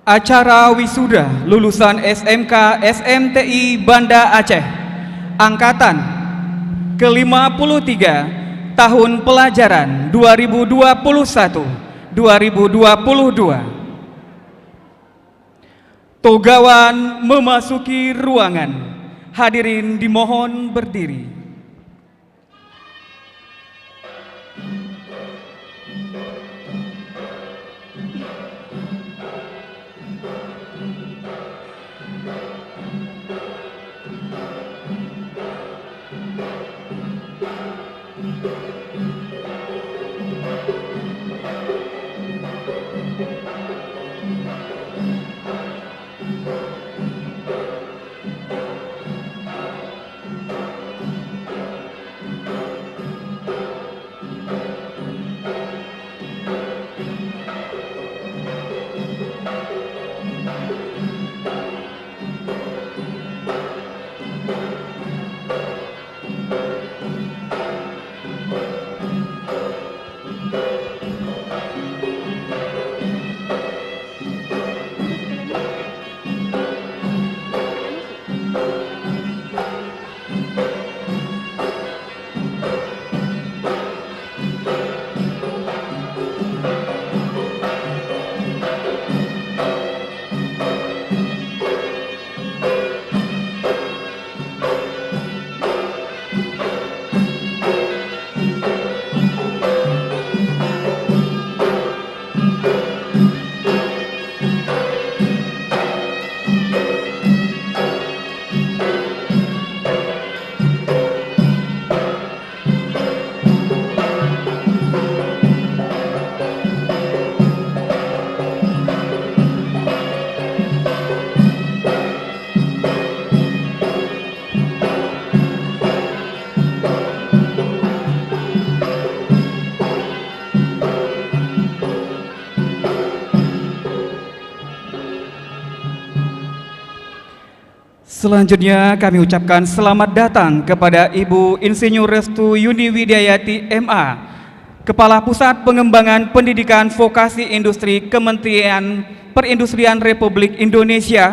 Acara wisuda lulusan SMK SMTI Banda Aceh Angkatan ke-53 tahun pelajaran 2021-2022. Togawan memasuki ruangan. Hadirin dimohon berdiri. Selanjutnya kami ucapkan selamat datang kepada Ibu Insinyur Restu Yuni Widayati MA, Kepala Pusat Pengembangan Pendidikan Vokasi Industri Kementerian Perindustrian Republik Indonesia.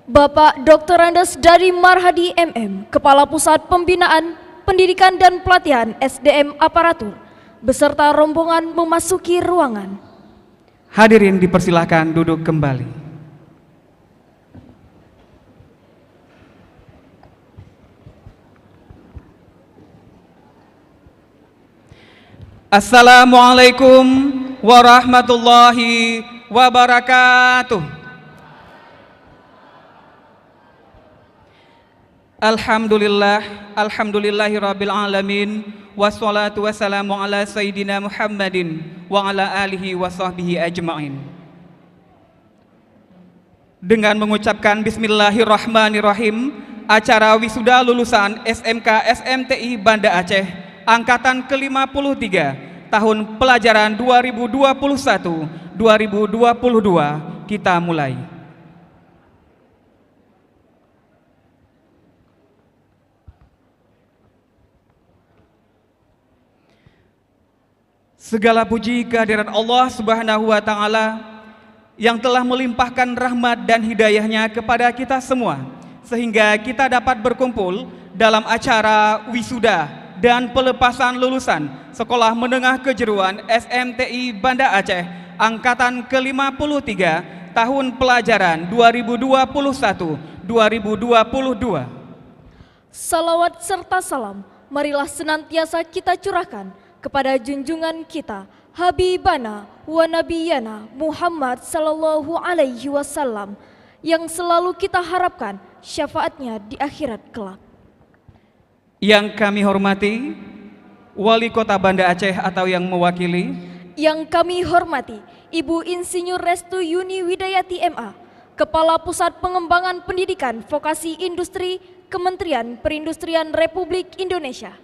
Bapak Dr. Andes Dadi Marhadi MM, Kepala Pusat Pembinaan Pendidikan dan Pelatihan SDM Aparatur, beserta rombongan memasuki ruangan. Hadirin dipersilahkan duduk kembali. Assalamualaikum warahmatullahi wabarakatuh. Alhamdulillahirabbil alamin, wassalatu wassalamu ala sayyidina Muhammadin wa ala alihi wa sahbihi ajma'in. Dengan mengucapkan bismillahirrahmanirrahim, acara wisuda lulusan SMK SMTI Banda Aceh Angkatan ke-53 tahun pelajaran 2021-2022 kita mulai. Segala puji kehadirat Allah Subhanahu wa Ta'ala yang telah melimpahkan rahmat dan hidayahnya kepada kita semua, sehingga kita dapat berkumpul dalam acara wisuda dan pelepasan lulusan Sekolah Menengah Kejuruan SMTI Banda Aceh Angkatan ke-53 tahun pelajaran 2021-2022. Salawat serta salam marilah senantiasa kita curahkan kepada junjungan kita Habibana wa Nabiyana Muhammad sallallahu alaihi wasallam yang selalu kita harapkan syafaatnya di akhirat kelak. Yang kami hormati Wali Kota Banda Aceh atau yang mewakili. Yang kami hormati Ibu Insinyur Restu Yuni Widayati MA, Kepala Pusat Pengembangan Pendidikan Vokasi Industri Kementerian Perindustrian Republik Indonesia.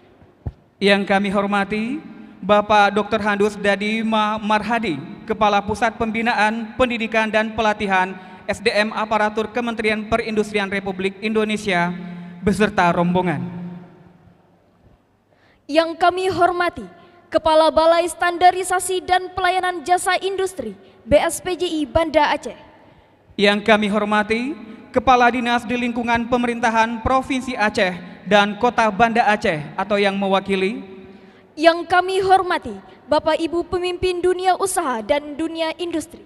Yang kami hormati Bapak Dr. Handus Dadi Marhadi, Kepala Pusat Pembinaan Pendidikan dan Pelatihan SDM Aparatur Kementerian Perindustrian Republik Indonesia beserta rombongan. Yang kami hormati Kepala Balai Standarisasi dan Pelayanan Jasa Industri BSPJI Banda Aceh. Yang kami hormati Kepala Dinas di lingkungan pemerintahan Provinsi Aceh dan Kota Banda Aceh atau yang mewakili. Yang kami hormati Bapak Ibu pemimpin dunia usaha dan dunia industri.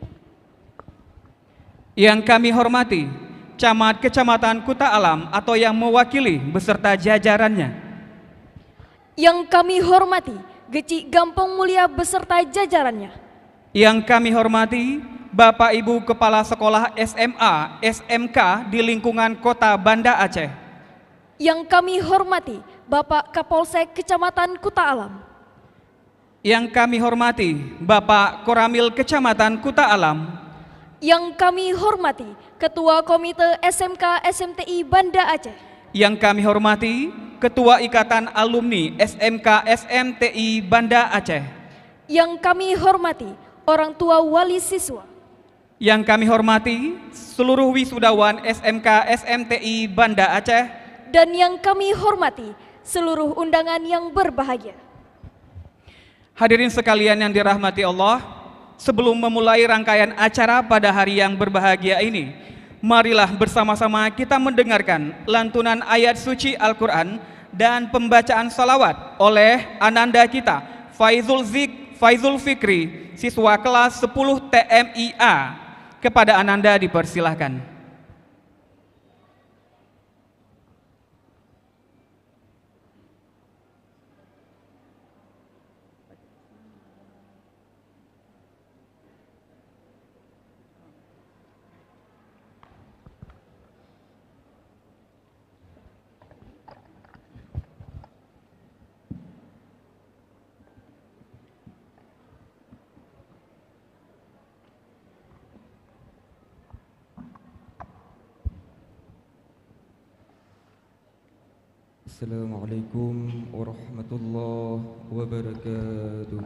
Yang kami hormati Camat Kecamatan Kuta Alam atau yang mewakili beserta jajarannya. Yang kami hormati Gecik Gampong Mulia beserta jajarannya. Yang kami hormati Bapak Ibu Kepala Sekolah SMA, SMK di lingkungan Kota Banda Aceh. Yang kami hormati Bapak Kapolsek Kecamatan Kuta Alam. Yang kami hormati Bapak Koramil Kecamatan Kuta Alam. Yang kami hormati Ketua Komite SMK SMTI Banda Aceh. Yang kami hormati Ketua Ikatan Alumni SMK SMTI Banda Aceh. Yang kami hormati orang tua wali siswa. Yang kami hormati seluruh wisudawan SMK SMTI Banda Aceh. Dan yang kami hormati seluruh undangan yang berbahagia. Hadirin sekalian yang dirahmati Allah, sebelum memulai rangkaian acara pada hari yang berbahagia ini, marilah bersama-sama kita mendengarkan lantunan ayat suci Al-Quran dan pembacaan salawat oleh ananda kita, Faizul Fikri, siswa kelas 10 TMIA. Kepada ananda dipersilahkan. Assalamualaikum warahmatullahi wabarakatuh.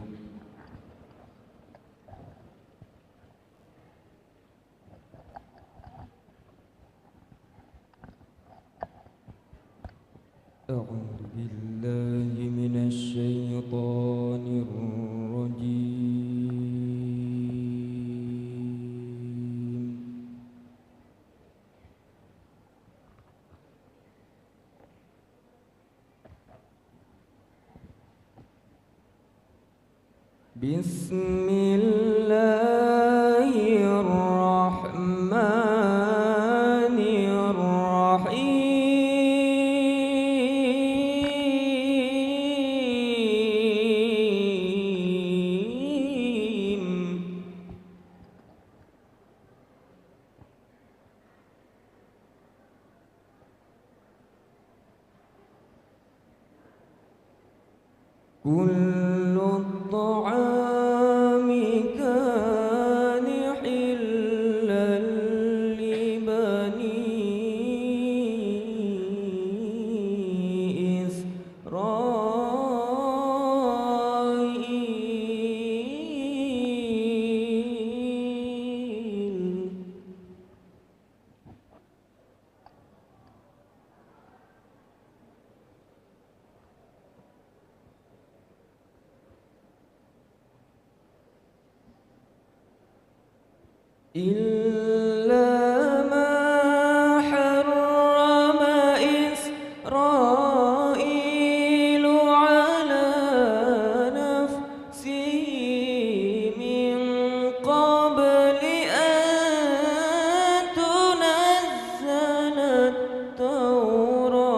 A'udzu billahi minasy syaithanir rajim. Bismillahirrahmanirrahim. Kullu ta'ami kana hillan li bani Israil. Illa ma harrama Israilu ala nafsihi min qabli an tunazzala at-Taurah.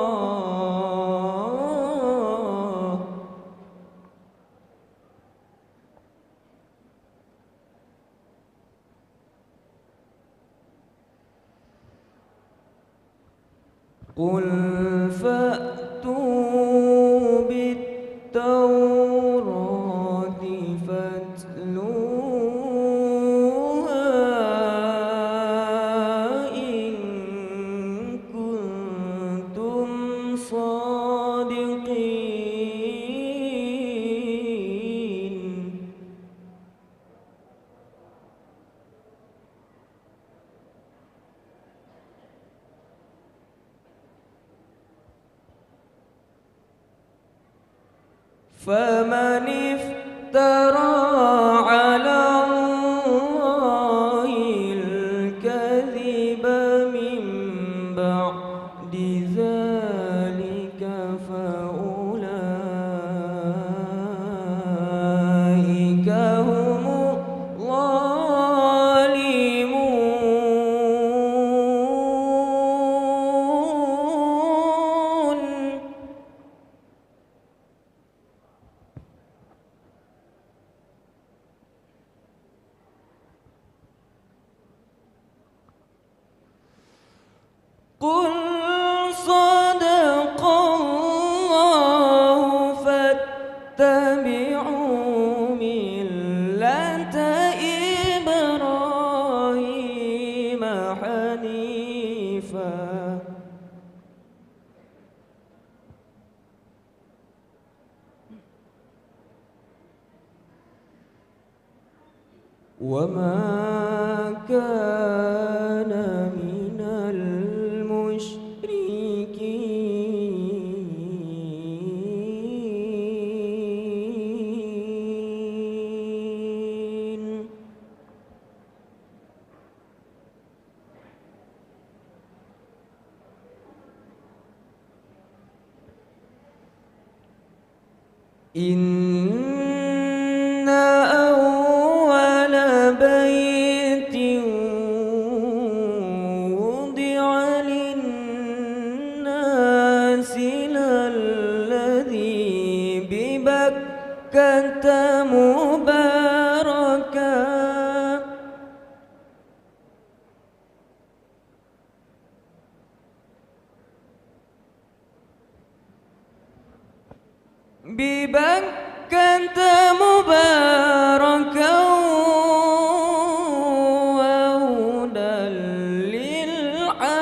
قل فأتوا بالتوراة فاتلوها إن كنتم صادقين. فمن افترى على الله الكذب من بعد ذلك فأولئك هم الظالمون. قل صدق الله فاتبعوا ملة إبراهيم حنيفا وما كان من المشركين. إن أول بيت وضع للناس للذي ببكة مباركا وهدى للعالمين.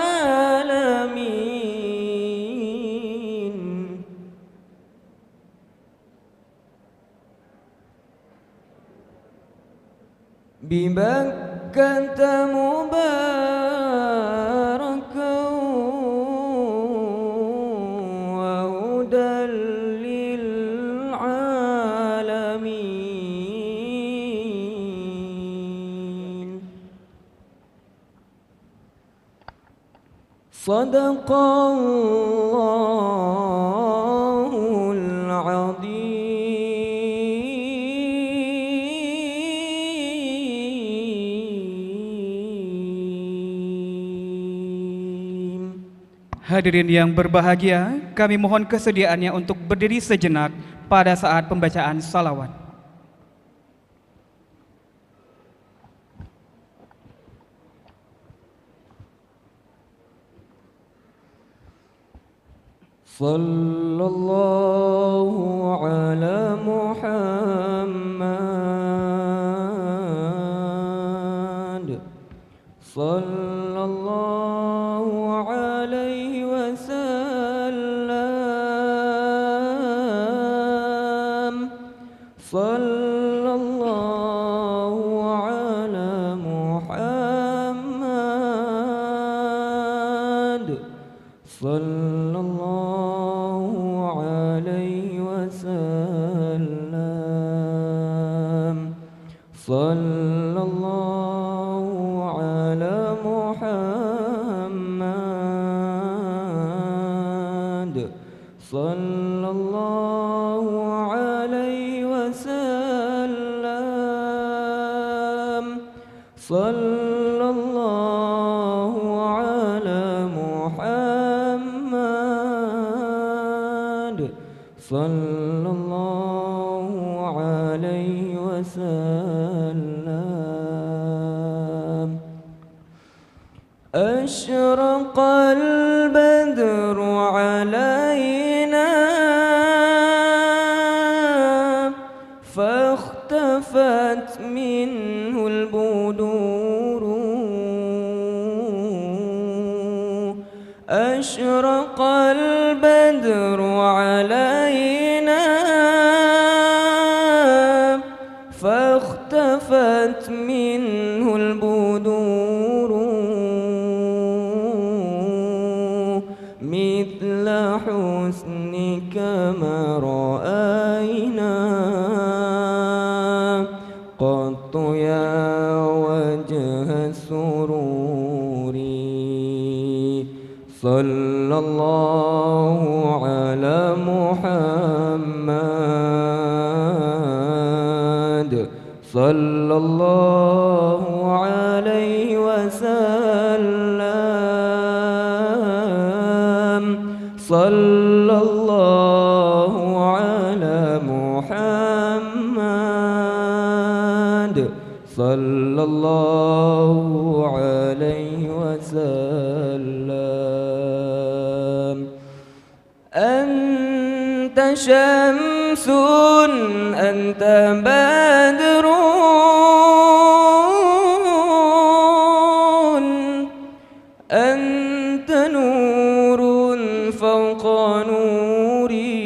ببكة مباركا وهدى للعالمين. صدق الله العظيم. Hadirin yang berbahagia, kami mohon kesediaannya untuk berdiri sejenak pada saat pembacaan salawat. Sallallahu ala Muhammad. Sallallahu alaihi wasallam. Sallallahu ala Muhammad. Sallallahu alaihi wasallam. Sallallahu ala Muhammad. Sallallahu alaihi wasallam. Sallallahu ala Muhammad. Sallallahu alaihi wasallam. Ashraqal badru alaina fakhtafatat minhul buduru. Ashraqal badru alaina fakhtafatat minhul buduru. Mithla husnika ma ra'ayna sallallahu ala Muhammad sallallahu alaihi wasallam sallallahu ala Muhammad sallallahu alaihi wasallam. Anta syamsun anta badrun anta nurun fawqa nuri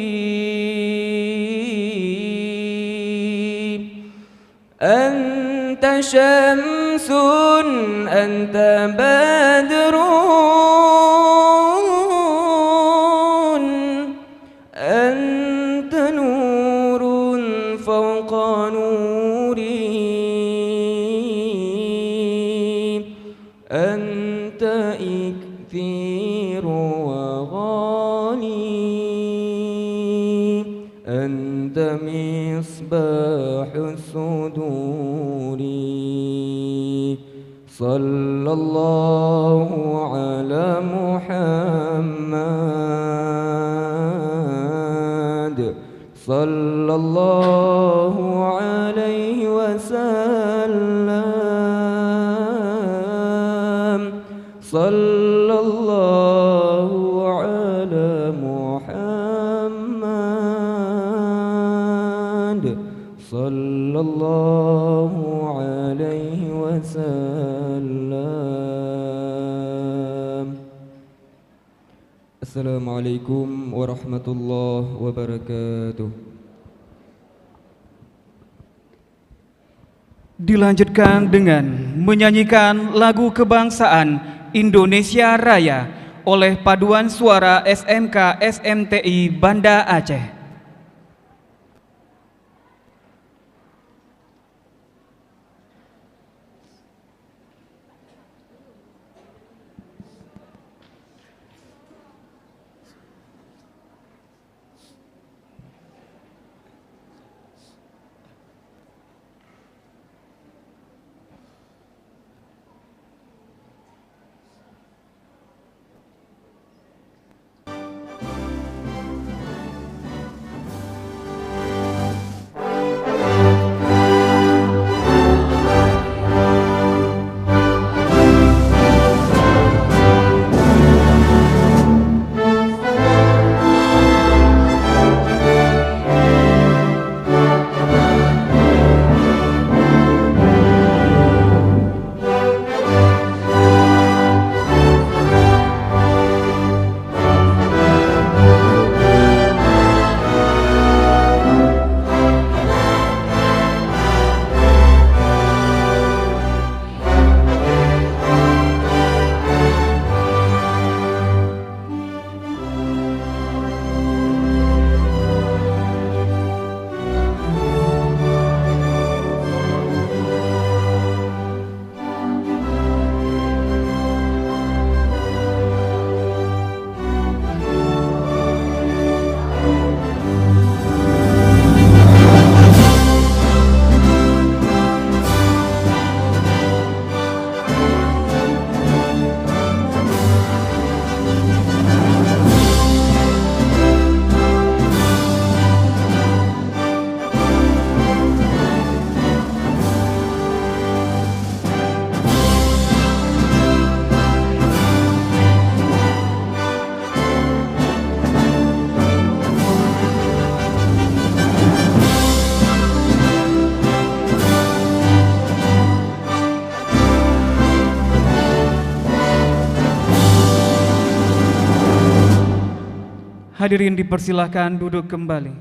anta syamsun anta badrun anta nurun fawqa nuri anta ikthiru wa ghani anta misbahu suduri sallallahu ala Muhammad sallallahu alaihi wasallam sallallahu ala Muhammad sallallahu alaihi wasallam. Assalamualaikum warahmatullahi wabarakatuh. Dilanjutkan dengan menyanyikan lagu kebangsaan Indonesia Raya oleh paduan suara SMK SMTI Banda Aceh. Hadirin dipersilahkan duduk kembali.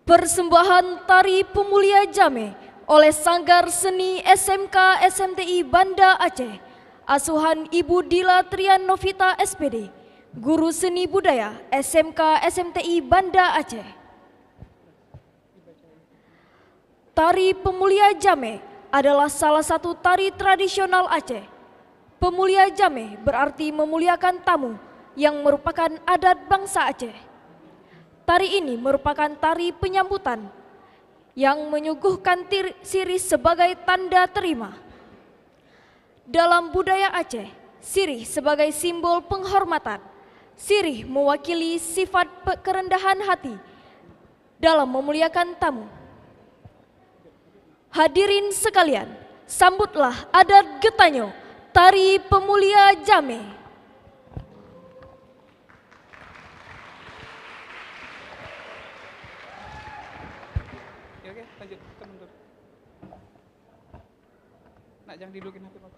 Persembahan Tari Pemulia Jame oleh Sanggar Seni SMK SMTI Banda Aceh, asuhan Ibu Dila Trian Novita SPD, Guru Seni Budaya SMK SMTI Banda Aceh. Tari Pemulia Jame adalah salah satu tari tradisional Aceh. Pemulia Jameh berarti memuliakan tamu yang merupakan adat bangsa Aceh. Tari ini merupakan tari penyambutan yang menyuguhkan sirih sebagai tanda terima. Dalam budaya Aceh, sirih sebagai simbol penghormatan. Sirih mewakili sifat kerendahan hati dalam memuliakan tamu. Hadirin sekalian, sambutlah adat Getanyo, tari pemulia Jameh. Ya, oke, lanjut, kita mundur. Nak, jangan didudukin HP Pak.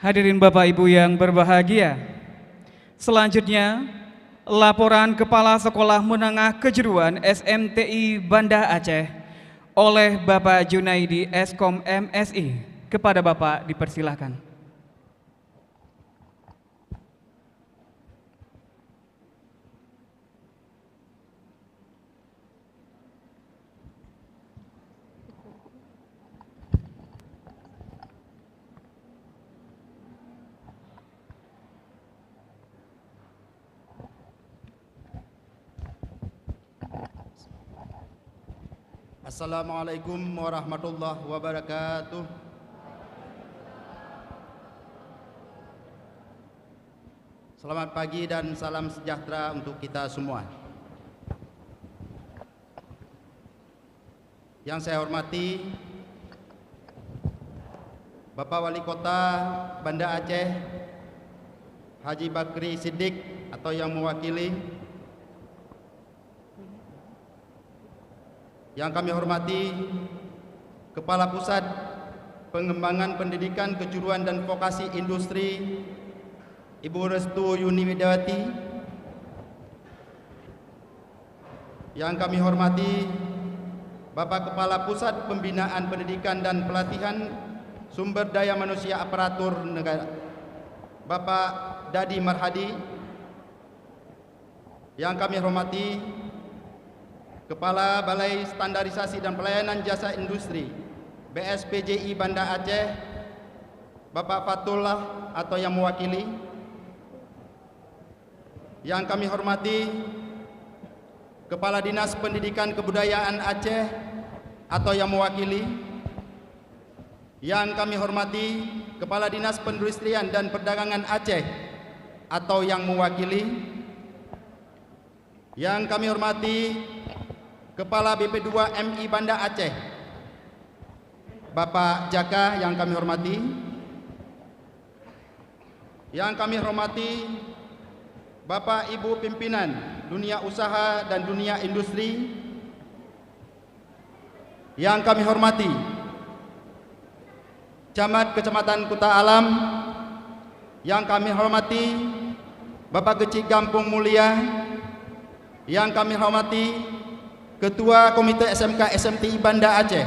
Hadirin Bapak Ibu yang berbahagia, selanjutnya laporan Kepala Sekolah Menengah Kejuruan SMTI Banda Aceh oleh Bapak Junaidi Eskom MSI. Kepada Bapak dipersilahkan. Assalamualaikum warahmatullahi wabarakatuh. Selamat pagi dan salam sejahtera untuk kita semua. Yang saya hormati Bapak Wali Kota Banda Aceh Haji Bakri Siddiq atau yang mewakili, yang kami hormati Kepala Pusat Pengembangan Pendidikan Kejuruan dan Vokasi Industri Ibu Restu Yuni Widawati, yang kami hormati Bapak Kepala Pusat Pembinaan Pendidikan dan Pelatihan Sumber Daya Manusia Aparatur Negara Bapak Dadi Marhadi, yang kami hormati Kepala Balai Standarisasi dan Pelayanan Jasa Industri BSPJI Banda Aceh Bapak Fatullah atau yang mewakili, yang kami hormati Kepala Dinas Pendidikan Kebudayaan Aceh atau yang mewakili, yang kami hormati Kepala Dinas Perindustrian dan Perdagangan Aceh atau yang mewakili, yang kami hormati Kepala BP2 MI Banda Aceh Bapak Jaka, yang kami hormati, yang kami hormati Bapak Ibu pimpinan dunia usaha dan dunia industri, yang kami hormati Camat Kecamatan Kuta Alam, yang kami hormati Bapak Kecik Gampung Mulia, yang kami hormati Ketua Komite SMK SMTI Banda Aceh,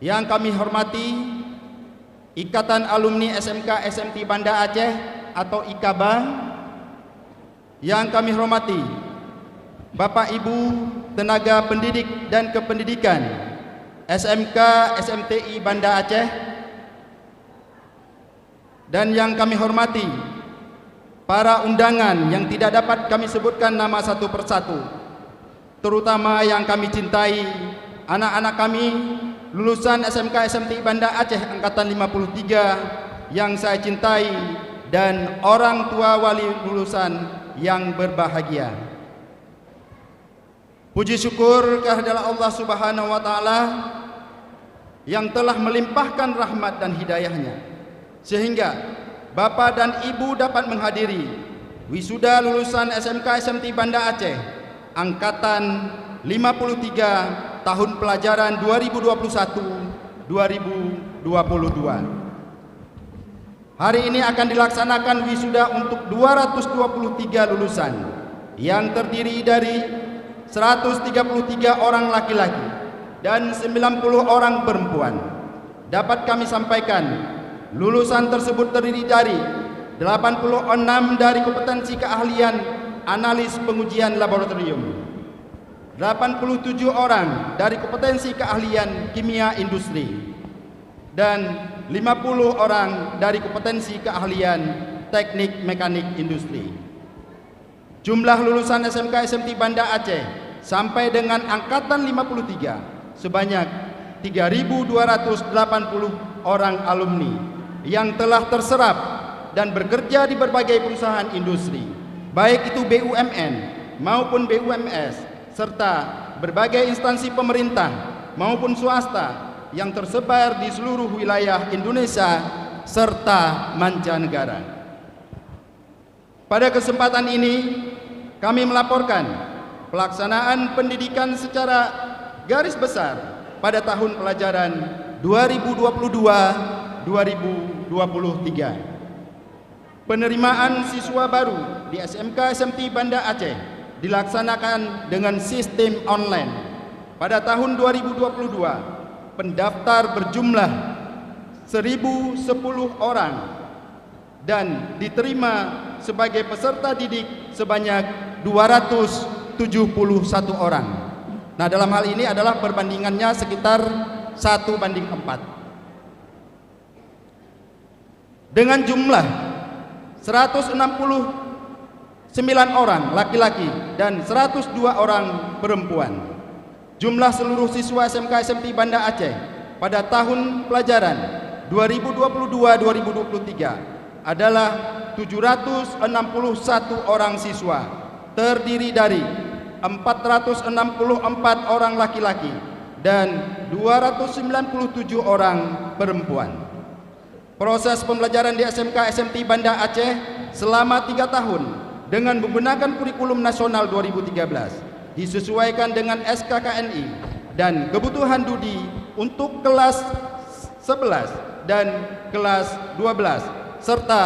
yang kami hormati Ikatan Alumni SMK SMTI Banda Aceh atau IKABA, yang kami hormati Bapak Ibu tenaga pendidik dan kependidikan SMK SMTI Banda Aceh, dan yang kami hormati para undangan yang tidak dapat kami sebutkan nama satu persatu, terutama yang kami cintai, anak-anak kami lulusan SMK SMTI Banda Aceh Angkatan 53 yang saya cintai, dan orang tua wali lulusan yang berbahagia. Puji syukur kehadirat Allah Subhanahu wa Ta'ala yang telah melimpahkan rahmat dan hidayahnya, sehingga Bapak dan Ibu dapat menghadiri wisuda lulusan SMK SMTI Banda Aceh Angkatan 53 tahun pelajaran 2021-2022. Hari ini akan dilaksanakan wisuda untuk 223 lulusan yang terdiri dari 133 orang laki-laki dan 90 orang perempuan. Dapat kami sampaikan, lulusan tersebut terdiri dari 86 dari kompetensi keahlian analis pengujian laboratorium, 87 orang dari kompetensi keahlian kimia industri, dan 50 orang dari kompetensi keahlian teknik mekanik industri. Jumlah lulusan SMK SMTI Banda Aceh sampai dengan angkatan 53 sebanyak 3.280 orang alumni yang telah terserap dan bekerja di berbagai perusahaan industri, baik itu BUMN maupun BUMS, serta berbagai instansi pemerintah maupun swasta yang tersebar di seluruh wilayah Indonesia serta mancanegara. Pada kesempatan ini kami melaporkan pelaksanaan pendidikan secara garis besar pada tahun pelajaran 2022-2023 Penerimaan siswa baru di SMK SMT Banda Aceh dilaksanakan dengan sistem online. Pada tahun 2022, pendaftar berjumlah 1.010 orang dan diterima sebagai peserta didik sebanyak 271 orang. Nah, dalam hal ini adalah perbandingannya sekitar 1:4. Dengan jumlah 169 orang laki-laki dan 102 orang perempuan. Jumlah seluruh siswa SMK SMT Banda Aceh pada tahun pelajaran 2022-2023 adalah 761 orang siswa, terdiri dari 464 orang laki-laki dan 297 orang perempuan. Proses pembelajaran di SMK SMT Banda Aceh selama 3 tahun dengan menggunakan kurikulum nasional 2013 disesuaikan dengan SKKNI dan kebutuhan Dudi untuk kelas 11 dan kelas 12 serta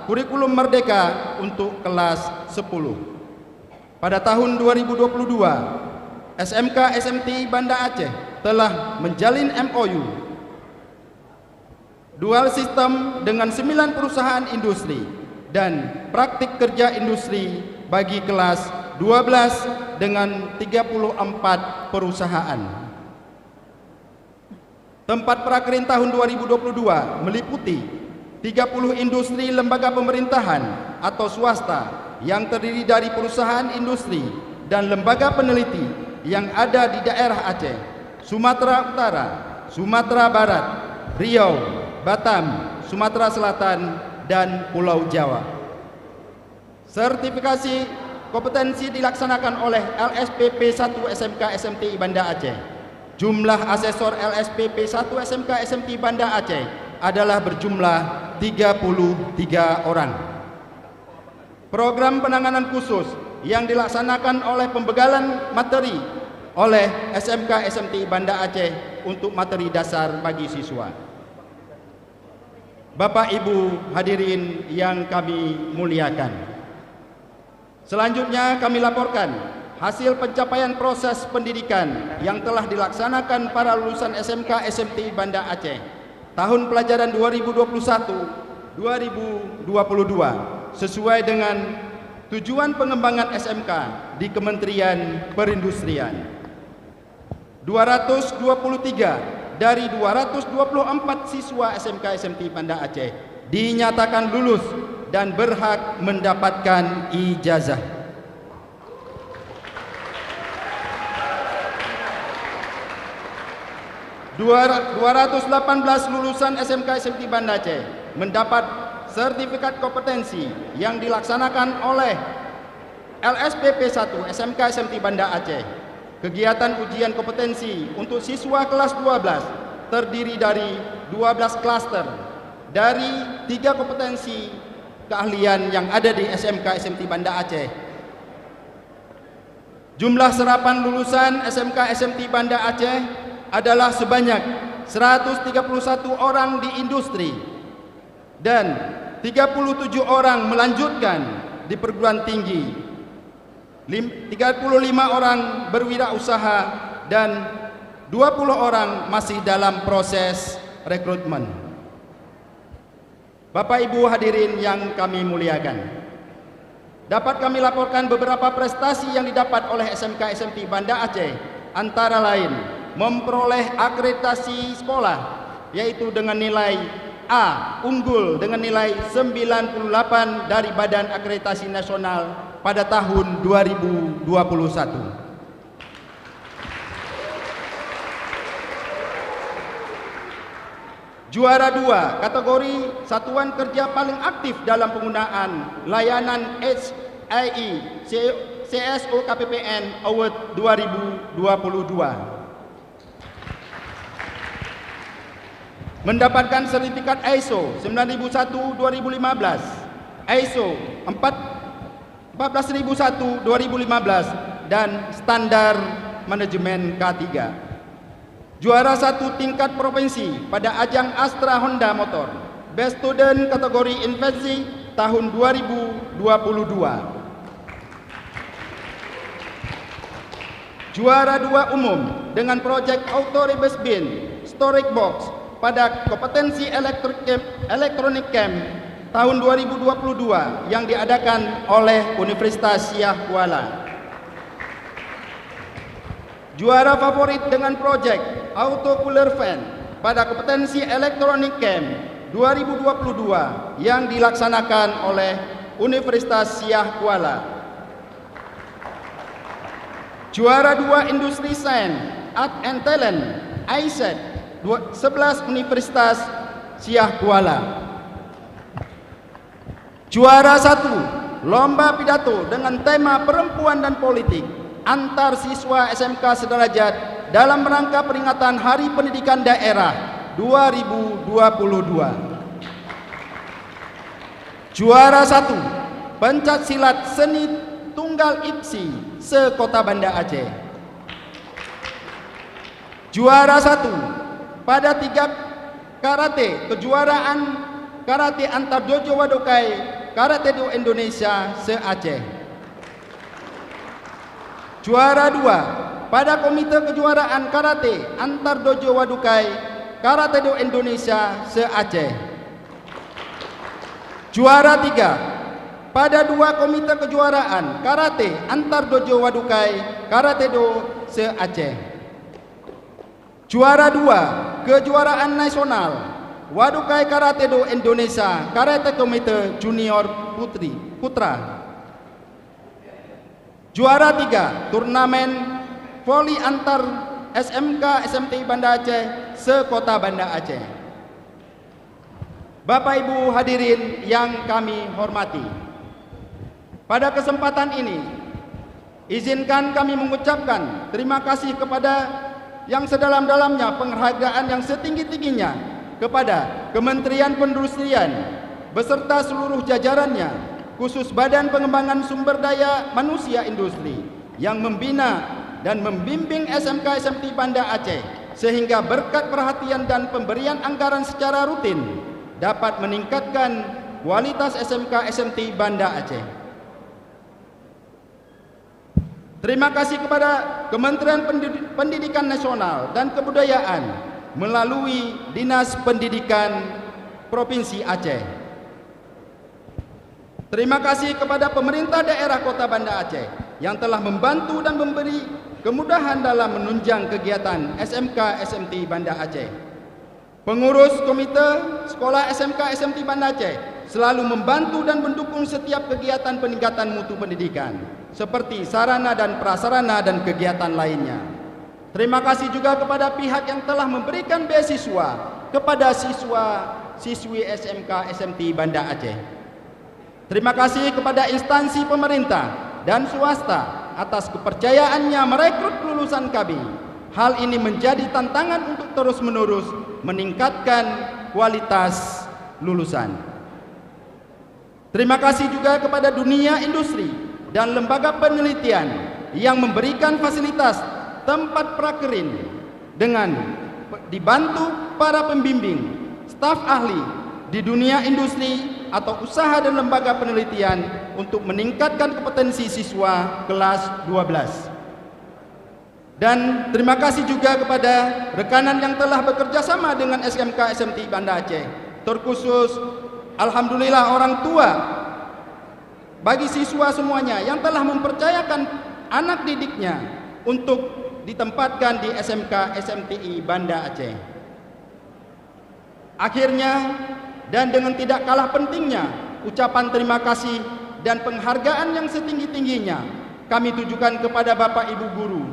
kurikulum Merdeka untuk kelas 10. Pada tahun 2022, SMK SMT Banda Aceh telah menjalin MOU dual sistem dengan 9 perusahaan industri dan praktik kerja industri bagi kelas 12 dengan 34 perusahaan. Tempat prakerin tahun 2022 meliputi 30 industri lembaga pemerintahan atau swasta yang terdiri dari perusahaan industri dan lembaga peneliti yang ada di daerah Aceh, Sumatera Utara, Sumatera Barat, Riau, Batam, Sumatera Selatan, dan Pulau Jawa. Sertifikasi kompetensi dilaksanakan oleh LSPP 1 SMK SMT Banda Aceh. Jumlah asesor LSPP 1 SMK SMT Banda Aceh adalah berjumlah 33 orang. Program penanganan khusus yang dilaksanakan oleh pembegalan materi oleh SMK SMT Banda Aceh untuk materi dasar bagi siswa. Bapak Ibu hadirin yang kami muliakan, selanjutnya kami laporkan hasil pencapaian proses pendidikan yang telah dilaksanakan para lulusan SMK SMT Banda Aceh tahun pelajaran 2021-2022 sesuai dengan tujuan pengembangan SMK di Kementerian Perindustrian. 223 dari 224 siswa SMK SMT Banda Aceh dinyatakan lulus dan berhak mendapatkan ijazah. 218 lulusan SMK SMT Banda Aceh mendapat sertifikat kompetensi yang dilaksanakan oleh LSPP 1 SMK SMT Banda Aceh. Kegiatan ujian kompetensi untuk siswa kelas 12 terdiri dari 12 klaster dari 3 kompetensi keahlian yang ada di SMK SMT Banda Aceh. Jumlah serapan lulusan SMK SMT Banda Aceh adalah sebanyak 131 orang di industri dan 37 orang melanjutkan di perguruan tinggi, 35 orang berwirausaha dan 20 orang masih dalam proses rekrutmen. Bapak Ibu hadirin yang kami muliakan, dapat kami laporkan beberapa prestasi yang didapat oleh SMK SMT Banda Aceh, antara lain memperoleh akreditasi sekolah yaitu dengan nilai A unggul dengan nilai 98 dari Badan Akreditasi Nasional pada tahun 2021. Juara 2 kategori satuan kerja paling aktif dalam penggunaan layanan HIE CSO KPPN Award 2022. Mendapatkan sertifikat ISO 9001-2015, ISO 14001-2015 dan standar manajemen K3. Juara 1 tingkat provinsi pada ajang Astra Honda Motor Best Student kategori Investasi tahun 2022. Juara 2 umum dengan proyek Auto Reverse Bin Storage Box pada kompetensi Electronic Camp tahun 2022 yang diadakan oleh Universitas Syiah Kuala. Juara favorit dengan proyek Auto Cooler Fan pada kompetensi Electronic Camp 2022 yang dilaksanakan oleh Universitas Syiah Kuala. Juara 2 Industri Sains, Art and Talent, ISET, 11 Universitas Syiah Kuala. Juara 1 Lomba Pidato dengan tema Perempuan dan Politik antar siswa SMK sederajat dalam rangka peringatan Hari Pendidikan Daerah 2022. Juara 1 Pencak Silat Seni Tunggal IPSI se-Kota Banda Aceh. Juara 1 pada 3 karate kejuaraan karate antar dojo Wadokai Karate Do Indonesia se-Aceh. Juara 2 pada komite kejuaraan karate antar dojo Wadokai Karate Do Indonesia se-Aceh. Juara 3 pada 2 komite kejuaraan karate antar dojo Wadokai Karate Do se-Aceh. Juara 2 kejuaraan nasional Wadokai Karate Do Indonesia Karate Komite Junior Putra. Juara 3 turnamen voli antar SMK SMTI Banda Aceh se-Kota Banda Aceh. Bapak Ibu hadirin yang kami hormati, pada kesempatan ini, izinkan kami mengucapkan terima kasih kepada yang sedalam-dalamnya penghargaan yang setinggi-tingginya kepada Kementerian Perindustrian beserta seluruh jajarannya, khusus Badan Pengembangan Sumber Daya Manusia Industri yang membina dan membimbing SMK SMT Banda Aceh sehingga berkat perhatian dan pemberian anggaran secara rutin dapat meningkatkan kualitas SMK SMT Banda Aceh. Terima kasih kepada Kementerian Pendidikan Nasional dan Kebudayaan melalui Dinas Pendidikan Provinsi Aceh. Terima kasih kepada pemerintah daerah Kota Banda Aceh yang telah membantu dan memberi kemudahan dalam menunjang kegiatan SMK SMT Banda Aceh. Pengurus Komite Sekolah SMK SMT Banda Aceh selalu membantu dan mendukung setiap kegiatan peningkatan mutu pendidikan seperti sarana dan prasarana dan kegiatan lainnya. Terima kasih juga kepada pihak yang telah memberikan beasiswa kepada siswa-siswi SMK SMT Banda Aceh. Terima kasih kepada instansi pemerintah dan swasta atas kepercayaannya merekrut lulusan kami. Hal ini menjadi tantangan untuk terus-menerus meningkatkan kualitas lulusan. Terima kasih juga kepada dunia industri dan lembaga penelitian yang memberikan fasilitas tempat prakerin dengan dibantu para pembimbing, staf ahli di dunia industri atau usaha dan lembaga penelitian untuk meningkatkan kompetensi siswa kelas 12. Dan terima kasih juga kepada rekanan yang telah bekerja sama dengan SMK SMT Banda Aceh, terkhusus alhamdulillah orang tua bagi siswa semuanya yang telah mempercayakan anak didiknya untuk ditempatkan di SMK SMTI Banda Aceh. Akhirnya dan dengan tidak kalah pentingnya, ucapan terima kasih dan penghargaan yang setinggi-tingginya kami tujukan kepada Bapak Ibu guru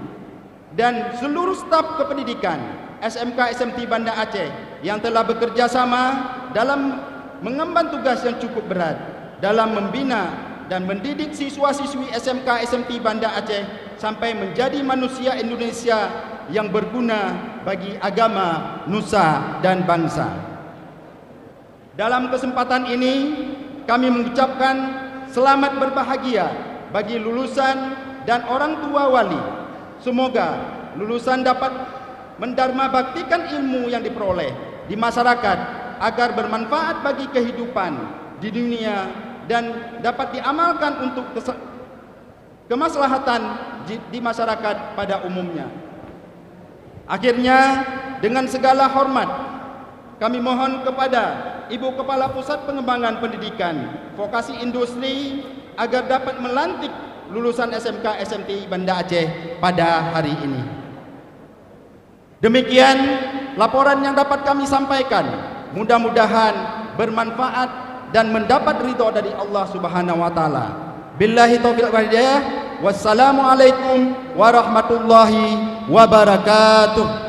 dan seluruh staf kependidikan SMK SMT Banda Aceh yang telah bekerja sama dalam mengemban tugas yang cukup berat dalam membina dan mendidik siswa-siswi SMK SMT Banda Aceh sampai menjadi manusia Indonesia yang berguna bagi agama, nusa dan bangsa. Dalam kesempatan ini kami mengucapkan selamat berbahagia bagi lulusan dan orang tua wali. Semoga lulusan dapat mendarma baktikan ilmu yang diperoleh di masyarakat agar bermanfaat bagi kehidupan di dunia dan dapat diamalkan untuk kemaslahatan di masyarakat pada umumnya. Akhirnya, dengan segala hormat, kami mohon kepada Ibu Kepala Pusat Pengembangan Pendidikan Vokasi Industri agar dapat melantik lulusan SMK SMTI Banda Aceh pada hari ini. Demikian laporan yang dapat kami sampaikan. Mudah-mudahan bermanfaat dan mendapat ridho dari Allah Subhanahu wa taala. Billahi taufiq wal hidayah. Wassalamualaikum warahmatullahi wabarakatuh.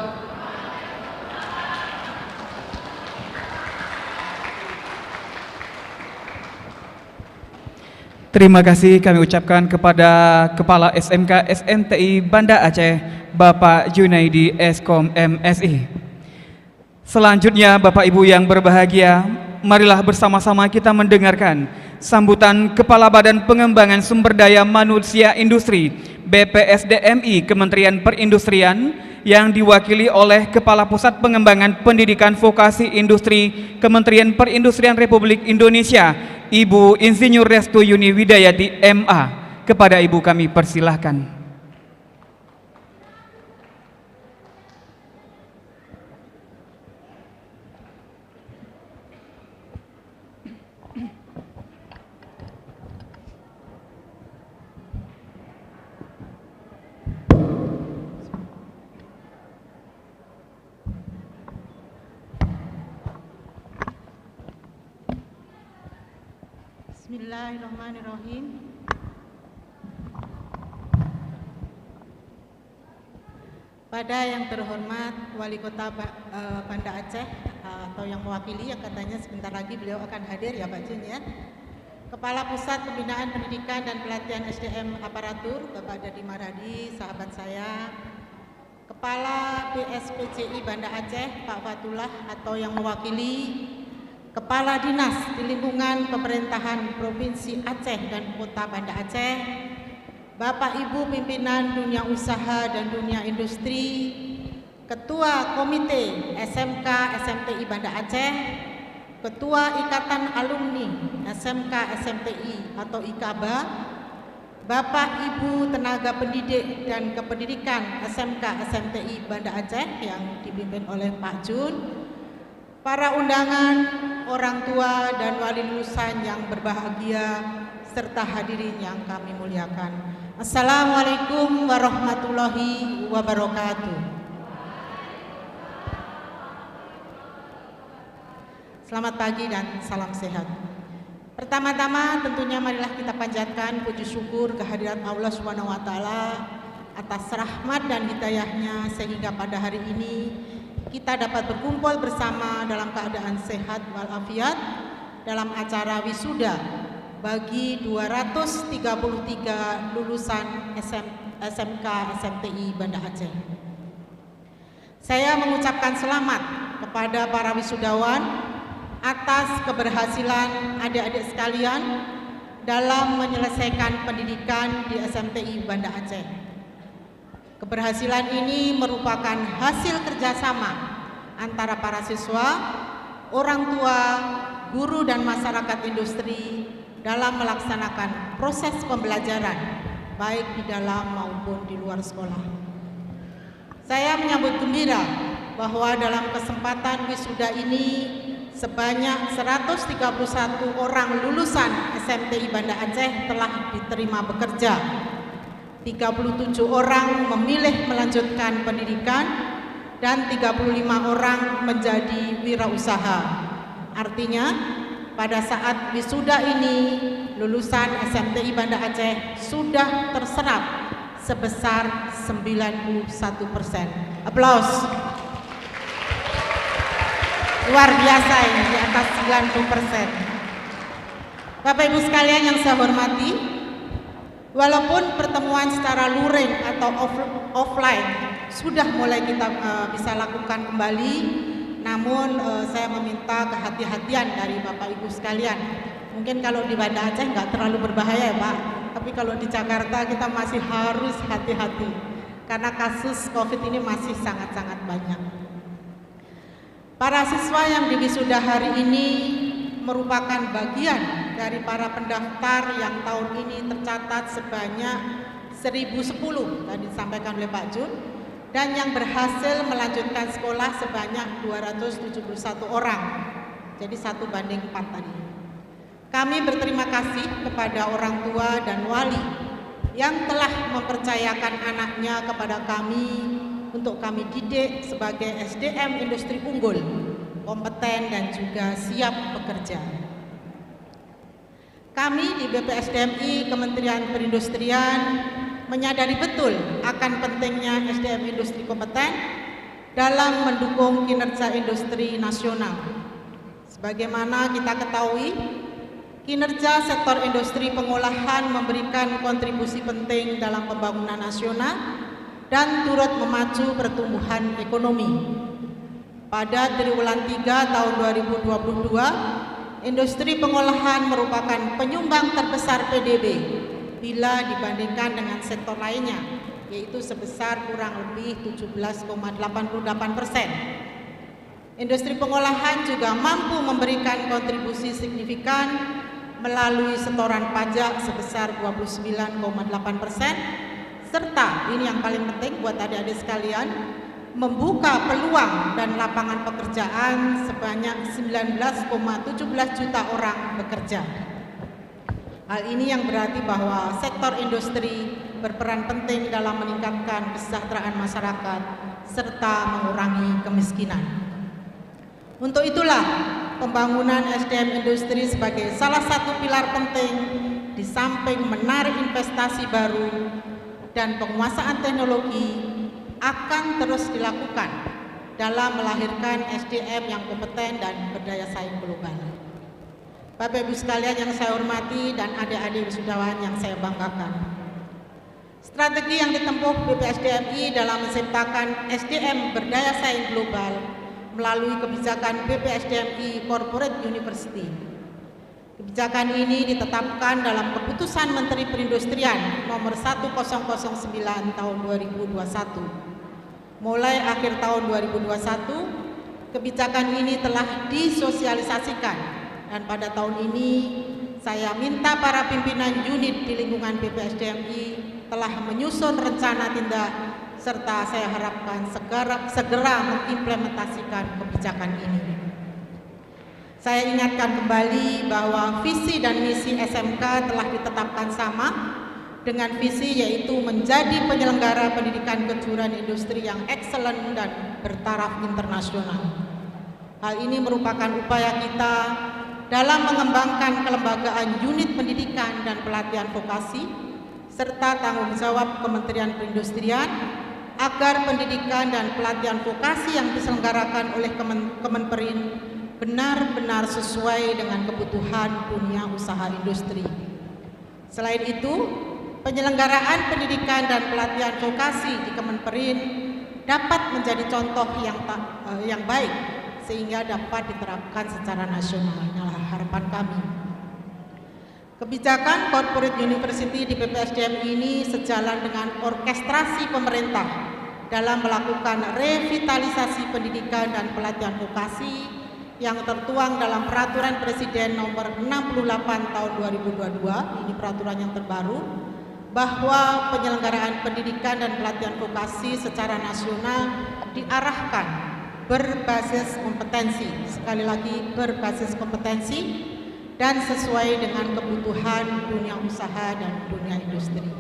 Terima kasih kami ucapkan kepada Kepala SMK SMTI Banda Aceh, Bapak Junaidi Eskom MSI. Selanjutnya Bapak Ibu yang berbahagia, marilah bersama-sama kita mendengarkan sambutan Kepala Badan Pengembangan Sumber Daya Manusia Industri BPSDMI Kementerian Perindustrian yang diwakili oleh Kepala Pusat Pengembangan Pendidikan Vokasi Industri Kementerian Perindustrian Republik Indonesia, Ibu Insinyur Restu Yuni Widayati MA. Kepada Ibu kami persilahkan. Bismillahirrahmanirrahim. Pada yang terhormat Wali Kota Banda Aceh atau yang mewakili, yang katanya sebentar lagi beliau akan hadir ya Pak Jun ya. Kepala Pusat Pembinaan Pendidikan dan Pelatihan SDM Aparatur Bapak Dadi Maradi, sahabat saya. Kepala BSPCI Banda Aceh Pak Fatullah atau yang mewakili Kepala Dinas di lingkungan pemerintahan Provinsi Aceh dan Kota Banda Aceh, Bapak Ibu pimpinan dunia usaha dan dunia industri, Ketua Komite SMK SMTI Banda Aceh, Ketua Ikatan Alumni SMK SMTI atau IKABA, Bapak Ibu tenaga pendidik dan kependidikan SMK SMTI Banda Aceh yang dipimpin oleh Pak Jun, para undangan, orang tua dan wali lulusan yang berbahagia, serta hadirin yang kami muliakan. Assalamualaikum warahmatullahi wabarakatuh. Selamat pagi dan salam sehat. Pertama-tama tentunya marilah kita panjatkan puji syukur kehadirat Allah SWT atas rahmat dan hidayahnya sehingga pada hari ini kita dapat berkumpul bersama dalam keadaan sehat walafiat dalam acara wisuda bagi 233 lulusan SMK SMTI Banda Aceh. Saya mengucapkan selamat kepada para wisudawan atas keberhasilan adik-adik sekalian dalam menyelesaikan pendidikan di SMTI Banda Aceh. Keberhasilan ini merupakan hasil kerjasama antara para siswa, orang tua, guru dan masyarakat industri dalam melaksanakan proses pembelajaran baik di dalam maupun di luar sekolah. Saya menyambut gembira bahwa dalam kesempatan wisuda ini sebanyak 131 orang lulusan SMTI Banda Aceh telah diterima bekerja. 37 orang memilih melanjutkan pendidikan dan 35 orang menjadi wirausaha. Artinya pada saat wisuda ini lulusan SMTI Banda Aceh sudah terserap sebesar 91%. Aplaus. Luar biasa ini, di atas 90%. Bapak Ibu sekalian yang saya hormati, walaupun pertemuan secara luring atau offline sudah mulai kita bisa lakukan kembali, namun saya meminta kehati-hatian dari Bapak Ibu sekalian. Mungkin kalau di Banda Aceh nggak terlalu berbahaya ya Pak, tapi kalau di Jakarta kita masih harus hati-hati karena kasus COVID ini masih sangat-sangat banyak. Para siswa yang diwisuda hari ini merupakan bagian dari para pendaftar yang tahun ini tercatat sebanyak 1010 tadi disampaikan oleh Pak Jun, dan yang berhasil melanjutkan sekolah sebanyak 271 orang. Jadi 1:4 tadi. Kami berterima kasih kepada orang tua dan wali yang telah mempercayakan anaknya kepada kami untuk kami didik sebagai SDM industri unggul, kompeten dan juga siap bekerja. Kami di BPSDMI Kementerian Perindustrian menyadari betul akan pentingnya SDM industri kompeten dalam mendukung kinerja industri nasional. Sebagaimana kita ketahui, kinerja sektor industri pengolahan memberikan kontribusi penting dalam pembangunan nasional dan turut memacu pertumbuhan ekonomi. Pada triwulan 3 tahun 2022, industri pengolahan merupakan penyumbang terbesar PDB bila dibandingkan dengan sektor lainnya, yaitu sebesar kurang lebih 17,88%. Industri pengolahan juga mampu memberikan kontribusi signifikan melalui setoran pajak sebesar 29,8%, serta ini yang paling penting buat adik-adik sekalian, membuka peluang dan lapangan pekerjaan sebanyak 19,17 juta orang bekerja. Hal ini yang berarti bahwa sektor industri berperan penting dalam meningkatkan kesejahteraan masyarakat serta mengurangi kemiskinan. Untuk itulah pembangunan SDM industri sebagai salah satu pilar penting di samping menarik investasi baru dan penguasaan teknologi akan terus dilakukan dalam melahirkan SDM yang kompeten dan berdaya saing global. Bapak Ibu sekalian yang saya hormati dan adik-adik wisudawan yang saya banggakan, strategi yang ditempuh BPSDMI dalam menciptakan SDM berdaya saing global melalui kebijakan BPSDMI Corporate University. Kebijakan ini ditetapkan dalam Keputusan Menteri Perindustrian nomor 1009 tahun 2021. Mulai akhir tahun 2021, kebijakan ini telah disosialisasikan, dan pada tahun ini saya minta para pimpinan unit di lingkungan BPSDMI telah menyusun rencana tindak, serta saya harapkan segera mengimplementasikan kebijakan ini. Saya ingatkan kembali bahwa visi dan misi SMK telah ditetapkan sama dengan visi, yaitu menjadi penyelenggara pendidikan kejuruan industri yang excellent dan bertaraf internasional. Hal ini merupakan upaya kita dalam mengembangkan kelembagaan unit pendidikan dan pelatihan vokasi serta tanggung jawab Kementerian Perindustrian agar pendidikan dan pelatihan vokasi yang diselenggarakan oleh Kemenperin benar-benar sesuai dengan kebutuhan dunia usaha industri. Selain itu, penyelenggaraan pendidikan dan pelatihan vokasi di Kemenperin dapat menjadi contoh yang baik sehingga dapat diterapkan secara nasional. Inilah harapan kami. Kebijakan Corporate University di BPSDMI ini sejalan dengan orkestrasi pemerintah dalam melakukan revitalisasi pendidikan dan pelatihan vokasi yang tertuang dalam Peraturan Presiden nomor 68 tahun 2022, ini peraturan yang terbaru, bahwa penyelenggaraan pendidikan dan pelatihan vokasi secara nasional diarahkan berbasis kompetensi, sekali lagi berbasis kompetensi, dan sesuai dengan kebutuhan dunia usaha dan dunia industri.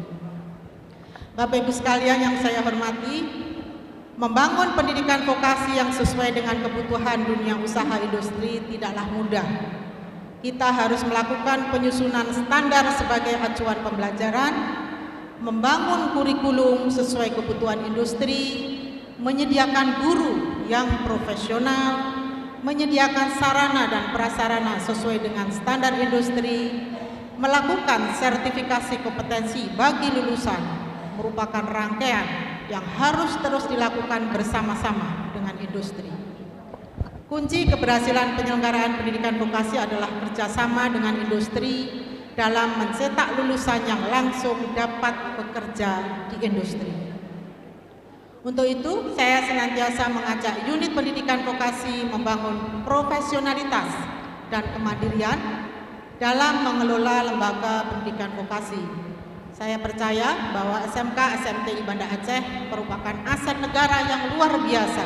Bapak Ibu sekalian yang saya hormati, membangun pendidikan vokasi yang sesuai dengan kebutuhan dunia usaha industri tidaklah mudah. Kita harus melakukan penyusunan standar sebagai acuan pembelajaran, membangun kurikulum sesuai kebutuhan industri, menyediakan guru yang profesional, menyediakan sarana dan prasarana sesuai dengan standar industri, melakukan sertifikasi kompetensi bagi lulusan, merupakan rangkaian yang harus terus dilakukan bersama-sama dengan industri. Kunci keberhasilan penyelenggaraan pendidikan vokasi adalah kerjasama dengan industri dalam mencetak lulusan yang langsung dapat bekerja di industri. Untuk itu, saya senantiasa mengajak unit pendidikan vokasi membangun profesionalitas dan kemandirian dalam mengelola lembaga pendidikan vokasi. Saya percaya bahwa SMK SMTI Banda Aceh merupakan aset negara yang luar biasa,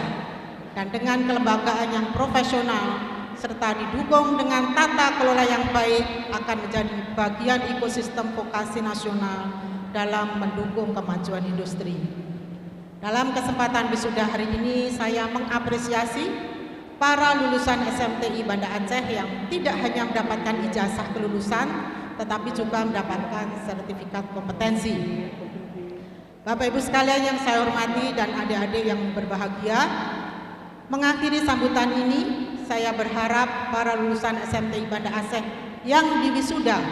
dan dengan kelembagaan yang profesional serta didukung dengan tata kelola yang baik akan menjadi bagian ekosistem vokasi nasional dalam mendukung kemajuan industri. Dalam kesempatan wisuda hari ini, saya mengapresiasi para lulusan SMTI Banda Aceh yang tidak hanya mendapatkan ijazah kelulusan, tetapi juga mendapatkan sertifikat kompetensi. Bapak Ibu sekalian yang saya hormati dan adik-adik yang berbahagia, mengakhiri sambutan ini, saya berharap para lulusan SMTI Banda Aceh yang diwisuda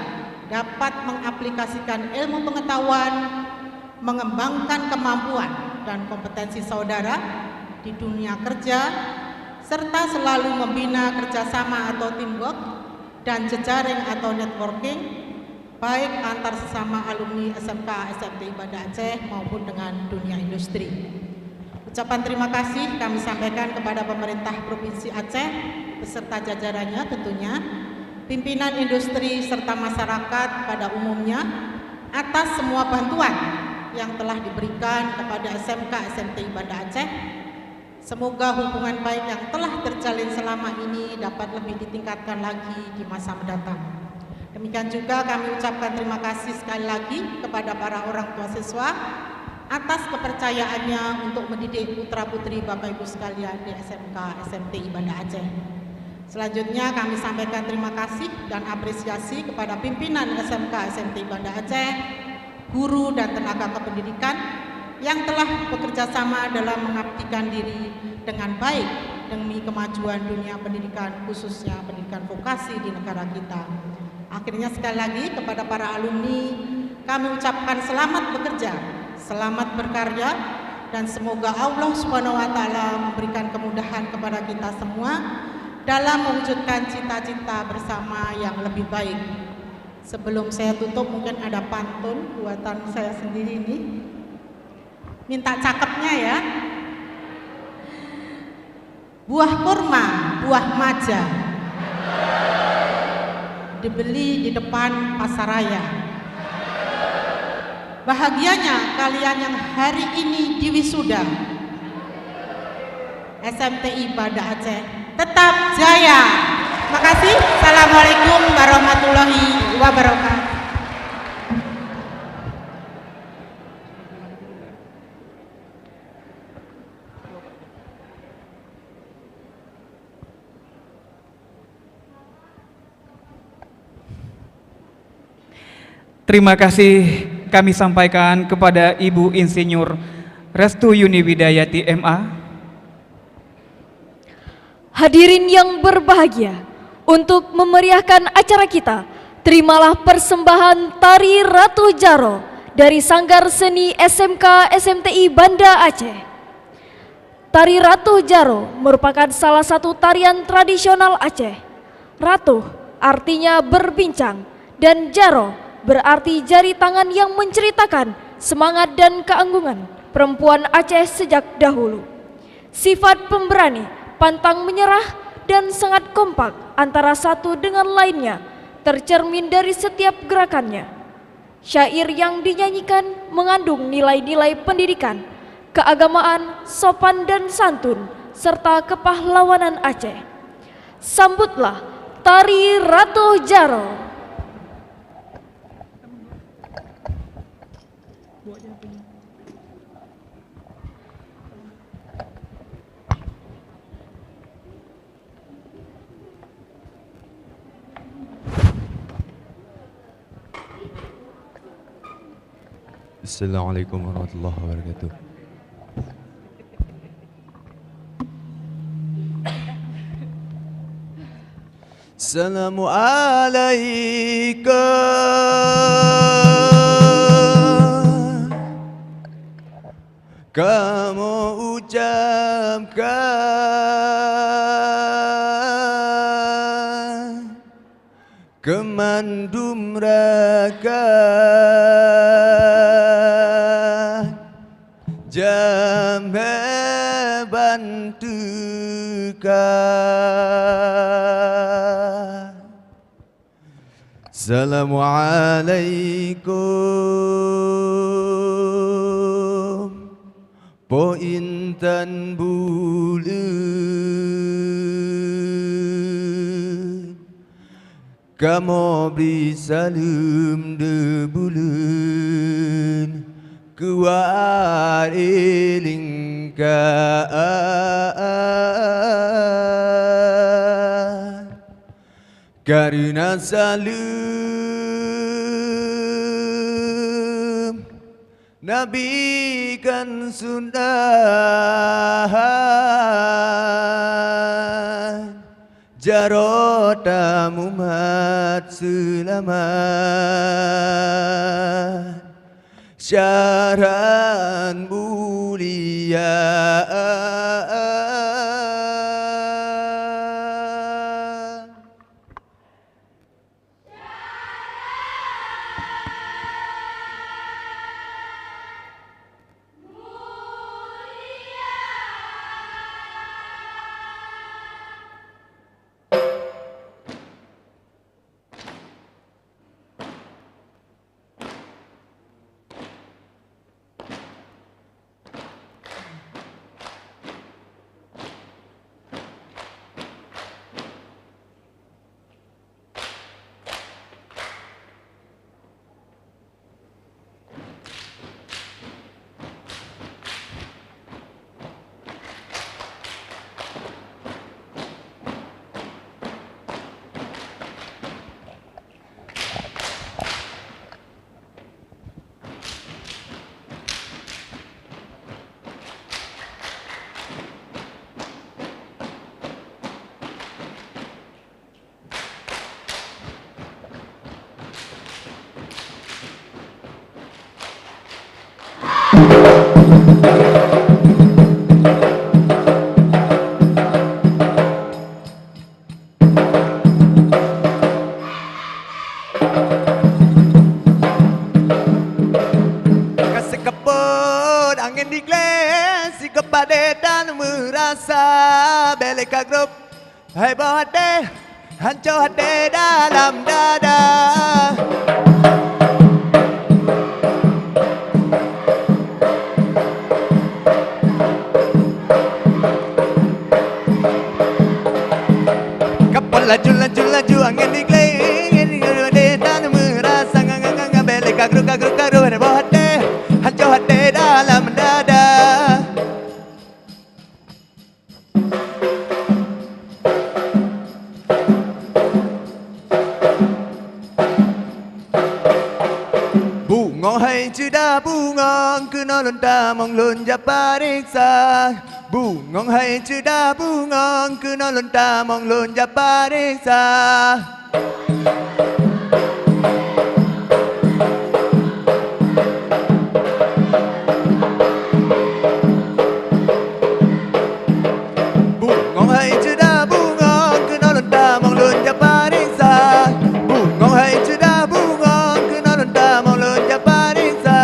dapat mengaplikasikan ilmu pengetahuan, mengembangkan kemampuan dan kompetensi saudara di dunia kerja, serta selalu membina kerjasama atau teamwork dan jejaring atau networking, baik antar sesama alumni SMK SMTI Banda Aceh maupun dengan dunia industri. Ucapan terima kasih kami sampaikan kepada pemerintah Provinsi Aceh beserta jajarannya tentunya, pimpinan industri serta masyarakat pada umumnya atas semua bantuan yang telah diberikan kepada SMK SMTI Banda Aceh. Semoga hubungan baik yang telah terjalin selama ini dapat lebih ditingkatkan lagi di masa mendatang. Demikian juga kami ucapkan terima kasih sekali lagi kepada para orang tua siswa atas kepercayaannya untuk mendidik putra-putri Bapak Ibu sekalian di SMK SMTI Banda Aceh. Selanjutnya kami sampaikan terima kasih dan apresiasi kepada pimpinan SMK SMTI Banda Aceh, guru dan tenaga kependidikan yang telah bekerja sama dalam mengabdikan diri dengan baik demi kemajuan dunia pendidikan, khususnya pendidikan vokasi di negara kita. Akhirnya sekali lagi kepada para alumni kami ucapkan selamat bekerja, selamat berkarya, dan semoga Allah Subhanahu wa Ta'ala memberikan kemudahan kepada kita semua dalam mewujudkan cita-cita bersama yang lebih baik. Sebelum saya tutup, mungkin ada pantun buatan saya sendiri ini. Minta cakepnya ya. Buah kurma, buah maja, dibeli di depan pasaraya. Bahagianya kalian yang hari ini diwisuda SMTI Banda Aceh tetap jaya. Makasih. Assalamualaikum warahmatullahi wabarakatuh. Terima kasih kami sampaikan kepada Ibu Insinyur Restu Yuni Widayati MA. Hadirin yang berbahagia, untuk memeriahkan acara kita, terimalah persembahan Tari Ratu Jaro dari Sanggar Seni SMK SMTI Banda Aceh. Tari Ratu Jaro merupakan salah satu tarian tradisional Aceh. Ratu artinya berbincang dan Jaro berarti jari tangan yang menceritakan semangat dan keanggunan perempuan Aceh sejak dahulu. Sifat pemberani, pantang menyerah, dan sangat kompak antara satu dengan lainnya tercermin dari setiap gerakannya. Syair yang dinyanyikan mengandung nilai-nilai pendidikan, keagamaan, sopan dan santun, serta kepahlawanan Aceh. Sambutlah Tari Ratu Jaro. Assalamualaikum warahmatullahi wabarakatuh. Assalamu alaikum, kamu ucapkan kemandum raka jam tekan. Assalamualaikum po intan bulan, kamu beri salam de bulan kuat elingkan, karena salam Nabi kan sunnah, jarota umat selamat, syaran mulia. Kasih kebun angin di glasi kepada dan merasa belek grup. Hai bawa deh, hancur hati dalam dada. Kapal laju laju laju angin di glasi kepada dan merasa belek grup hai bawa deh, hancur hati dalam dada. Bunga hai sudah bunga kena lontar menglun japariksa. Bunga hai sudah bunga kena lontar menglun japariksa. Bunga hai sudah bunga kena lontar menglun japariksa. Bunga hai sudah bunga kena lontar menglun japariksa.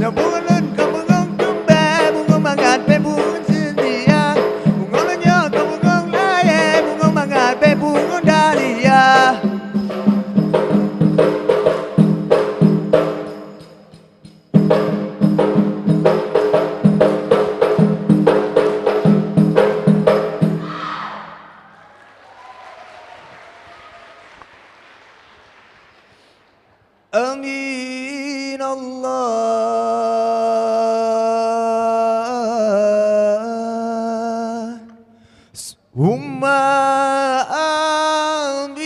Ya bunga lun ke bunga kembe, bunga mangat pe bunga setia. Bunga lenyo ke bunga laye, bunga mangat pe bunga dahlia. Amin Allah Summa amin.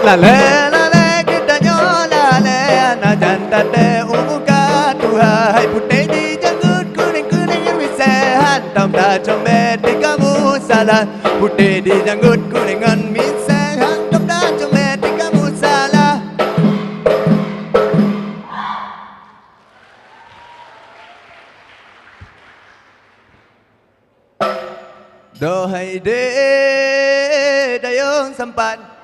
lale gedanya lale na janda de umuka tuhai putih di janggut kuning misehan tam da comet di kamu salah putih di janggut kuningan misehan tam da comet di kamu salah. Dohai de dayung sampan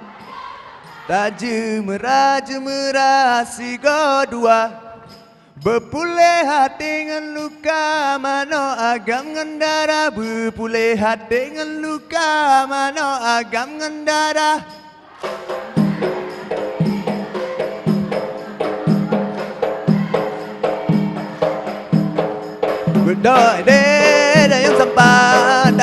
Jemera si dua Berpulih hati dengan luka Mano agam ngendara Berpulih hati dengan luka Mano agam ngendara Berdoa dayung sampan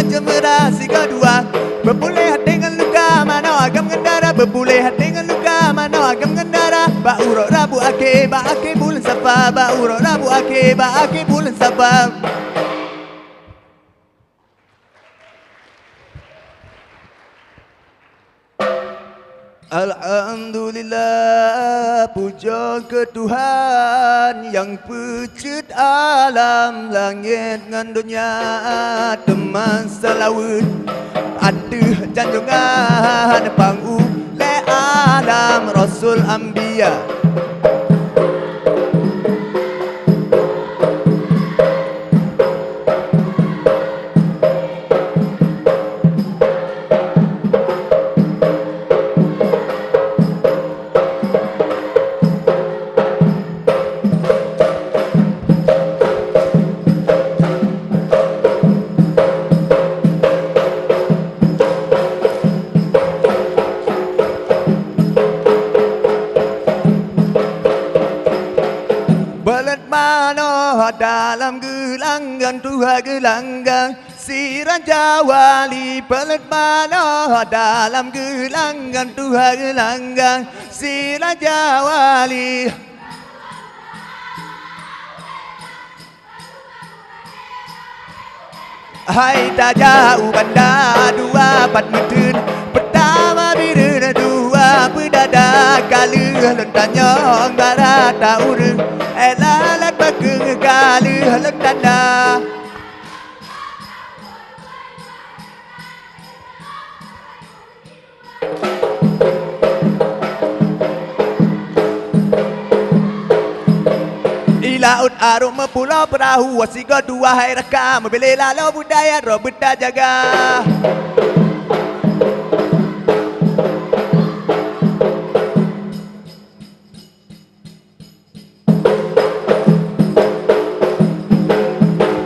Jemera si dua Berpulih hati dengan luka Mano agam ngendara Berpulih hati dengan luka Mano agam ngendara Ba'urok rabu ake Ba'ake bulan sapa Ba'urok rabu ake Ba'ake bulan sapa Alhamdulillah puja ke Tuhan yang pencipta alam langit dengan dunia teman selawat ada janjungan pangu le alam Rasul Anbiya. Dalam gelanggang Tuhan gelanggang si Raja Wali pelet mana dalam gelanggang Tuhan gelanggang si Raja Wali. Hai tak jauh bandar dua pat metun pertama biru dua pedada kali lentanya barat tahu elalat bagung kali lentana. Laut aroma pulau perahu wasiga dua hai rakam beli lalu budaya robeta jaga.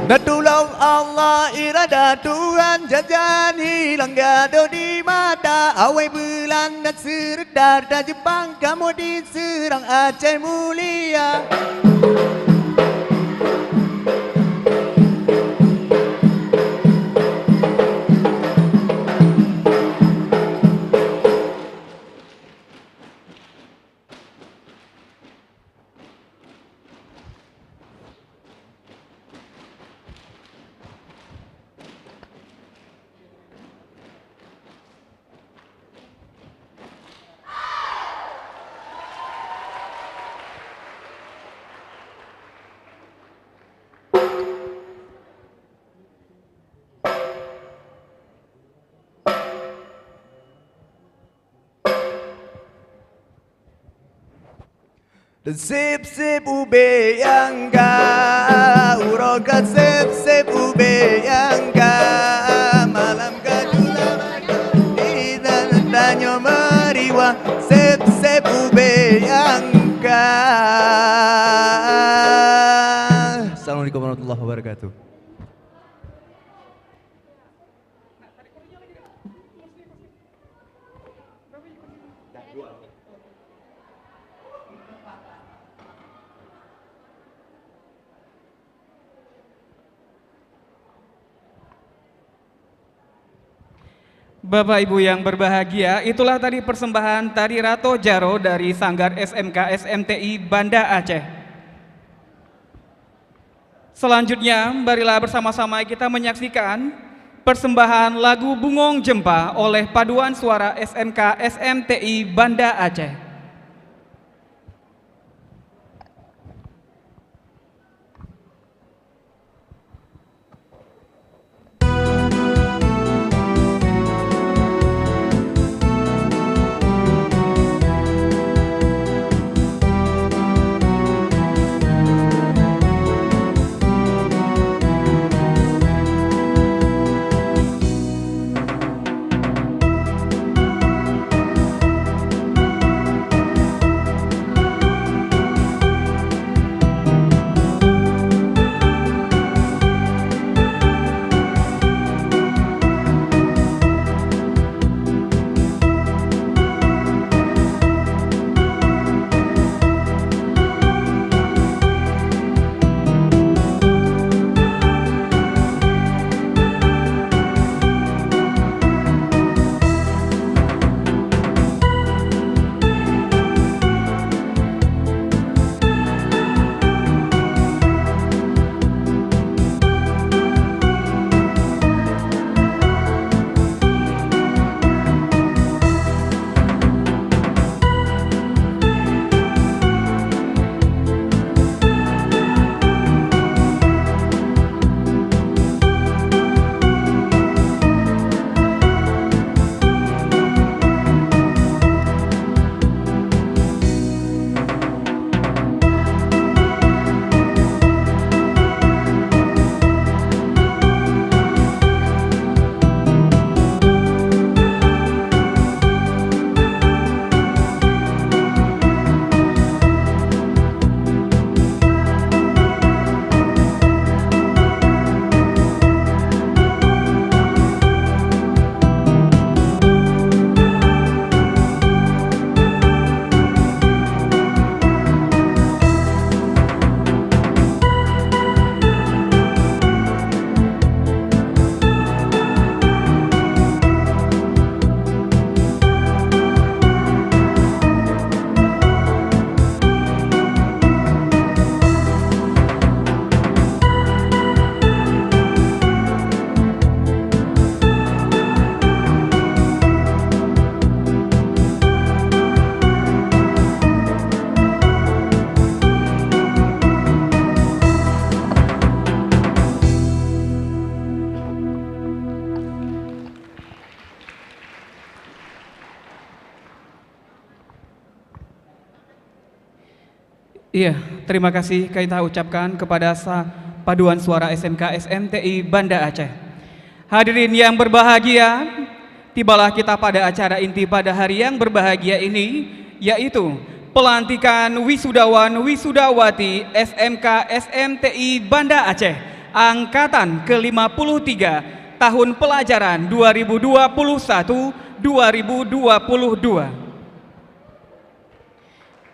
Natulong Allah irada Tuhan jajan hilang gado di mata awai bulan dan seredar dan Jepang kamu diserang Aceh mulia. Sip ube yang ka uroga sip ube yang ka malam kadula dan danyo meriwa sip ube yang ka. Assalamualaikum warahmatullahi wabarakatuh. Bapak Ibu yang berbahagia, itulah tadi persembahan Tari Rato Jaro dari Sanggar SMK SMTI Banda Aceh. Selanjutnya, marilah bersama-sama kita menyaksikan persembahan lagu Bungong Jempa oleh Paduan Suara SMK SMTI Banda Aceh. Iya, terima kasih kita ucapkan kepada Paduan Suara SMK SMTI Banda Aceh. Hadirin yang berbahagia, tibalah kita pada acara inti pada hari yang berbahagia ini, yaitu pelantikan wisudawan wisudawati SMK SMTI Banda Aceh Angkatan ke-53 tahun pelajaran 2021-2022.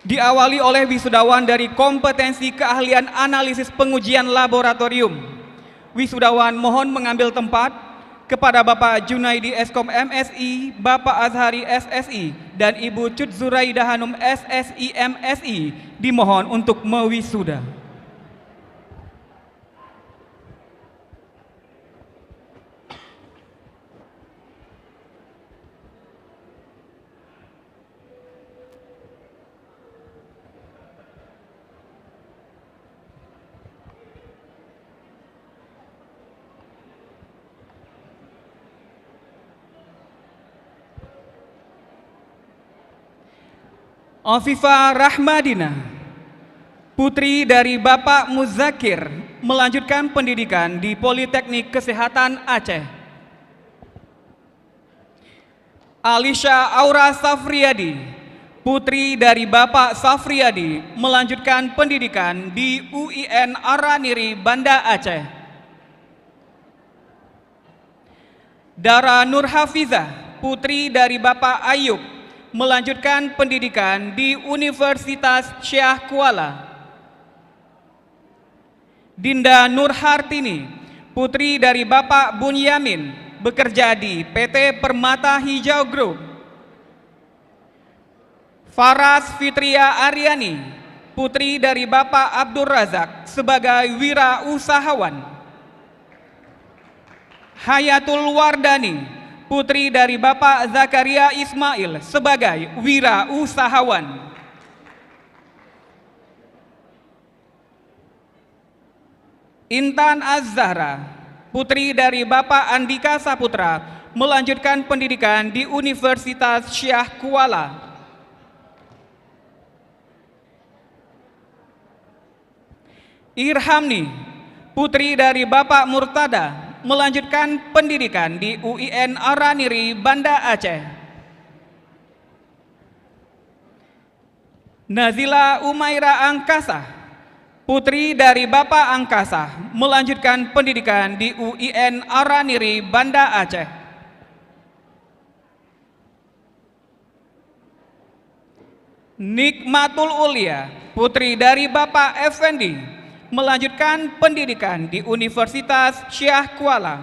Diawali oleh wisudawan dari kompetensi keahlian analisis pengujian laboratorium. Wisudawan mohon mengambil tempat kepada Bapak Junaidi Eskom MSI, Bapak Azhari SSI, dan Ibu Cut Zuraidah Hanum SSI MSI dimohon untuk mewisuda. Afifah Rahmadina, putri dari Bapak Muzakir, melanjutkan pendidikan di Politeknik Kesehatan Aceh. Alisha Aura Safriyadi, putri dari Bapak Safriyadi, melanjutkan pendidikan di UIN Araniri Banda Aceh. Dara Nurhafizah, putri dari Bapak Ayub, melanjutkan pendidikan di Universitas Syah Kuala. Dinda Nurhartini, putri dari Bapak Bunyamin, bekerja di PT Permata Hijau Group. Faras Fitria Aryani, putri dari Bapak Abdul Razak, sebagai wirausahawan. Hayatul Wardani, putri dari Bapak Zakaria Ismail sebagai wira usahawan. Intan Az-Zahra, putri dari Bapak Andika Saputra, melanjutkan pendidikan di Universitas Syah Kuala. Irhamni, putri dari Bapak Murtada, melanjutkan pendidikan di UIN Araniri, Banda Aceh. Nazila Umaira Angkasa, putri dari Bapak Angkasa, melanjutkan pendidikan di UIN Araniri, Banda Aceh. Nikmatul Ulia, putri dari Bapak Effendi, melanjutkan pendidikan di Universitas Syah Kuala.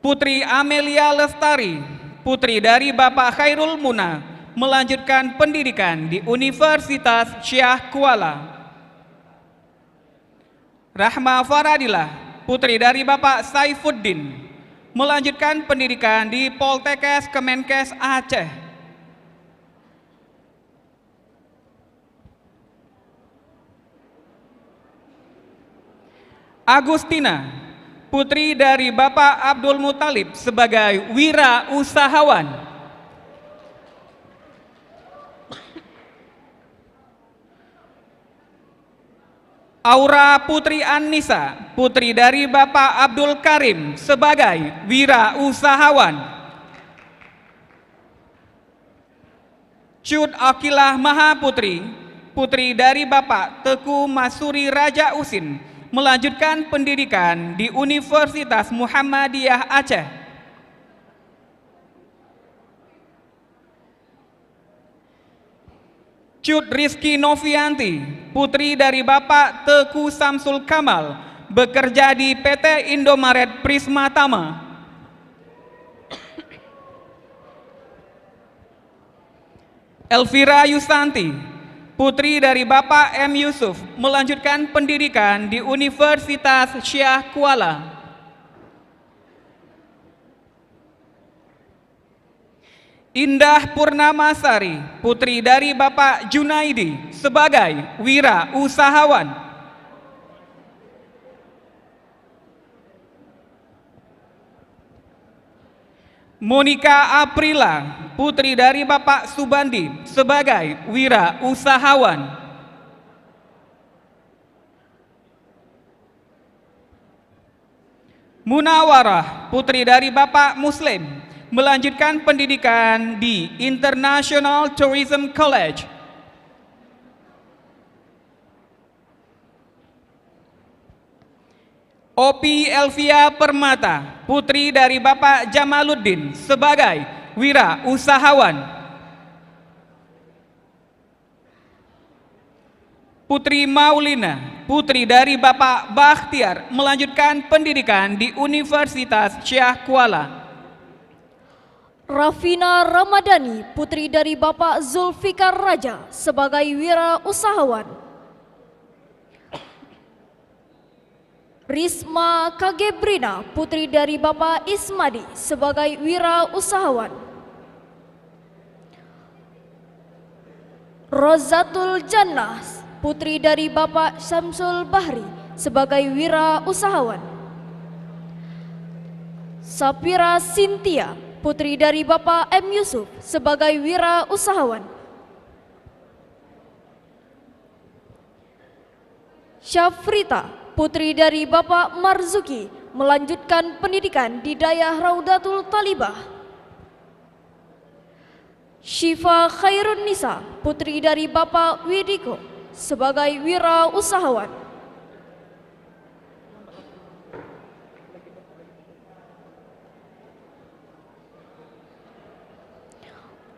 Putri Amelia Lestari, putri dari Bapak Khairul Muna, melanjutkan pendidikan di Universitas Syah Kuala. Rahma Faradilah, putri dari Bapak Saifuddin, melanjutkan pendidikan di Poltekkes Kemenkes Aceh. Agustina, putri dari Bapak Abdul Muthalib sebagai wira usahawan. Aura Putri Annisa, putri dari Bapak Abdul Karim sebagai wira usahawan. Cud Akilah Mahaputri, putri dari Bapak Teku Masuri Raja Usin, melanjutkan pendidikan di Universitas Muhammadiyah Aceh. Cud Rizky Novianti, putri dari Bapak Teku Samsul Kamal, bekerja di PT Indomaret Prisma Tama. Elvira Yusanti, putri dari Bapak M. Yusuf, melanjutkan pendidikan di Universitas Syah Kuala. Indah Purnamasari, putri dari Bapak Junaidi, sebagai wira usahawan. Monika Aprila, putri dari Bapak Subandi, sebagai wira usahawan. Munawarah, putri dari Bapak Muslim, melanjutkan pendidikan di International Tourism College. Opi Elvia Permata, putri dari Bapak Jamaluddin, sebagai wira usahawan. Putri Maulina, putri dari Bapak Bakhtiar, melanjutkan pendidikan di Universitas Syah Kuala. Rafina Ramadhani, putri dari Bapak Zulfikar Raja, sebagai wira usahawan. Risma Kagebrina, putri dari Bapak Ismadi, sebagai wira usahawan. Rozatul Jannah, putri dari Bapak Syamsul Bahri, sebagai wira usahawan. Sapira Sintia, putri dari Bapak M. Yusuf, sebagai wira usahawan. Syafrita, putri dari Bapak Marzuki, melanjutkan pendidikan di Dayah Raudatul Talibah. Syifa Khairun Nisa, putri dari Bapak Widiko, sebagai wira usahawan.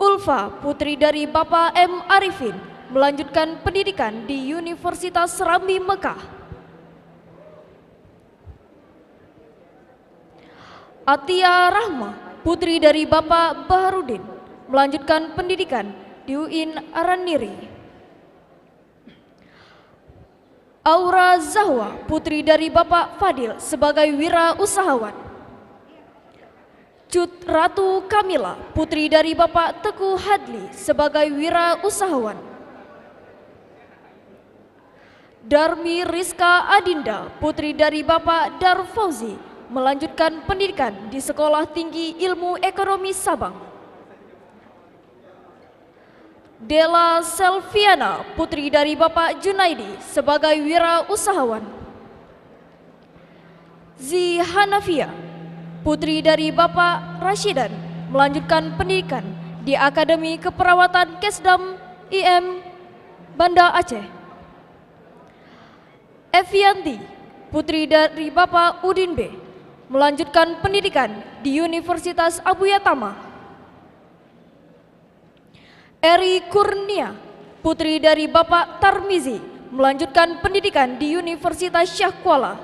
Ulfa, putri dari Bapak M. Arifin, melanjutkan pendidikan di Universitas Serambi Mekah. Atia Rahma, putri dari Bapak Baharudin, melanjutkan pendidikan di UIN Araniri. Aura Zahwa, putri dari Bapak Fadil sebagai wirausahawan. Cut Ratu Kamila, putri dari Bapak Teguh Hadli sebagai wirausahawan. Darmi Rizka Adinda, putri dari Bapak Dar Fauzi, melanjutkan pendidikan di Sekolah Tinggi Ilmu Ekonomi Sabang. Della Selviana, putri dari Bapak Junaidi sebagai wirausahawan. Zi Hanafia, putri dari Bapak Rashidan, melanjutkan pendidikan di Akademi Keperawatan Kesdam IM Banda Aceh. Evianti, putri dari Bapak Udin B, melanjutkan pendidikan di Universitas Abuya Tama. Eri Kurnia, putri dari Bapak Tarmizi, melanjutkan pendidikan di Universitas Syah Kuala.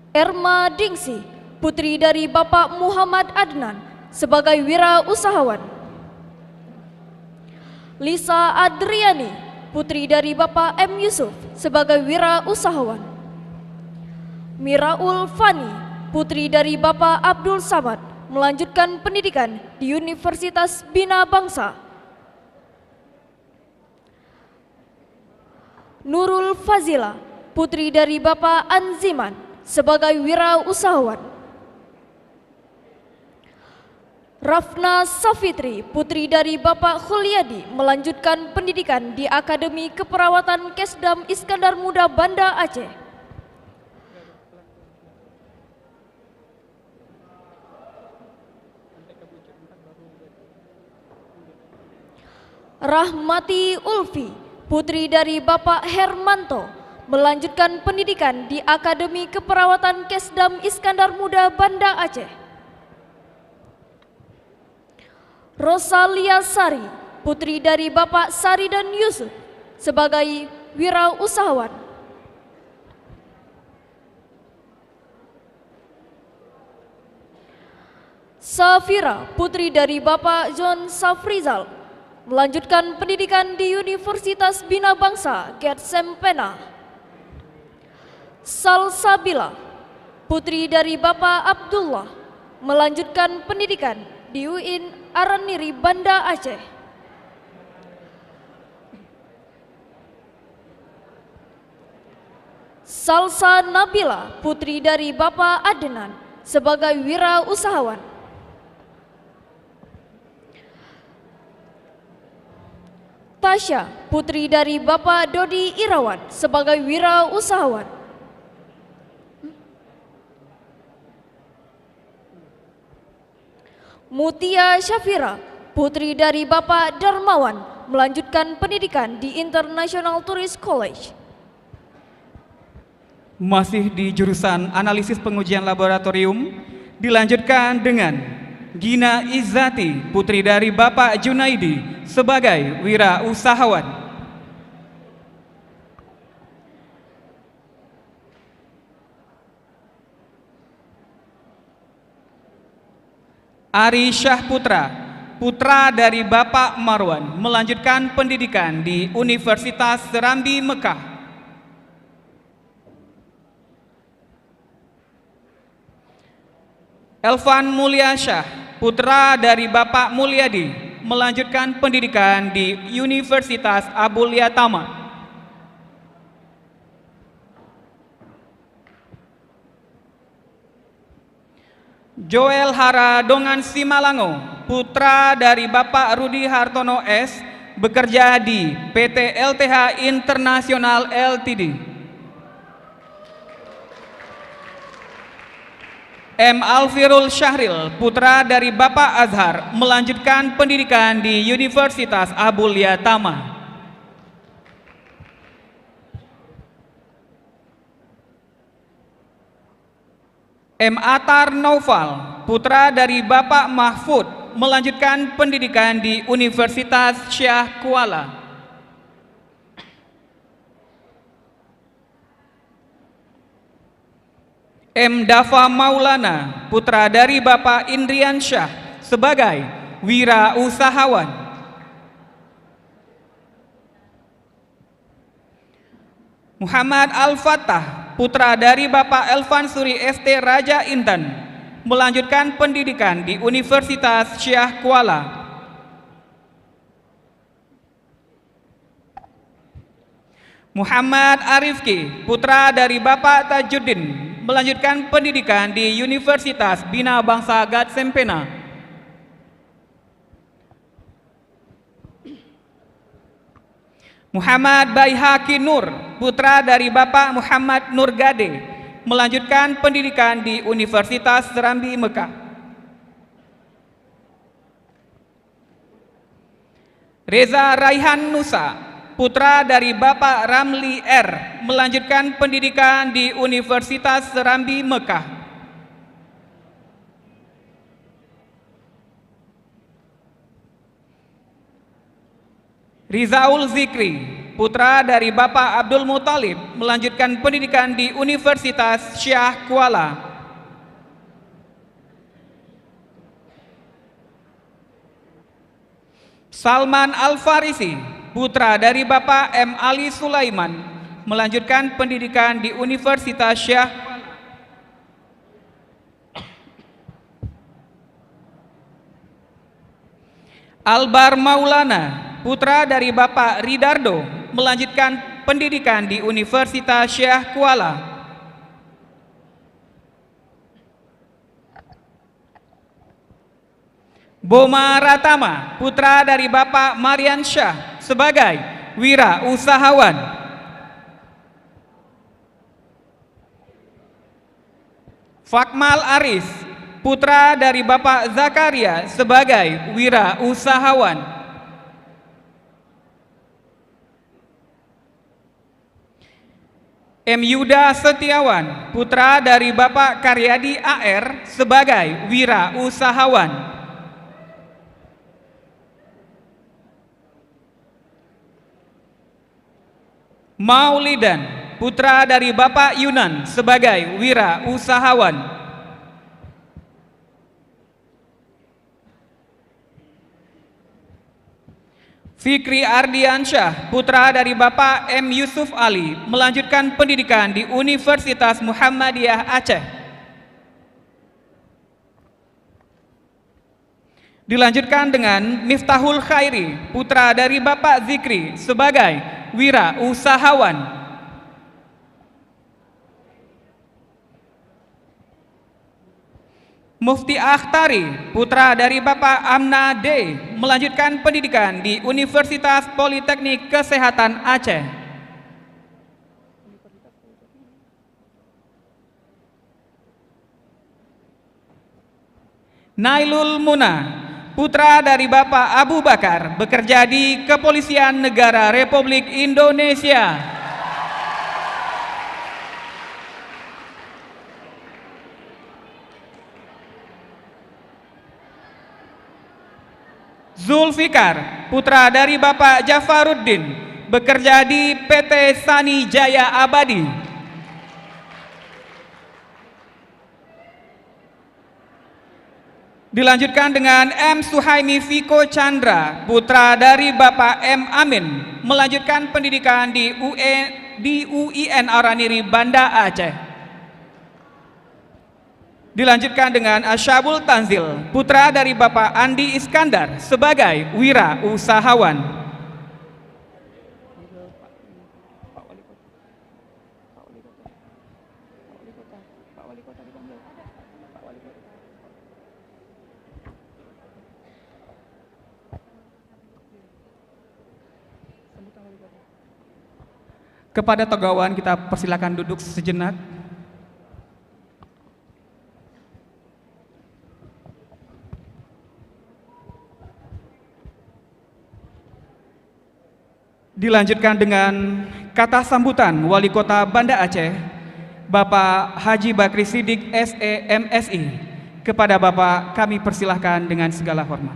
Erma Dingsi, putri dari Bapak Muhammad Adnan sebagai wirausahawan. Lisa Adriani, putri dari Bapak M. Yusuf sebagai wirausahawan. Miraul Fani, putri dari Bapak Abdul Samad, melanjutkan pendidikan di Universitas Bina Bangsa. Nurul Fazila, putri dari Bapak Anziman sebagai wirausahawan. Rafna Safitri, putri dari Bapak Khuliadi, melanjutkan pendidikan di Akademi Keperawatan Kesdam Iskandar Muda Banda Aceh. Rahmati Ulfi, putri dari Bapak Hermanto, melanjutkan pendidikan di Akademi Keperawatan Kesdam Iskandar Muda Banda Aceh. Rosalia Sari, putri dari Bapak Sari dan Yusuf sebagai wirausahawan. Safira, putri dari Bapak John Safrizal, melanjutkan pendidikan di Universitas Bina Bangsa Gersempena. Salsabila, putri dari Bapak Abdullah, melanjutkan pendidikan di UIN Araniri Banda Aceh. Salsa Nabila, putri dari Bapak Adnan sebagai wirausahawan. Tasya, putri dari Bapak Dodi Irawan sebagai wirausahawan. Mutia Syafira, putri dari Bapak Darmawan, melanjutkan pendidikan di International Tourist College. Masih di jurusan analisis pengujian laboratorium, dilanjutkan dengan Gina Izzati, putri dari Bapak Junaidi sebagai wirausahawan. Ari Syahputra, putra dari Bapak Marwan, melanjutkan pendidikan di Universitas Serambi Mekah. Elvan Mulyasyah, putra dari Bapak Mulyadi, melanjutkan pendidikan di Universitas Abulia Tama. Joel Hara Dongan Simalango, putra dari Bapak Rudi Hartono S, bekerja di PT LTH Internasional Ltd. M. Alfirul Syahril, putra dari Bapak Azhar, melanjutkan pendidikan di Universitas Abulia Tama. M. Atar Naufal, putra dari Bapak Mahfud, melanjutkan pendidikan di Universitas Syah Kuala. M. Dafa Maulana, putra dari Bapak Indrian Syah, sebagai wirausahawan. Muhammad Al-Fattah, putra dari Bapak Elvan Suri ST Raja Intan, melanjutkan pendidikan di Universitas Syah Kuala. Muhammad Arifki, putra dari Bapak Tajuddin, melanjutkan pendidikan di Universitas Bina Bangsa Gatsempena. Muhammad Baihaki Nur, putra dari Bapak Muhammad Nurgade, melanjutkan pendidikan di Universitas Serambi Mekah. Reza Raihan Nusa, putra dari Bapak Ramli R, melanjutkan pendidikan di Universitas Serambi Mekah. Rizaul Zikri, putra dari Bapak Abdul Muthalib, melanjutkan pendidikan di Universitas Syah Kuala. Salman Al-Farisi, putra dari Bapak M. Ali Sulaiman, melanjutkan pendidikan di Universitas Syah Kuala. Albar Maulana, putra dari Bapak Ridardo, melanjutkan pendidikan di Universitas Syah Kuala. Boma Ratama, putra dari Bapak Marian Syah, sebagai wira usahawan. Fakmal Aris, putra dari Bapak Zakaria, sebagai wira usahawan. M. Yuda Setiawan, putra dari Bapak Karyadi AR, sebagai wira usahawan. Maulidan, putra dari Bapak Yunan, sebagai wira usahawan. Fikri Ardiansyah, putra dari Bapak M. Yusuf Ali, melanjutkan pendidikan di Universitas Muhammadiyah Aceh. Dilanjutkan dengan Miftahul Khairi, putra dari Bapak Zikri, sebagai wira usahawan. Mufti Akhtari, putra dari Bapak Amna D, melanjutkan pendidikan di Universitas Politeknik Kesehatan Aceh. Nailul Muna, putra dari Bapak Abu Bakar, bekerja di Kepolisian Negara Republik Indonesia. Zulfikar, putra dari Bapak Jafaruddin, bekerja di PT Sani Jaya Abadi. Dilanjutkan dengan M. Suhaimi Viko Chandra, putra dari Bapak M. Amin, melanjutkan pendidikan di UIN Araniri Banda Aceh. Dilanjutkan dengan Asyabul Tanzil, putra dari Bapak Andi Iskandar, sebagai wira usahawan. Kepada togawan kita persilakan duduk sejenak. Dilanjutkan dengan kata sambutan Wali Kota Banda Aceh, Bapak Haji Bakri Siddiq SE MSI. Kepada Bapak kami persilahkan dengan segala hormat.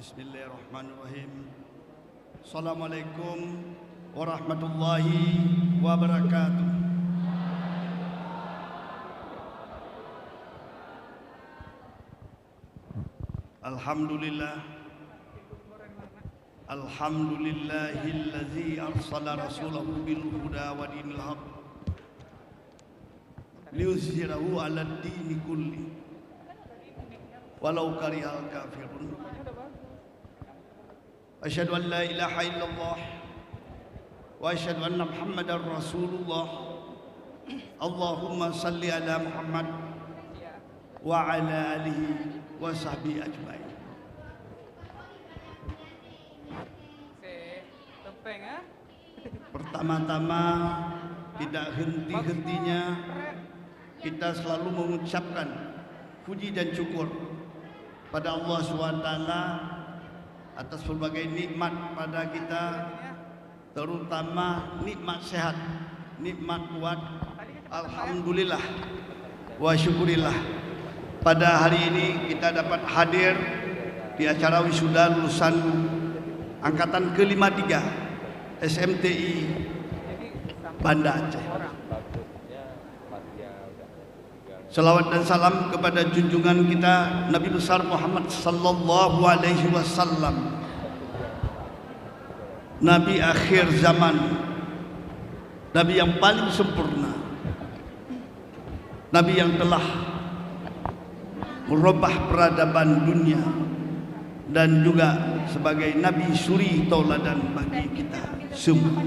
Bismillahirrahmanirrahim. Assalamualaikum warahmatullahi wabarakatuh. Alhamdulillah. Alhamdulillahillazi arsala rasulahu bil huda wa dinil haq liyuzhirahu 'alad dini kulli walau karihal kafirun. Asyhadu an la ilaha illallah wa asyhadu anna Muhammadar Rasulullah. Allahumma salli ala Muhammad wa ala alihi wa sahbihi ajmain. Pertama-tama tidak henti-hentinya kita selalu mengucapkan puji dan syukur pada Allah SWT atas berbagai nikmat pada kita, terutama nikmat sehat, nikmat kuat. Alhamdulillah wa syukurillah, pada hari ini kita dapat hadir di acara wisuda lulusan angkatan ke-53 SMTI Banda Aceh. Salawat dan salam kepada junjungan kita Nabi besar Muhammad sallallahu alaihi wasallam, Nabi akhir zaman, Nabi yang paling sempurna, Nabi yang telah merubah peradaban dunia, dan juga sebagai Nabi suri tauladan bagi kita semua.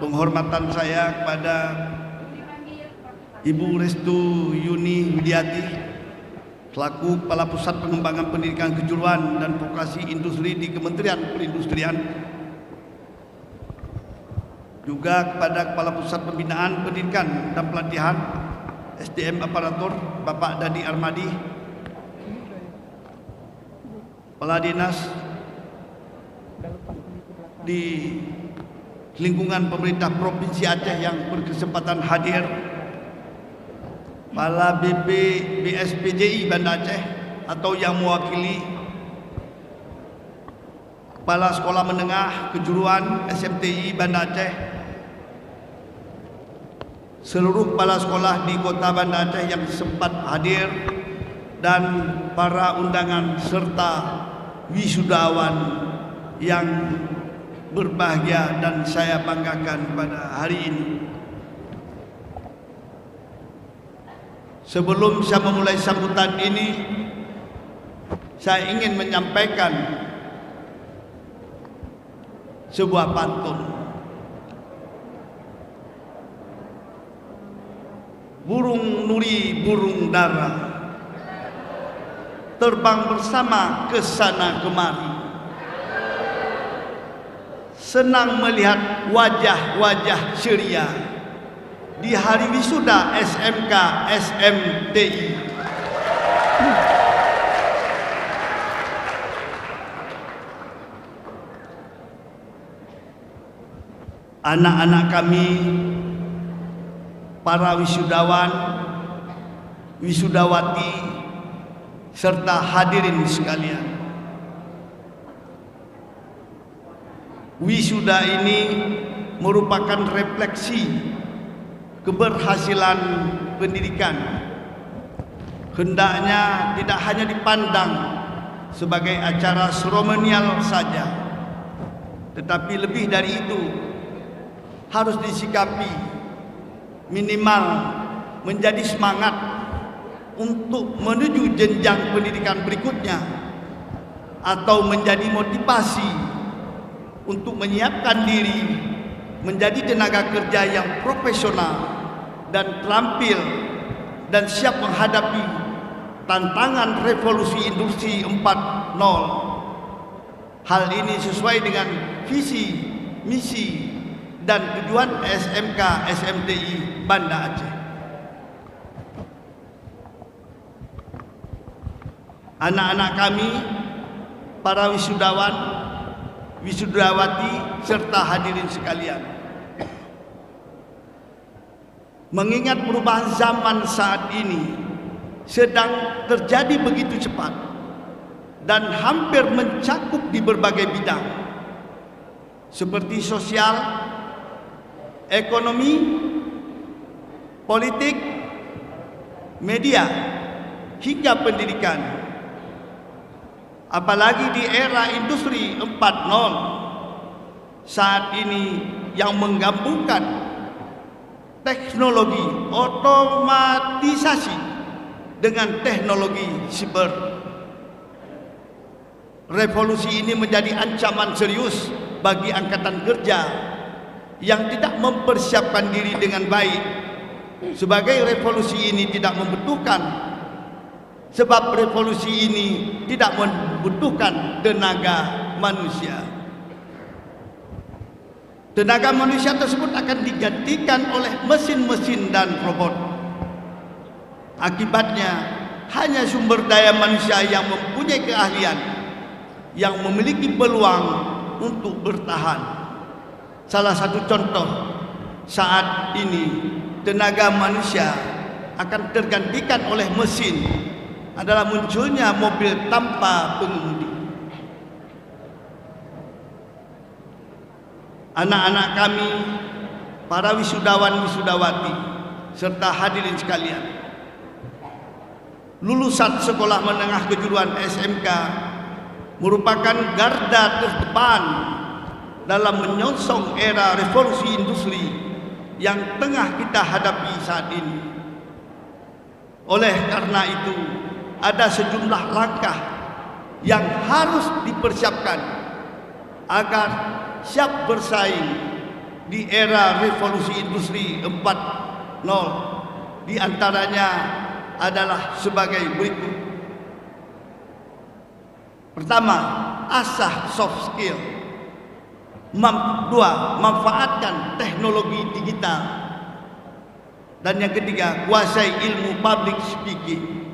Penghormatan saya kepada Ibu Restu Yuni Widiati selaku Kepala Pusat Pengembangan Pendidikan Kejuruan dan Vokasi Industri di Kementerian Perindustrian, juga kepada Kepala Pusat Pembinaan Pendidikan dan Pelatihan SDM Aparatur Bapak Dadi Armadi, Kepala Dinas di lingkungan pemerintah Provinsi Aceh yang berkesempatan hadir, Kepala BSPJI Banda Aceh atau yang mewakili, Kepala Sekolah Menengah Kejuruan SMTI Banda Aceh, seluruh kepala sekolah di Kota Banda Aceh yang sempat hadir, dan para undangan serta wisudawan yang berbahagia dan saya banggakan pada hari ini. Sebelum saya memulai sambutan ini, saya ingin menyampaikan sebuah pantun. Burung nuri, burung dara, terbang bersama ke sana kemari, senang melihat wajah-wajah ceria di hari wisuda SMK SMTI. Anak-anak kami, para wisudawan, wisudawati, serta hadirin sekalian, wisuda ini merupakan refleksi keberhasilan pendidikan. Hendaknya tidak hanya dipandang sebagai acara seremonial saja, tetapi lebih dari itu harus disikapi minimal menjadi semangat untuk menuju jenjang pendidikan berikutnya, atau menjadi motivasi untuk menyiapkan diri menjadi tenaga kerja yang profesional dan terampil dan siap menghadapi tantangan revolusi industri 4.0. Hal ini sesuai dengan visi, misi, dan tujuan SMK SMTI Banda Aceh. Anak-anak kami, para wisudawan, wisudawati, serta hadirin sekalian, mengingat perubahan zaman saat ini sedang terjadi begitu cepat dan hampir mencakup di berbagai bidang seperti sosial, ekonomi, politik, media, hingga pendidikan. Apalagi di era industri 4.0 saat ini yang menggabungkan teknologi otomatisasi dengan teknologi siber. Revolusi ini menjadi ancaman serius bagi angkatan kerja yang tidak mempersiapkan diri dengan baik. Sebagai revolusi ini tidak membutuhkan, sebab revolusi ini tidak membutuhkan tenaga manusia. Tenaga manusia tersebut akan digantikan oleh mesin-mesin dan robot. Akibatnya hanya sumber daya manusia yang mempunyai keahlian, yang memiliki peluang untuk bertahan. Salah satu contoh saat ini tenaga manusia akan tergantikan oleh mesin adalah munculnya mobil tanpa pengemudi. Anak-anak kami, para wisudawan-wisudawati serta hadirin sekalian, lulusan sekolah menengah kejuruan SMK merupakan garda terdepan dalam menyongsong era revolusi industri yang tengah kita hadapi saat ini. Oleh karena itu, ada sejumlah langkah yang harus dipersiapkan agar siap bersaing di era revolusi industri 4.0. Di antaranya adalah sebagai berikut. Pertama, asah soft skill. Dua, manfaatkan teknologi digital. Dan yang ketiga, kuasai ilmu public speaking.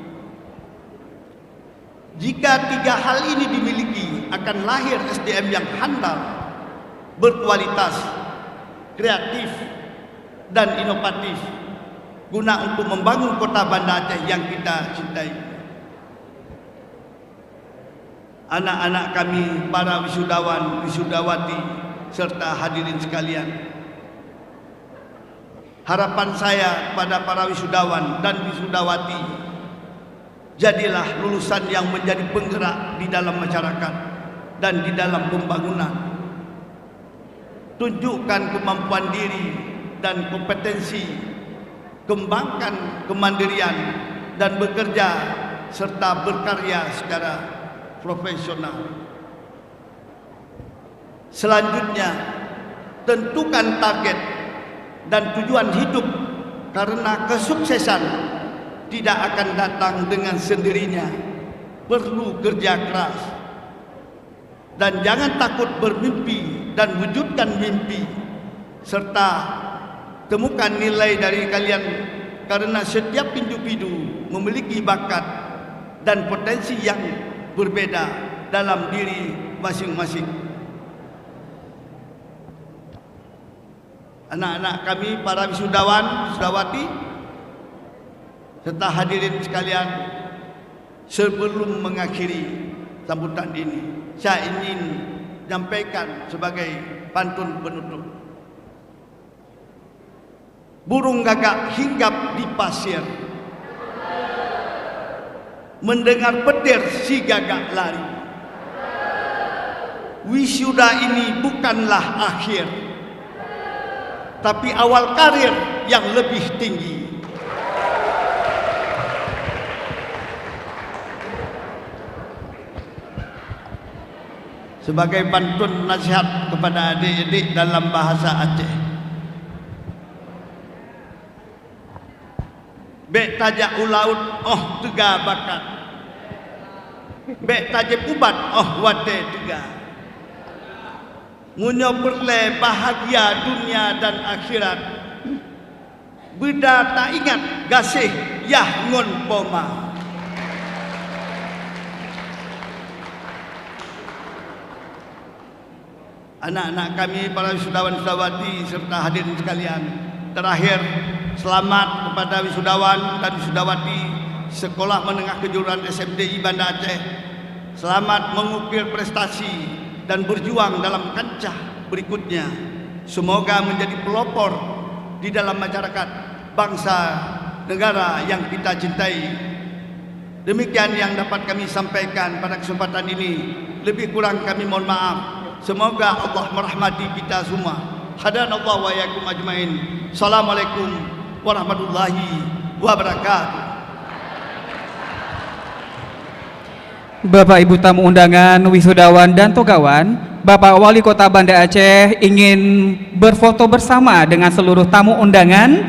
Jika tiga hal ini dimiliki, akan lahir SDM yang handal, berkualitas, kreatif, dan inovatif guna untuk membangun kota Banda Aceh yang kita cintai. Anak-anak kami, para wisudawan, wisudawati, serta hadirin sekalian, harapan saya kepada para wisudawan dan wisudawati, jadilah lulusan yang menjadi penggerak di dalam masyarakat dan di dalam pembangunan. Tunjukkan kemampuan diri dan kompetensi, kembangkan kemandirian dan bekerja serta berkarya secara profesional. Selanjutnya, tentukan target dan tujuan hidup, karena kesuksesan tidak akan datang dengan sendirinya, perlu kerja keras. Dan jangan takut bermimpi dan wujudkan mimpi, serta temukan nilai dari kalian, karena setiap individu memiliki bakat dan potensi yang berbeda dalam diri masing-masing. Anak-anak kami, para wisudawan, wisudawati, serta hadirin sekalian, sebelum mengakhiri sambutan ini, saya ingin menyampaikan sebagai pantun penutup. Burung gagak hinggap di pasir, mendengar petir si gagak lari. Wisuda ini bukanlah akhir, tapi awal karir yang lebih tinggi. Sebagai pantun nasihat kepada adik-adik dalam bahasa Aceh, bek tajak ulaut oh tega bakat, bek tajak ubat oh wate tega. Munyo perle bahagia dunia dan akhirat, beda tak ingat gasih yah ngon poma. Anak-anak kami, para wisudawan-wisudawati serta hadirin sekalian, terakhir selamat kepada wisudawan dan wisudawati Sekolah Menengah Kejuruan SMDI Banda Aceh. Selamat mengukir prestasi dan berjuang dalam kancah berikutnya. Semoga menjadi pelopor di dalam masyarakat bangsa negara yang kita cintai. Demikian yang dapat kami sampaikan pada kesempatan ini. Lebih kurang kami mohon maaf. Semoga Allah merahmati kita semua. Hadanallahu wa iyyakum ajmain. Assalamualaikum warahmatullahi wabarakatuh. Bapak Ibu tamu undangan, wisudawan dan togawan, Bapak Wali Kota Banda Aceh ingin berfoto bersama dengan seluruh tamu undangan,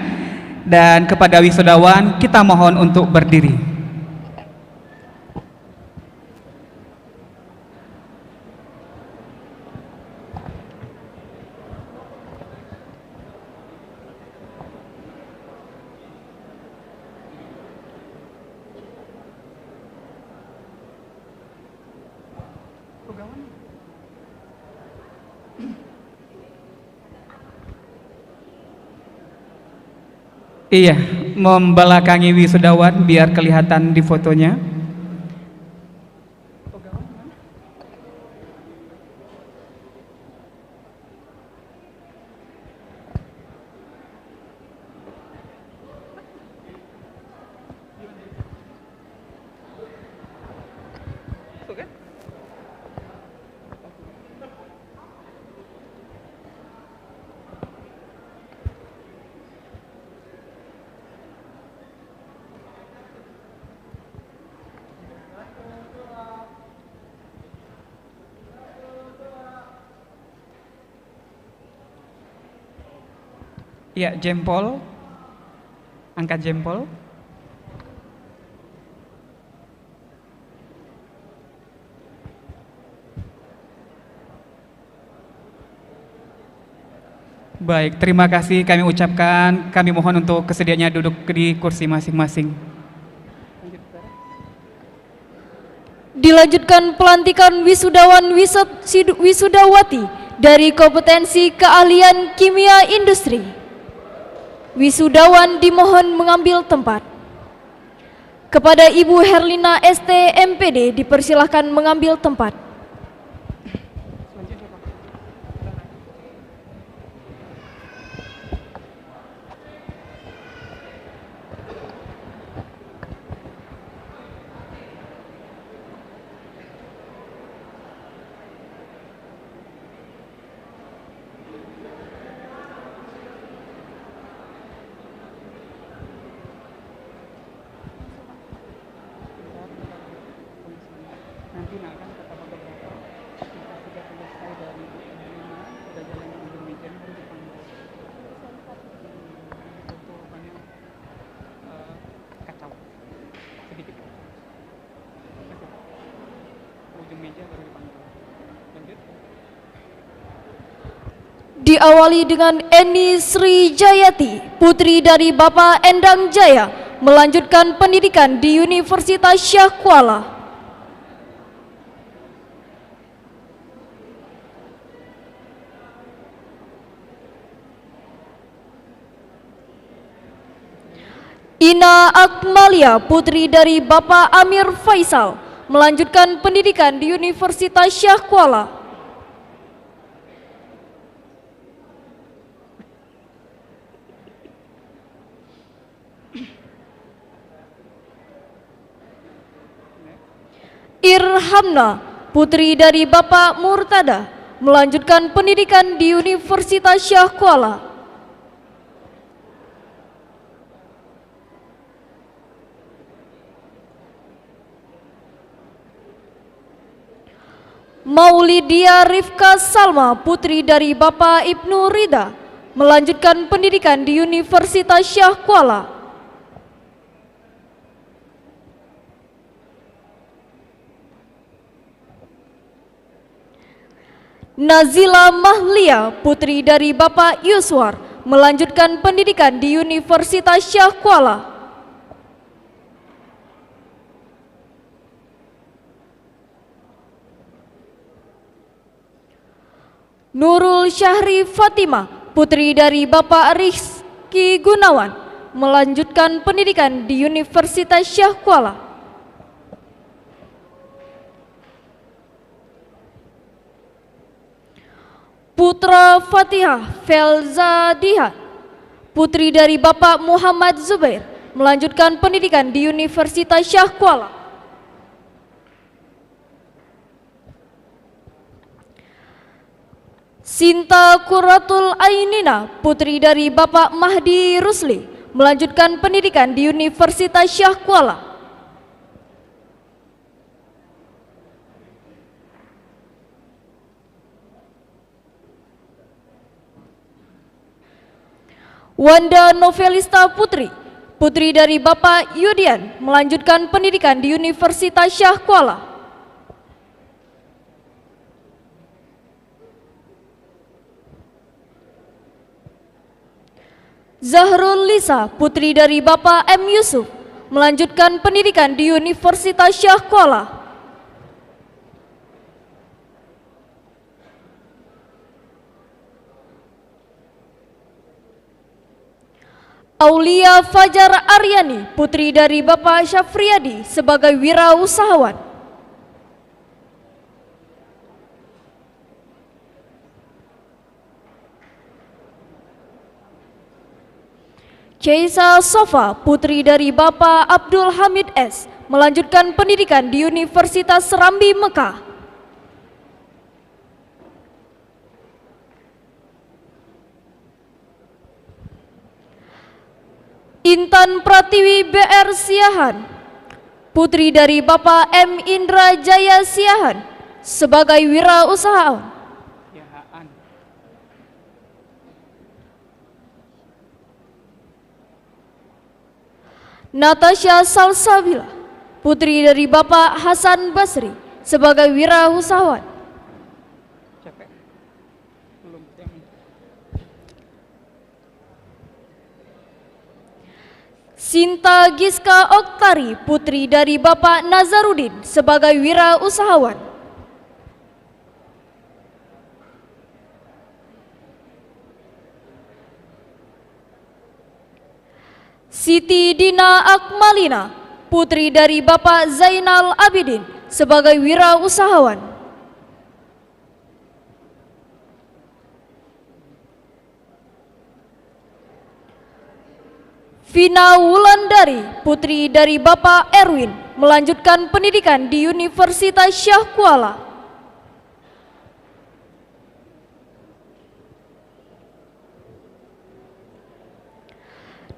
dan kepada wisudawan kita mohon untuk berdiri. Iya, membelakangi wisudawan biar kelihatan di fotonya. Ya, jempol, angkat jempol. Baik, terima kasih kami ucapkan. Kami mohon untuk kesediaannya duduk di kursi masing-masing. Dilanjutkan pelantikan wisudawan wisudawati dari kompetensi keahlian kimia industri. Wisudawan dimohon mengambil tempat. Kepada Ibu Herlina ST MPD dipersilahkan mengambil tempat. Diawali dengan Eni Sri Jayati, putri dari Bapak Endang Jaya, melanjutkan pendidikan di Universitas Syah Kuala. Ina Akmalia, putri dari Bapak Amir Faisal, melanjutkan pendidikan di Universitas Syah Kuala. Irhamna, putri dari Bapak Murtada, melanjutkan pendidikan di Universitas Syah Kuala. Maulidia Rifka Salma, putri dari Bapak Ibnu Rida, melanjutkan pendidikan di Universitas Syah Kuala. Nazila Mahlia, putri dari Bapak Yuswar, melanjutkan pendidikan di Universitas Syah Kuala. Nurul Syahri Fatimah, putri dari Bapak Rizky Gunawan, melanjutkan pendidikan di Universitas Syah Kuala. Putra Fatihah Felzadiha, putri dari Bapak Muhammad Zubair, melanjutkan pendidikan di Universitas Syah Kuala. Sinta Quratul Ainina, putri dari Bapak Mahdi Rusli, melanjutkan pendidikan di Universitas Syah Kuala. Wanda Novelista Putri, putri dari Bapak Yudian, melanjutkan pendidikan di Universitas Syah Kuala. Zahrul Lisa, putri dari Bapak M. Yusuf, melanjutkan pendidikan di Universitas Syah Kuala. Aulia Fajar Aryani, putri dari Bapak Syafriyadi, sebagai wirausahawan. Caisa Sofa, putri dari Bapak Abdul Hamid S., melanjutkan pendidikan di Universitas Serambi Mekah. Intan Pratiwi BR Siahan, putri dari Bapak M. Indra Jaya Siahan, sebagai wirausahawan. Natasha Salsabila, putri dari Bapak Hasan Basri, sebagai wirausahawan. Sinta Giska Oktari, putri dari Bapak Nazarudin, sebagai wirausahawan. Siti Dina Akmalina, putri dari Bapak Zainal Abidin, sebagai wirausahawan. Vina Wulandari, putri dari Bapak Erwin, melanjutkan pendidikan di Universitas Syah Kuala.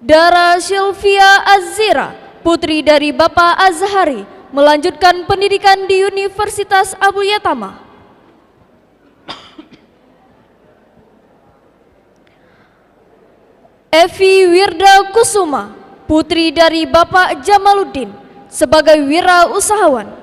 Dara Sylvia Azira, putri dari Bapak Azhari, melanjutkan pendidikan di Universitas Abu Yatama. Evi Wirda Kusuma, putri dari Bapak Jamaluddin, sebagai wirausahawan.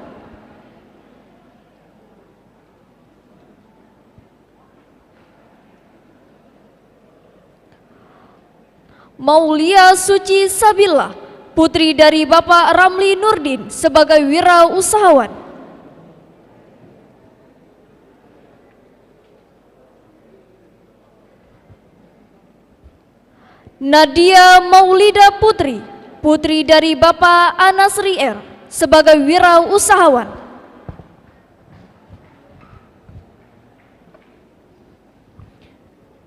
Maulia Suci Sabila, putri dari Bapak Ramli Nurdin, sebagai wirausahawan. Nadia Maulida Putri, putri dari Bapak Anasri R, sebagai wirausahawan.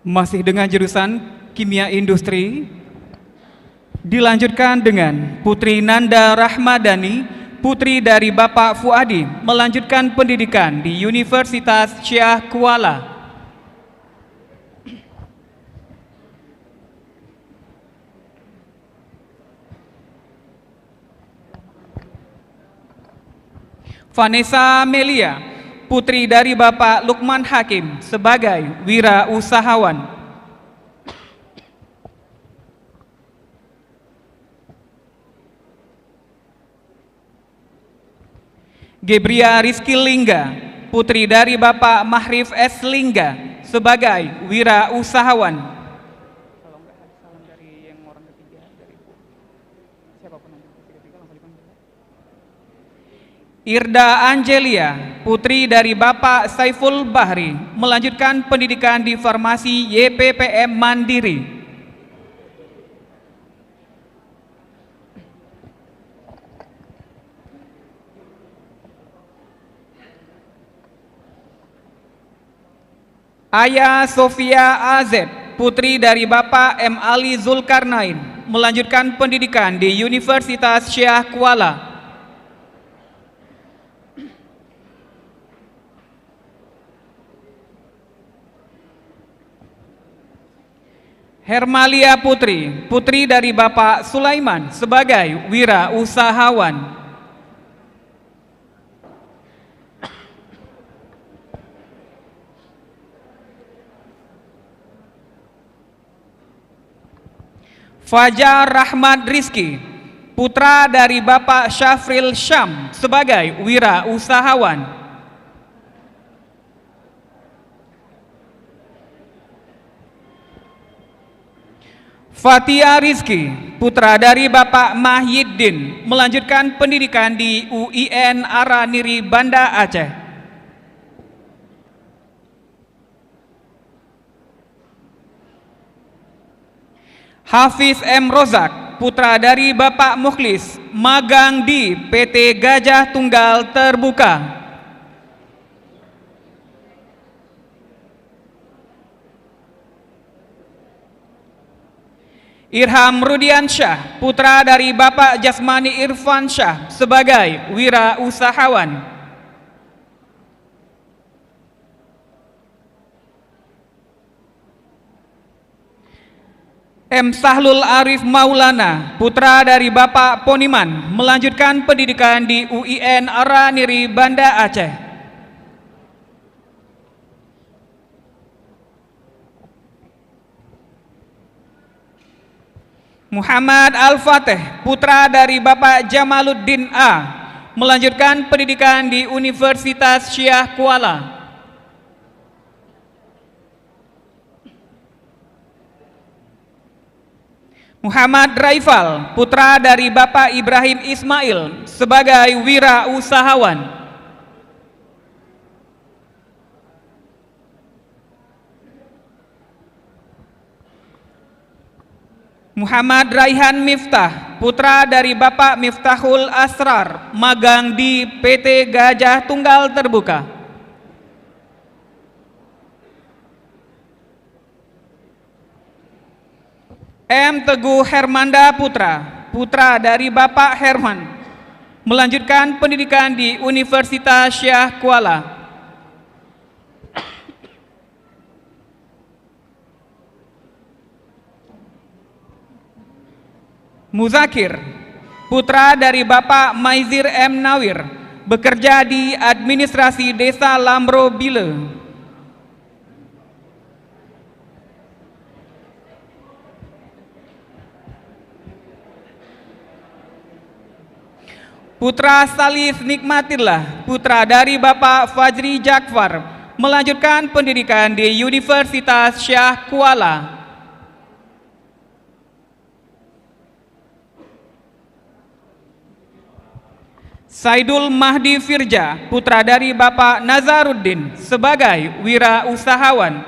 Masih dengan jurusan Kimia Industri, dilanjutkan dengan Putri Nanda Rahmadani, putri dari Bapak Fuadi, melanjutkan pendidikan di Universitas Syah Kuala. Vanessa Melia, putri dari Bapak Lukman Hakim, sebagai wirausahawan. Gebria Rizky Lingga, putri dari Bapak Mahrif S. Lingga, sebagai wirausahawan. Irda Angelia, putri dari Bapak Saiful Bahri, melanjutkan pendidikan di Farmasi YPPM Mandiri. Aya Sofia AZ, putri dari Bapak M. Ali Zulkarnain, melanjutkan pendidikan di Universitas Syah Kuala. Hermalia Putri, putri dari Bapak Sulaiman sebagai wira usahawan. Fajar Rahmat Rizki, putra dari Bapak Syafril Syam sebagai wira usahawan. Fatia Rizki, putra dari Bapak Mahyiddin, melanjutkan pendidikan di UIN Araniri Banda Aceh. Hafiz M. Rozak, putra dari Bapak Mukhlis, magang di PT Gajah Tunggal Terbuka. Irham Rudian Syah, putra dari Bapak Jasmani Irfan Syah sebagai wira usahawan. M. Sahlul Arif Maulana, putra dari Bapak Poniman, melanjutkan pendidikan di UIN Araniri Banda Aceh. Muhammad Al-Fatih, putra dari Bapak Jamaluddin A, melanjutkan pendidikan di Universitas Syah Kuala. Muhammad Raifal, putra dari Bapak Ibrahim Ismail sebagai wira usahawan. Muhammad Raihan Miftah, putra dari Bapak Miftahul Asrar, magang di PT Gajah Tunggal Terbuka. M. Teguh Hermanda Putra, putra dari Bapak Herman, melanjutkan pendidikan di Universitas Syah Kuala. Muzakir, putra dari Bapak Maizir M. Nawir, bekerja di administrasi desa Lamro Bile. Putra Salis Nikmatillah, putra dari Bapak Fajri Jakfar, melanjutkan pendidikan di Universitas Syah Kuala. Saidul Mahdi Firja, putra dari Bapak Nazaruddin sebagai wira usahawan.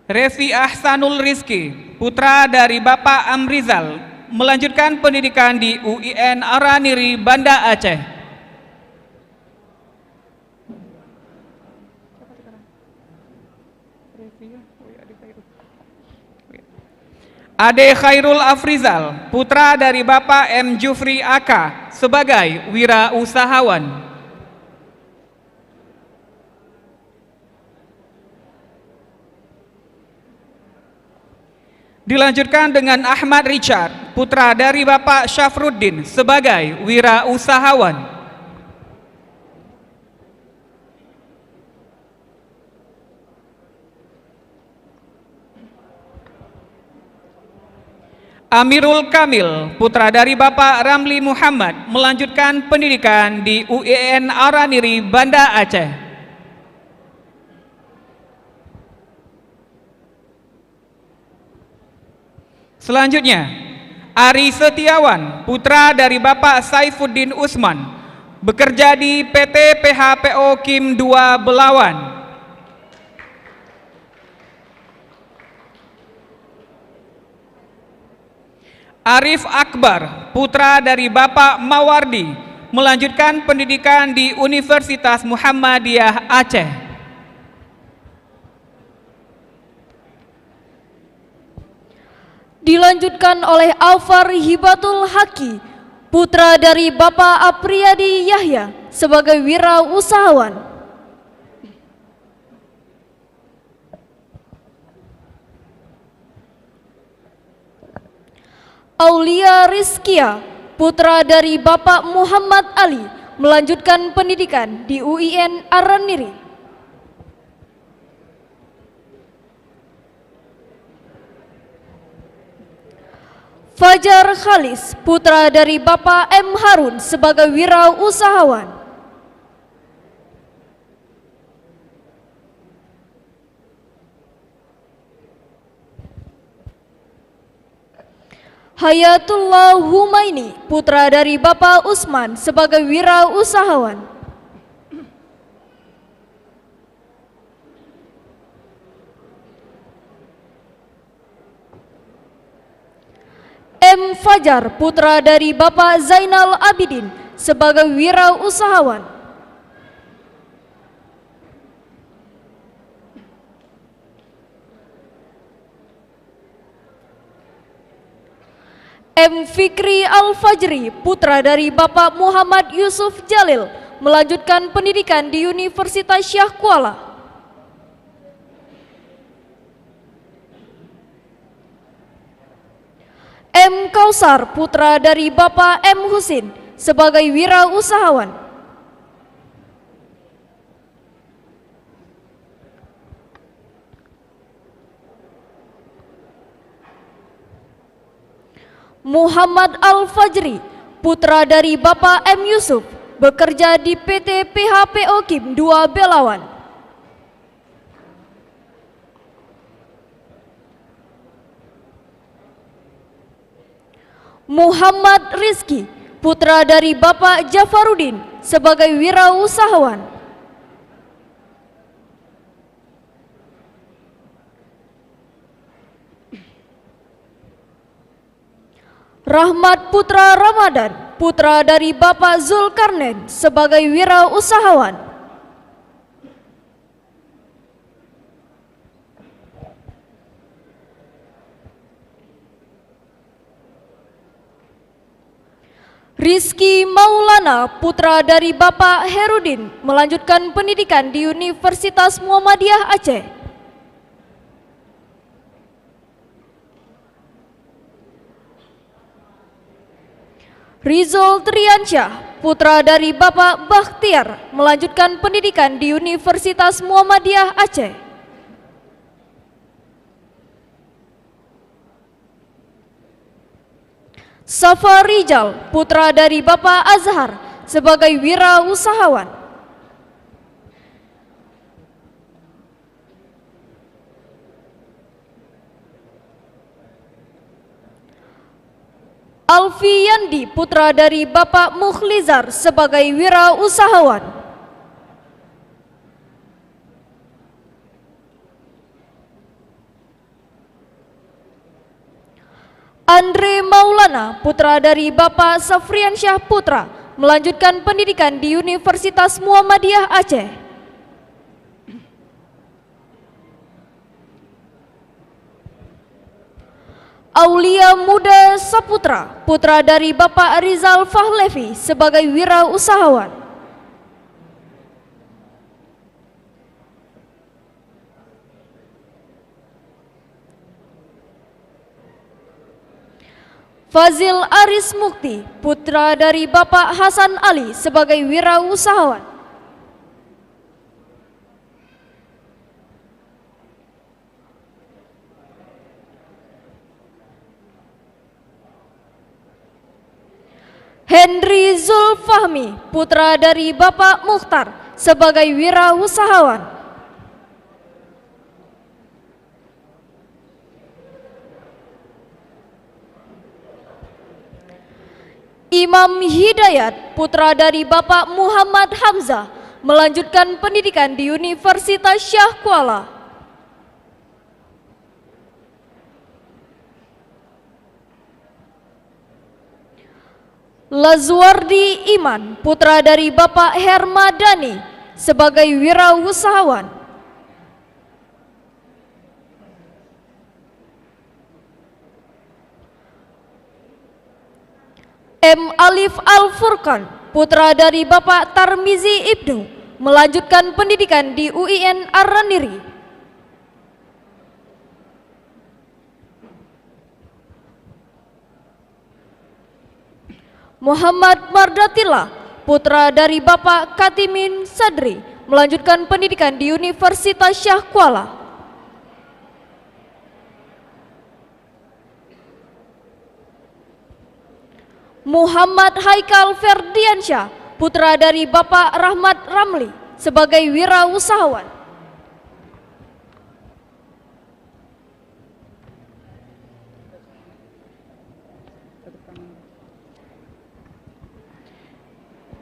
Refi Ahsanul Rizki, putra dari Bapak Amrizal, melanjutkan pendidikan di UIN Araniri Banda Aceh. Ade Khairul Afrizal, putra dari Bapak M. Jufri Aka sebagai wira usahawan. Dilanjutkan dengan Ahmad Richard, putra dari Bapak Syafruddin sebagai wira usahawan. Amirul Kamil, putra dari Bapak Ramli Muhammad, melanjutkan pendidikan di UIN Araniri Banda Aceh. Selanjutnya, Ari Setiawan, putra dari Bapak Saifuddin Usman, bekerja di PT PHPO Kim 2 Belawan. Arif Akbar, putra dari Bapak Mawardi, melanjutkan pendidikan di Universitas Muhammadiyah Aceh. Dilanjutkan oleh Alfar Hibatul Haki, putra dari Bapak Apriyadi Yahya sebagai wirausahawan. Aulia Rizkia, putra dari Bapak Muhammad Ali, melanjutkan pendidikan di UIN Araniri. Fajar Khalis, putra dari Bapak M. Harun sebagai wirausahawan. Hayatullah Humaini, putra dari Bapak Usman sebagai wirausahawan. M. Fajar, putra dari Bapak Zainal Abidin sebagai wirausahawan. M. Fikri Al-Fajri, putra dari Bapak Muhammad Yusuf Jalil, melanjutkan pendidikan di Universitas Syah Kuala. M. Kausar, putra dari Bapak M. Husin, sebagai wirausahawan. Muhammad Al-Fajri, putra dari Bapak M. Yusuf, bekerja di PT PHPO Kim 2 Belawan. Muhammad Rizki, putra dari Bapak Jafarudin, sebagai wirausahawan. Rahmat Putra Ramadan, putra dari Bapak Zulkarnain, sebagai wirausahawan. Rizky Maulana, putra dari Bapak Herudin, melanjutkan pendidikan di Universitas Muhammadiyah Aceh. Rizal Triansyah, putra dari Bapak Bakhtiar, melanjutkan pendidikan di Universitas Muhammadiyah Aceh. Safa Rijal, putra dari Bapak Azhar, sebagai wirausahawan. Alfi Yandi, putra dari Bapak Mukhlizar, sebagai wirausahawan. Andre Maulana, putra dari Bapak Safriansyah Putra, melanjutkan pendidikan di Universitas Muhammadiyah Aceh. Aulia Muda Saputra, putra dari Bapak Rizal Fahlevi, sebagai wirausahawan. Fazil Aris Mukti, putra dari Bapak Hasan Ali, sebagai wirausahawan. Henry Zulfahmi, putra dari Bapak Mukhtar, sebagai wirausahawan. Imam Hidayat, putra dari Bapak Muhammad Hamzah, melanjutkan pendidikan di Universitas Syah Kuala. Lazwardi Iman, putra dari Bapak Hermadani, sebagai wirausahawan. M. Alif Al-Furqan, putra dari Bapak Tarmizi Ibnu, melanjutkan pendidikan di UIN Ar-Raniri. Muhammad Mardatillah, putra dari Bapak Katimin Sadri, melanjutkan pendidikan di Universitas Syah Kuala. Muhammad Haikal Ferdiansyah, putra dari Bapak Rahmat Ramli, sebagai wirausahawan.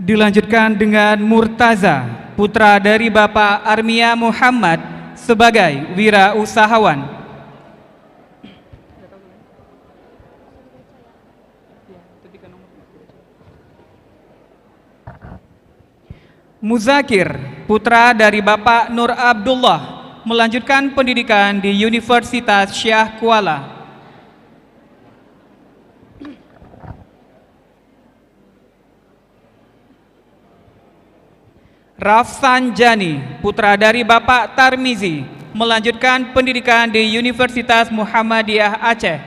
Dilanjutkan dengan Murtaza, putra dari Bapak Armia Muhammad, sebagai wirausahawan. Muzakir, putra dari Bapak Nur Abdullah, melanjutkan pendidikan di Universitas Syah Kuala. Rafsan Jani, putra dari Bapak Tarmizi, melanjutkan pendidikan di Universitas Muhammadiyah Aceh.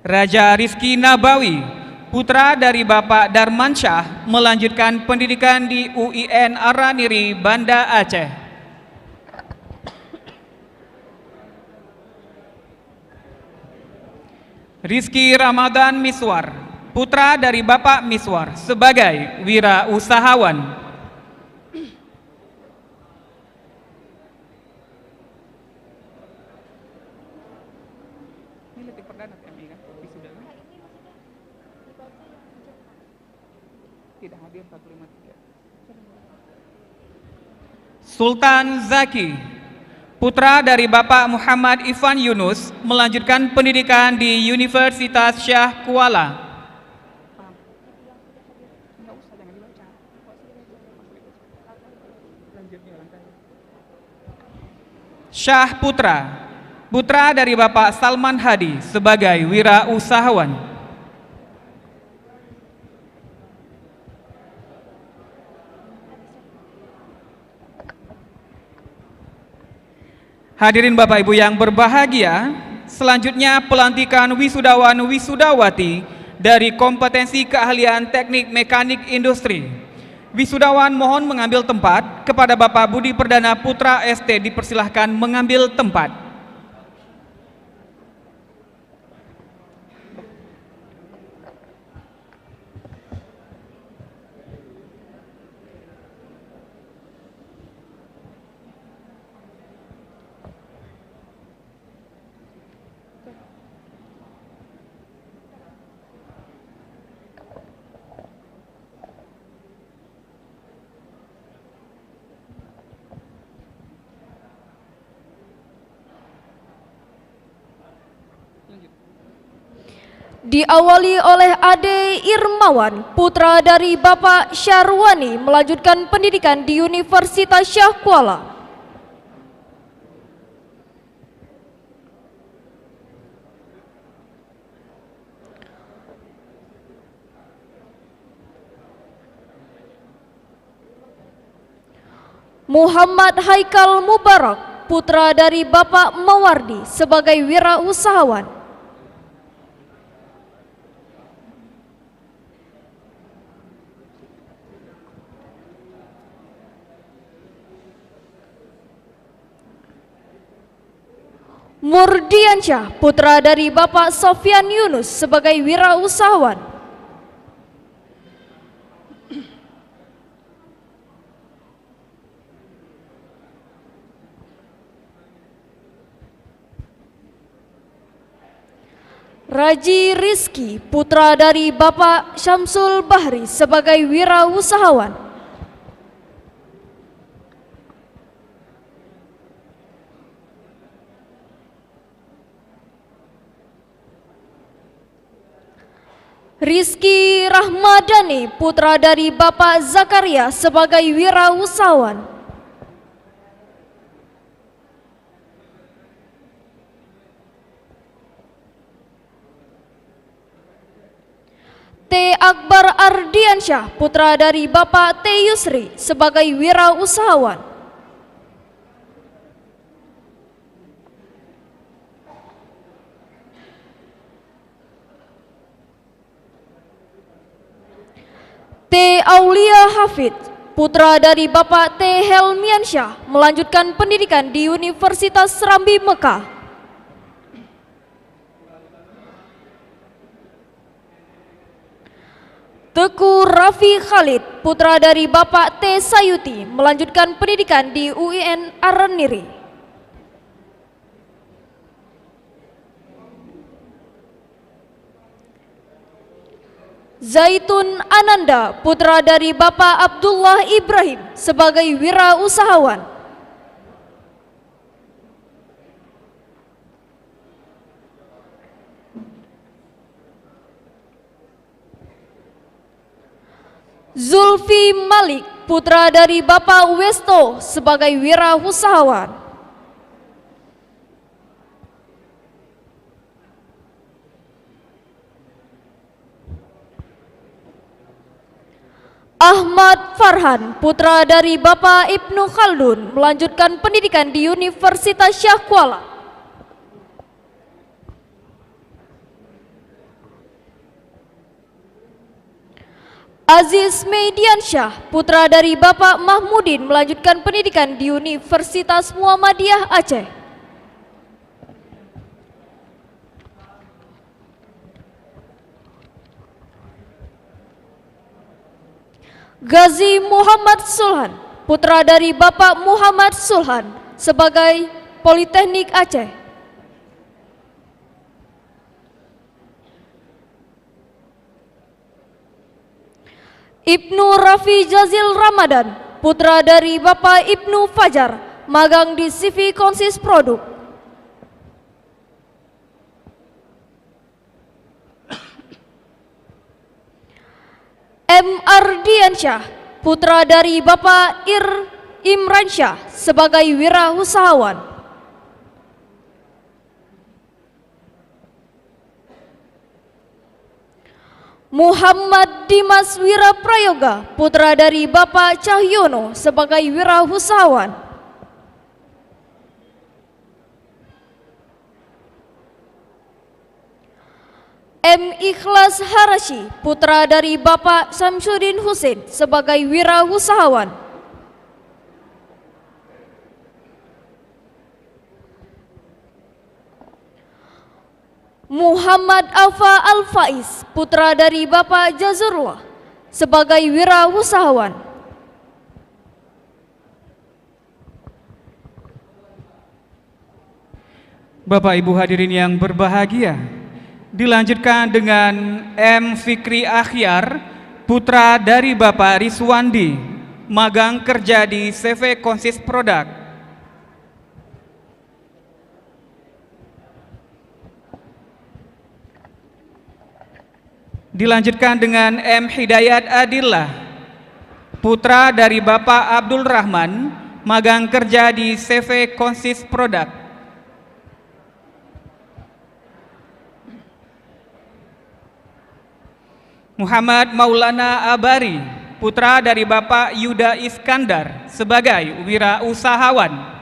Raja Rizki Nabawi, putra dari Bapak Darmansyah, melanjutkan pendidikan di UIN Ar-Raniri, Banda Aceh. Rizki Ramadan Miswar, putra dari Bapak Miswar, sebagai wirausahawan. Sultan Zaki, putra dari Bapak Muhammad Ifan Yunus, melanjutkan pendidikan di Universitas Syah Kuala. Syah Putra, putra dari Bapak Salman Hadi, sebagai wirausahawan. Hadirin Bapak Ibu yang berbahagia, selanjutnya pelantikan wisudawan-wisudawati dari kompetensi keahlian teknik mekanik industri. Wisudawan mohon mengambil tempat. Kepada Bapak Budi Perdana Putra ST dipersilahkan mengambil tempat. Diawali oleh Ade Irmawan, putra dari Bapak Syarwani, melanjutkan pendidikan di Universitas Syah Kuala. Muhammad Haikal Mubarak, putra dari Bapak Mawardi, sebagai wirausahawan. Murdiansyah, putra dari Bapak Sofyan Yunus, sebagai wirausahawan. Raji Rizki, putra dari Bapak Syamsul Bahri, sebagai wirausahawan. Rizky Rahmadani, putra dari Bapak Zakaria sebagai wirausahawan. T. Akbar Ardiansyah, putra dari Bapak T. Yusri sebagai wirausahawan. T. Aulia Hafid, putra dari Bapak T. Helmiansyah, melanjutkan pendidikan di Universitas Serambi Mekah. Teku Rafi Khalid, putra dari Bapak T. Sayuti, melanjutkan pendidikan di UIN Araniri. Zaitun Ananda, putra dari Bapak Abdullah Ibrahim sebagai wirausahawan. Zulfi Malik, putra dari Bapak Westo sebagai wirausahawan. Ahmad Farhan, putra dari Bapak Ibnu Khaldun, melanjutkan pendidikan di Universitas Syah Kuala. Aziz Mediansyah, putra dari Bapak Mahmudin, melanjutkan pendidikan di Universitas Muhammadiyah Aceh. Ghazi Muhammad Sulhan, putra dari Bapak Muhammad Sulhan sebagai Politeknik Aceh. Ibnu Rafi Jazil Ramadan, putra dari Bapak Ibnu Fajar, magang di CV Konsis Produk. M. Ardiansyah, putra dari Bapak Imransyah sebagai wirausahawan. Muhammad Dimas Wiraprayoga, putra dari Bapak Cahyono sebagai wirausahawan. M. Ikhlas Harashi, putra dari Bapak Samsudin Husin sebagai wirausahawan. Muhammad Alfa Al-Faiz, putra dari Bapak Jazurullah sebagai wirausahawan. Bapak Ibu hadirin yang berbahagia, dilanjutkan dengan M. Fikri Akhyar, putra dari Bapak Riswandi, magang kerja di CV Konsis Produk. Dilanjutkan dengan M. Hidayat Adillah, putra dari Bapak Abdul Rahman, magang kerja di CV Konsis Produk. Muhammad Maulana Abari, putra dari Bapak Yuda Iskandar sebagai wirausahawan.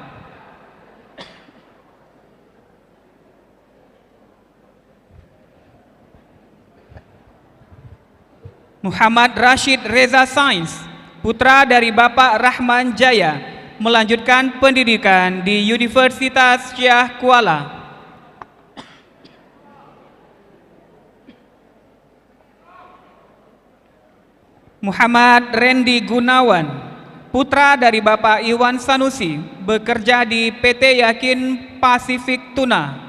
Muhammad Rashid Reza Sains, putra dari Bapak Rahman Jaya, melanjutkan pendidikan di Universitas Syah Kuala. Muhammad Rendi Gunawan, putra dari Bapak Iwan Sanusi, bekerja di PT Yakin Pasifik Tuna.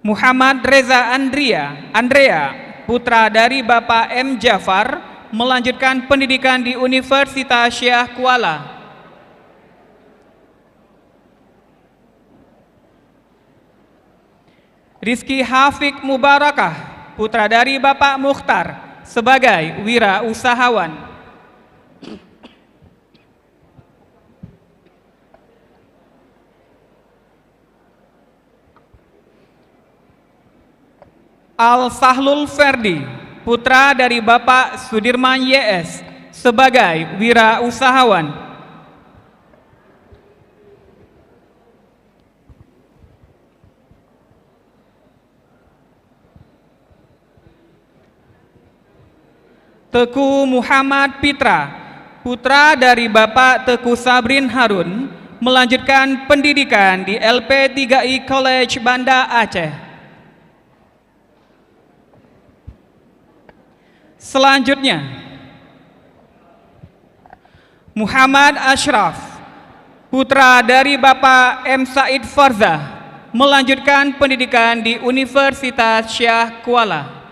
Muhammad Reza Andrea, putra dari Bapak M. Jafar, melanjutkan pendidikan di Universitas Syah Kuala. Rizky Hafik Mubarakah, putra dari Bapak Mukhtar, sebagai wirausahawan. Al-Sahlul Ferdi, putra dari Bapak Sudirman YS, sebagai wirausahawan. Teku Muhammad Pitra, putra dari Bapak Teku Sabrin Harun, melanjutkan pendidikan di LP3I College Banda Aceh. Selanjutnya, Muhammad Ashraf, putra dari Bapak M. Said Farzah, melanjutkan pendidikan di Universitas Syah Kuala.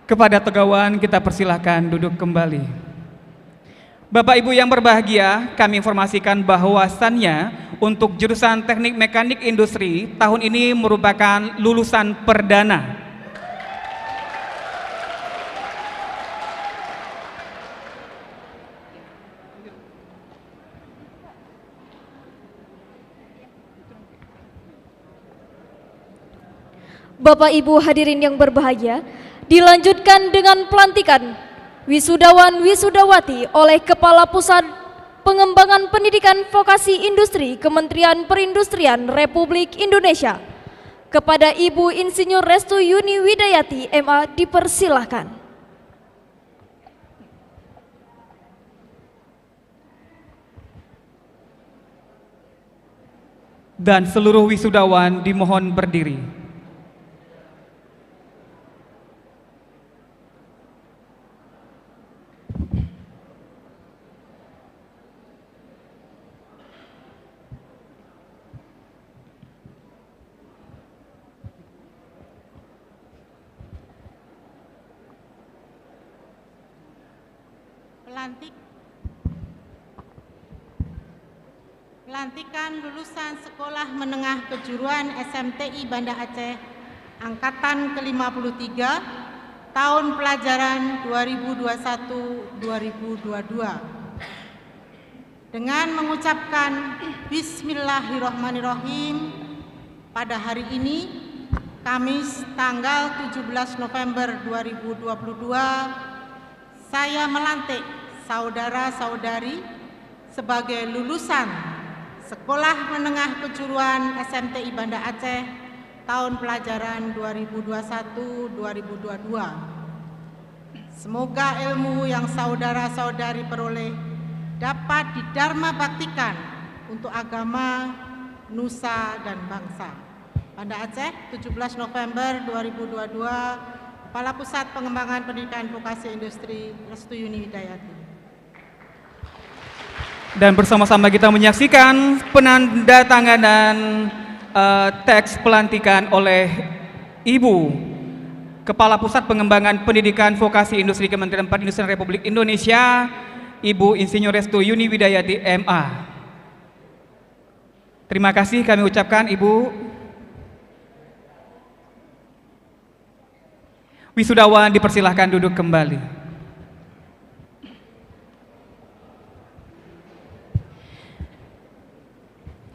Kepada Tegawan kita persilahkan duduk kembali. Bapak Ibu yang berbahagia, kami informasikan bahwasannya untuk jurusan Teknik Mekanik Industri tahun ini merupakan lulusan perdana. Bapak Ibu hadirin yang berbahagia, dilanjutkan dengan pelantikan wisudawan wisudawati oleh Kepala Pusat Pengembangan Pendidikan Vokasi Industri Kementerian Perindustrian Republik Indonesia. Kepada Ibu Insinyur Restu Yuni Widayati MA dipersilahkan. Dan seluruh wisudawan dimohon berdiri. Pelantikan lulusan Sekolah Menengah Kejuruan SMTI Banda Aceh Angkatan ke-53 tahun pelajaran 2021-2022. Dengan mengucapkan Bismillahirrahmanirrahim, pada hari ini Kamis tanggal 17 November 2022, saya melantik saudara-saudari sebagai lulusan Sekolah Menengah Kejuruan SMTI Banda Aceh tahun pelajaran 2021-2022. Semoga ilmu yang saudara-saudari peroleh dapat didharma baktikan untuk agama, nusa, dan bangsa. Banda Aceh, 17 November 2022, Kepala Pusat Pengembangan Pendidikan Vokasi Industri Restu Yuni Widayati. Dan bersama-sama kita menyaksikan penandatanganan teks pelantikan oleh Ibu Kepala Pusat Pengembangan Pendidikan Vokasi Industri Kementerian Perindustrian Republik Indonesia, Ibu Insinyur Restu Yuni Widayati MA. Terima kasih kami ucapkan Ibu. Wisudawan dipersilahkan duduk kembali.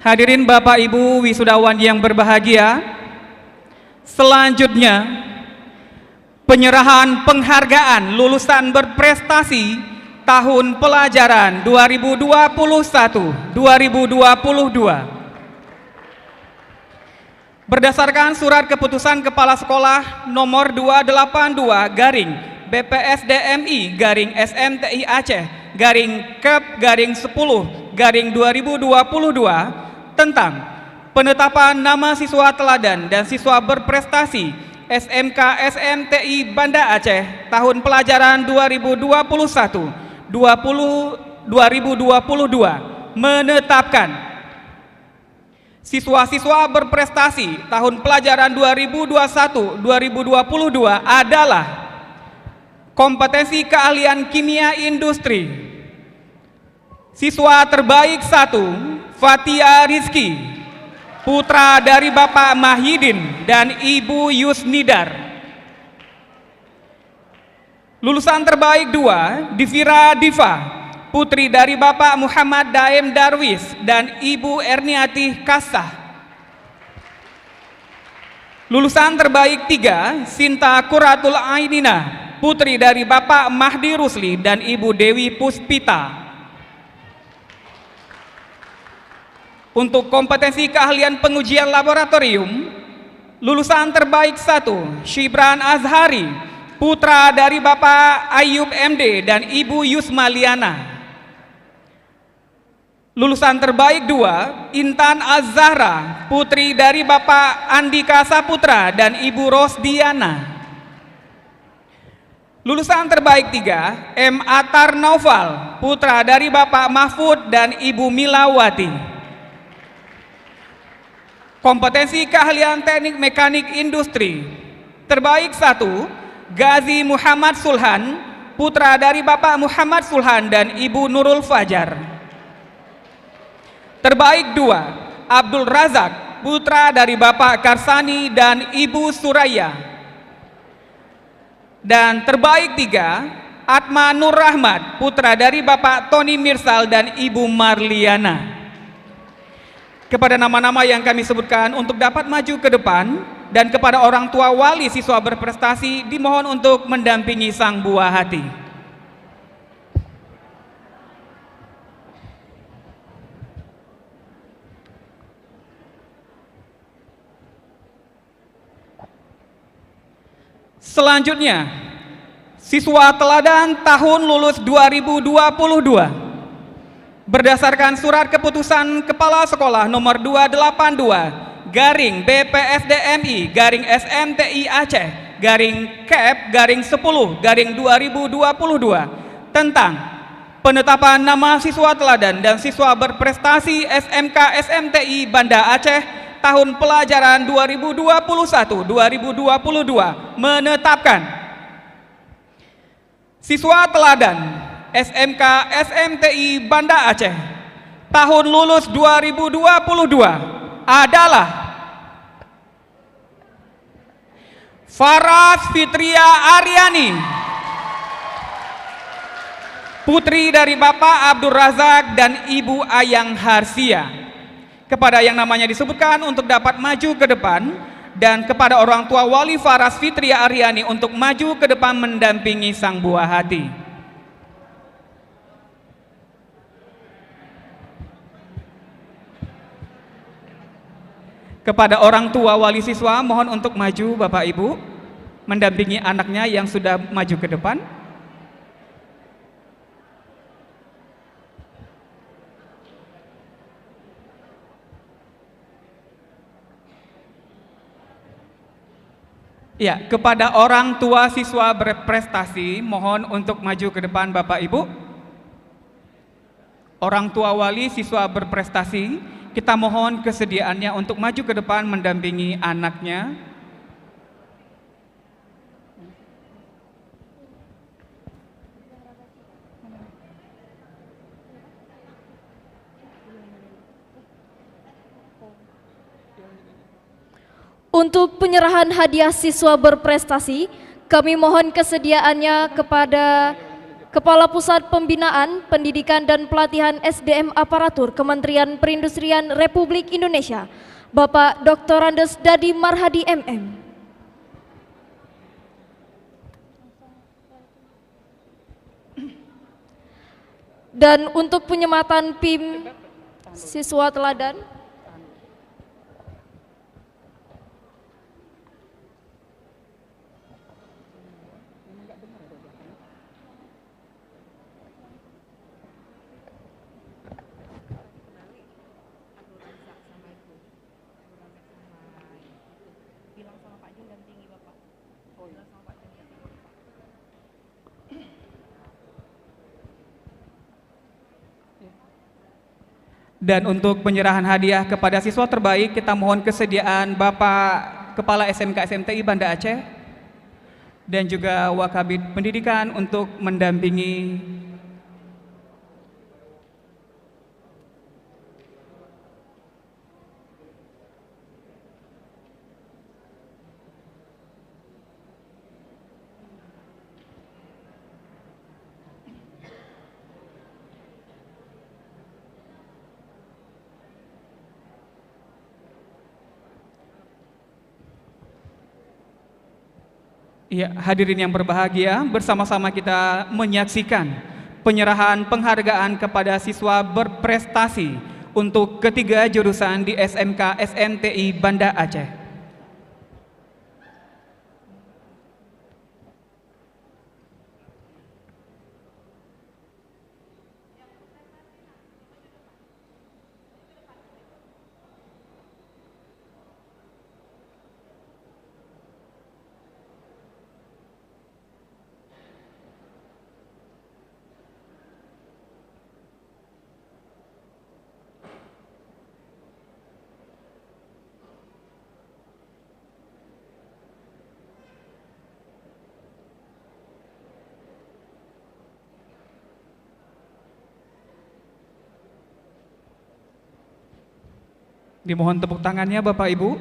Hadirin Bapak Ibu wisudawan yang berbahagia, selanjutnya penyerahan penghargaan lulusan berprestasi tahun pelajaran 2021-2022. Berdasarkan surat keputusan Kepala Sekolah nomor 282/BPSDMI/SMTI Aceh /KEP/10/2022 tentang penetapan nama siswa teladan dan siswa berprestasi SMK SMTI Banda Aceh tahun pelajaran 2021-2022 menetapkan siswa-siswa berprestasi tahun pelajaran 2021-2022 adalah kompetensi keahlian kimia industri. Siswa terbaik 1, Fatia Rizky, putra dari Bapak Mahidin dan Ibu Yusnidar. Lulusan terbaik 2, Divira Diva, putri dari Bapak Muhammad Daem Darwis dan Ibu Erniati Kasah. Lulusan terbaik 3, Sinta Quratul Ainina, putri dari Bapak Mahdi Rusli dan Ibu Dewi Puspita. Untuk kompetensi keahlian pengujian laboratorium, lulusan terbaik 1, Shibran Azhari, putra dari Bapak Ayub MD dan Ibu Yusmaliana. Lulusan terbaik 2, Intan Az-Zahra, putri dari Bapak Andika Saputra dan Ibu Rosdiana. Lulusan terbaik 3, M. Atar Naufal, putra dari Bapak Mahfud dan Ibu Milawati. Kompetensi keahlian teknik mekanik industri. Terbaik 1, Gazi Muhammad Sulhan, putra dari Bapak Muhammad Sulhan dan Ibu Nurul Fajar. Terbaik 2, Abdul Razak, putra dari Bapak Karsani dan Ibu Suraya. Dan terbaik 3, Atma Nur Rahmat, putra dari Bapak Tony Mirsal dan Ibu Marliana. Kepada nama-nama yang kami sebutkan untuk dapat maju ke depan dan kepada orang tua wali siswa berprestasi dimohon untuk mendampingi sang buah hati. Selanjutnya, siswa teladan tahun lulus 2022 berdasarkan surat keputusan Kepala Sekolah nomor 282 garing BPSDMI garing SMTI Aceh garing KEP garing 10 garing 2022 tentang penetapan nama siswa teladan dan siswa berprestasi SMK SMTI Banda Aceh tahun pelajaran 2021-2022 menetapkan siswa teladan SMK SMTI Banda Aceh tahun lulus 2022 adalah Faras Fitria Aryani, putri dari Bapak Abdul Razak dan Ibu Ayang Harsia. Kepada yang namanya disebutkan untuk dapat maju ke depan dan kepada orang tua wali Faras Fitria Aryani untuk maju ke depan mendampingi sang buah hati. Kepada orang tua wali siswa mohon untuk maju Bapak Ibu mendampingi anaknya yang sudah maju ke depan. Ya, kepada orang tua siswa berprestasi mohon untuk maju ke depan Bapak Ibu. Orang tua wali siswa berprestasi, kita mohon kesediaannya untuk maju ke depan mendampingi anaknya. Untuk penyerahan hadiah siswa berprestasi, kami mohon kesediaannya kepada Kepala Pusat Pembinaan, Pendidikan dan Pelatihan SDM Aparatur Kementerian Perindustrian Republik Indonesia, Bapak Dr. Andes Dadi Marhadi MM. Dan untuk penyematan PIM siswa teladan, dan untuk penyerahan hadiah kepada siswa terbaik kita mohon kesediaan Bapak Kepala SMK SMTI Banda Aceh dan juga Wakabid Pendidikan untuk mendampingi. Ya, hadirin yang berbahagia, bersama-sama kita menyaksikan penyerahan penghargaan kepada siswa berprestasi untuk ketiga jurusan di SMK SNTI Banda Aceh. Dimohon tepuk tangannya Bapak Ibu.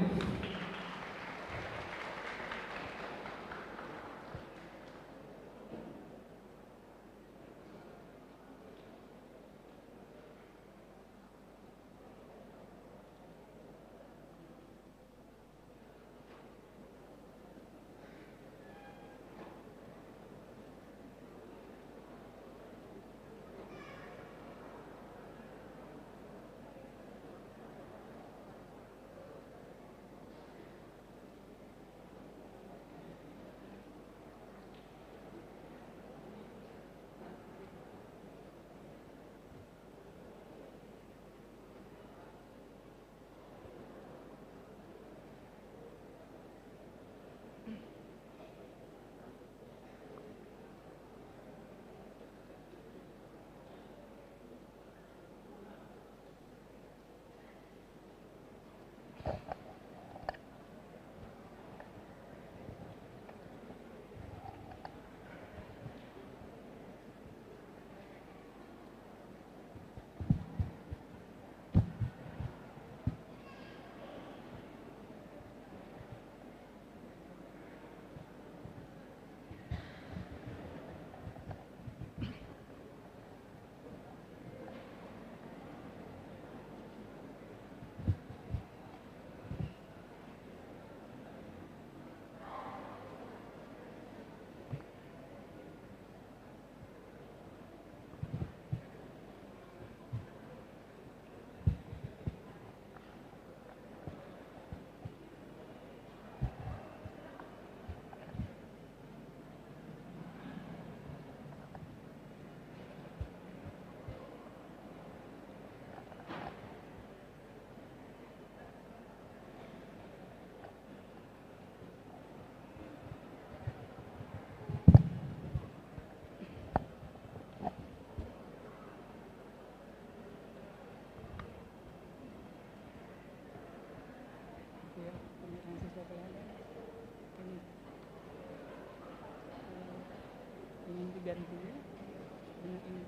Ganti dengan ini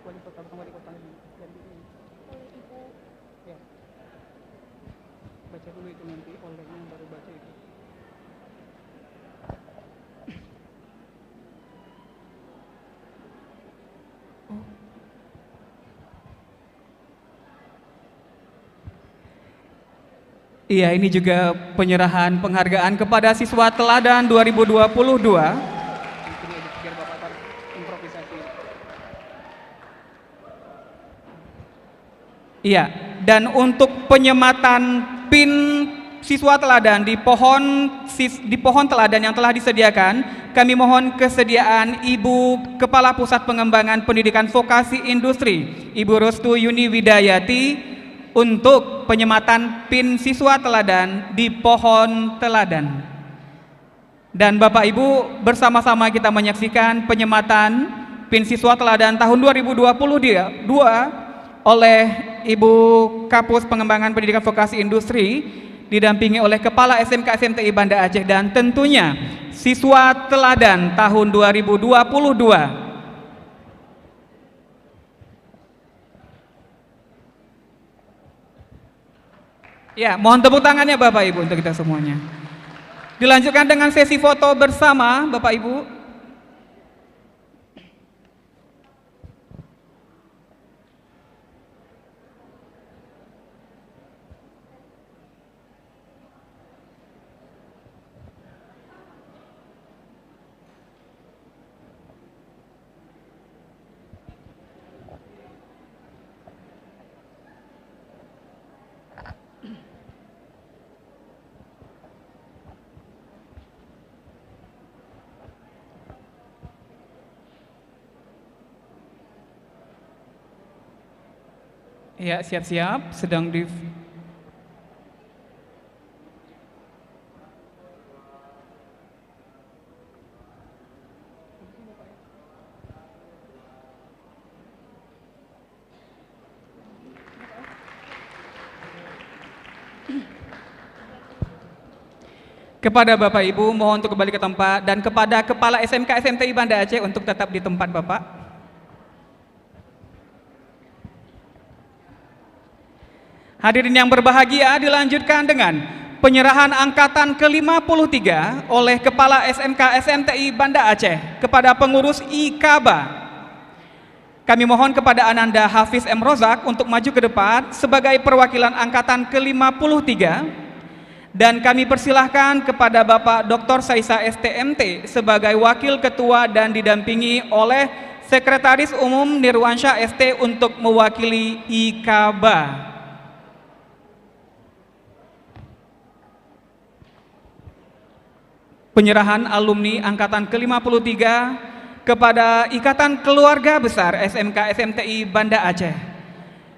wali kota ini ganti ini oleh ibu ya, baca dulu itu nanti olehnya baru baca itu. Iya, ini juga penyerahan penghargaan kepada siswa teladan 2022. Iya, dan untuk penyematan PIN siswa teladan di pohon teladan yang telah disediakan, kami mohon kesediaan Ibu Kepala Pusat Pengembangan Pendidikan Vokasi Industri, Ibu Rostu Yuni Widayati, untuk penyematan PIN siswa teladan di pohon teladan. Dan Bapak Ibu, bersama-sama kita menyaksikan penyematan PIN siswa teladan tahun 2022 oleh Ibu Kapus Pengembangan Pendidikan Vokasi Industri didampingi oleh Kepala SMK SNTI Banda Aceh, dan tentunya Siswa Teladan tahun 2022. Ya, mohon tepuk tangannya Bapak Ibu untuk kita semuanya. Dilanjutkan dengan sesi foto bersama Bapak Ibu. Ya, siap-siap, sedang di kepada Bapak Ibu mohon untuk kembali ke tempat, dan kepada Kepala SMK SMTI Banda Aceh untuk tetap di tempat Bapak. Hadirin yang berbahagia, dilanjutkan dengan penyerahan angkatan ke-53 oleh Kepala SMK SMTI Banda Aceh kepada pengurus IKABA. Kami mohon kepada Ananda Hafiz M. Rozak untuk maju ke depan sebagai perwakilan angkatan ke-53, dan kami persilahkan kepada Bapak Dr. Saisa STMT sebagai wakil ketua dan didampingi oleh Sekretaris Umum Nirwansyah ST untuk mewakili IKABA. Penyerahan alumni angkatan ke-53 kepada Ikatan Keluarga Besar SMK SMTI Banda Aceh.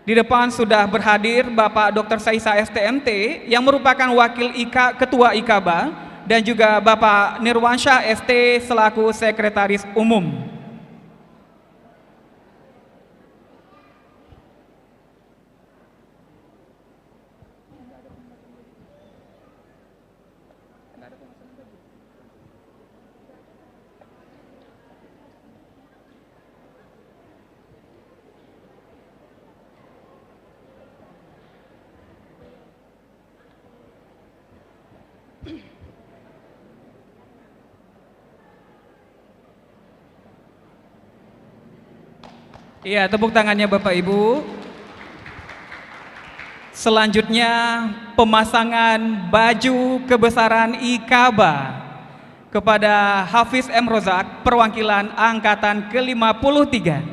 Di depan sudah berhadir Bapak Dr. Saisa STMT yang merupakan wakil Ketua IKABA, dan juga Bapak Nirwansyah ST selaku Sekretaris Umum. Iya, tepuk tangannya Bapak Ibu. Selanjutnya pemasangan baju kebesaran IKABA kepada Hafiz M. Rozak, perwakilan angkatan ke-53.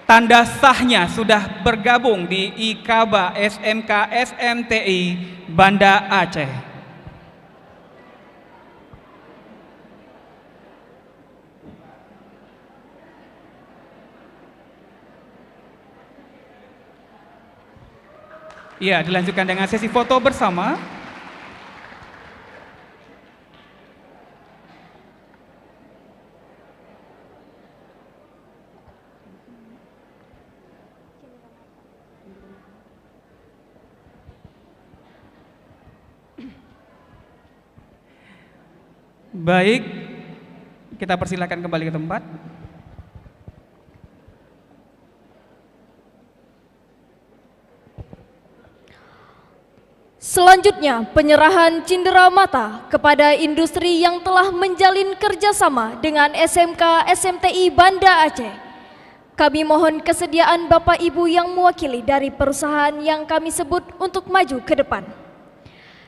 Tanda sahnya sudah bergabung di IKABA SMK SMTI Banda Aceh. Ya, dilanjutkan dengan sesi foto bersama. Baik, kita persilakan kembali ke tempat. Selanjutnya, penyerahan cindera mata kepada industri yang telah menjalin kerjasama dengan SMK SMTI Banda Aceh. Kami mohon kesediaan Bapak Ibu yang mewakili dari perusahaan yang kami sebut untuk maju ke depan.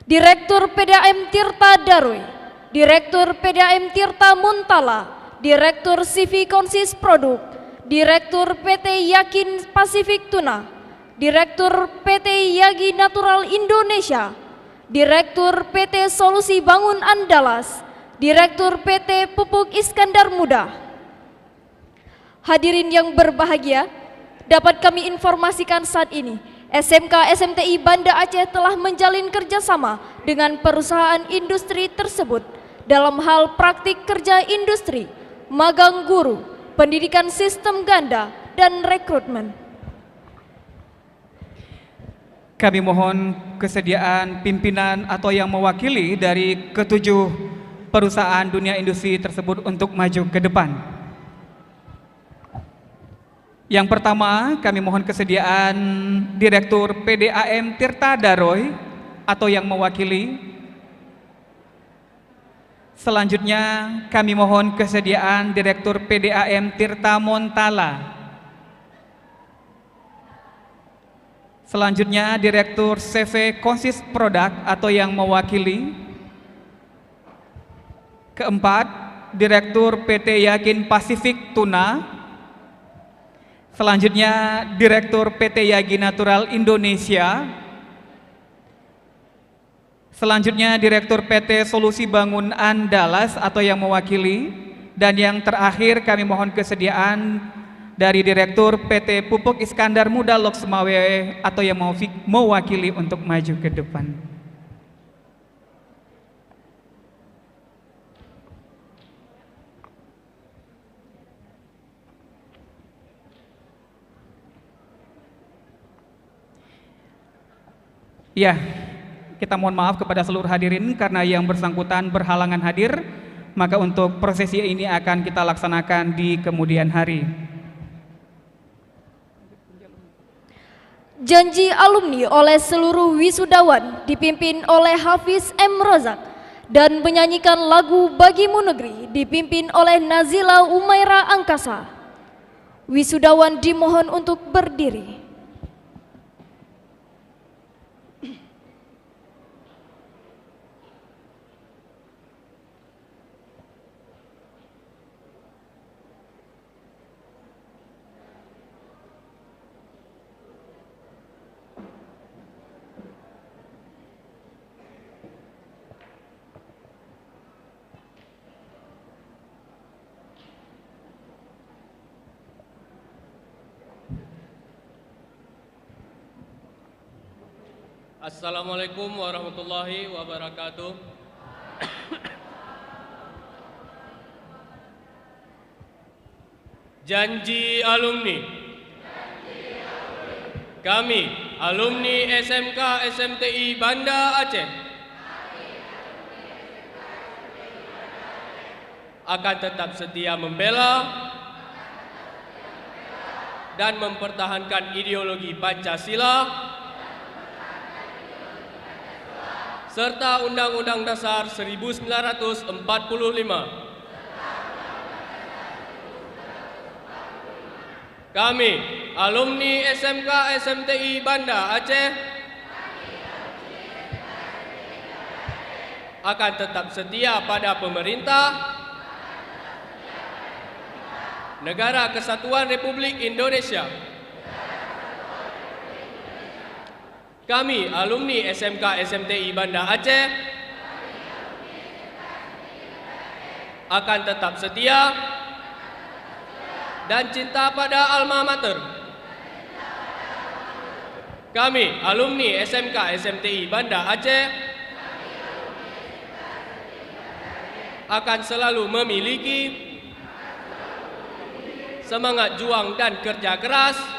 Direktur PDAM Tirta Darui, Direktur PDAM Tirta Muntala, Direktur CV Konsis Produk, Direktur PT Yakin Pasifik Tuna, Direktur PT Yagi Natural Indonesia, Direktur PT Solusi Bangun Andalas, Direktur PT Pupuk Iskandar Muda. Hadirin yang berbahagia, dapat kami informasikan saat ini, SMK SMTI Banda Aceh telah menjalin kerjasama dengan perusahaan industri tersebut dalam hal praktik kerja industri, magang guru, pendidikan sistem ganda, dan rekrutmen. Kami mohon kesediaan pimpinan atau yang mewakili dari ketujuh perusahaan dunia industri tersebut untuk maju ke depan. Yang pertama, kami mohon kesediaan Direktur PDAM Tirta Daroy atau yang mewakili. Selanjutnya, kami mohon kesediaan Direktur PDAM Tirta Montala. Selanjutnya, Direktur CV Konsis Produk atau yang mewakili. Keempat, Direktur PT Yakin Pasifik Tuna. Selanjutnya, Direktur PT Yagi Natural Indonesia. Selanjutnya, Direktur PT Solusi Bangun Andalas atau yang mewakili. Dan yang terakhir, kami mohon kesediaan dari Direktur PT Pupuk Iskandar Muda Loksmawe atau yang mewakili untuk maju ke depan. Ya, kita mohon maaf kepada seluruh hadirin karena yang bersangkutan berhalangan hadir, maka untuk prosesi ini akan kita laksanakan di kemudian hari. Janji alumni oleh seluruh wisudawan dipimpin oleh Hafiz M. Rozak dan menyanyikan lagu Bagimu Negeri dipimpin oleh Nazila Umaira Angkasa. Wisudawan dimohon untuk berdiri. Assalamualaikum warahmatullahi wabarakatuh. Janji alumni. Kami, alumni SMK SMTI Banda Aceh, akan tetap setia membela dan mempertahankan ideologi Pancasila serta Undang-Undang Dasar 1945. Kami, alumni SMK SMTI Banda Aceh, akan tetap setia pada pemerintah Negara Kesatuan Republik Indonesia. Kami, alumni SMK SMTI Banda Aceh, akan tetap setia dan cinta pada alma mater. Kami, alumni SMK SMTI Banda Aceh, akan selalu memiliki semangat juang dan kerja keras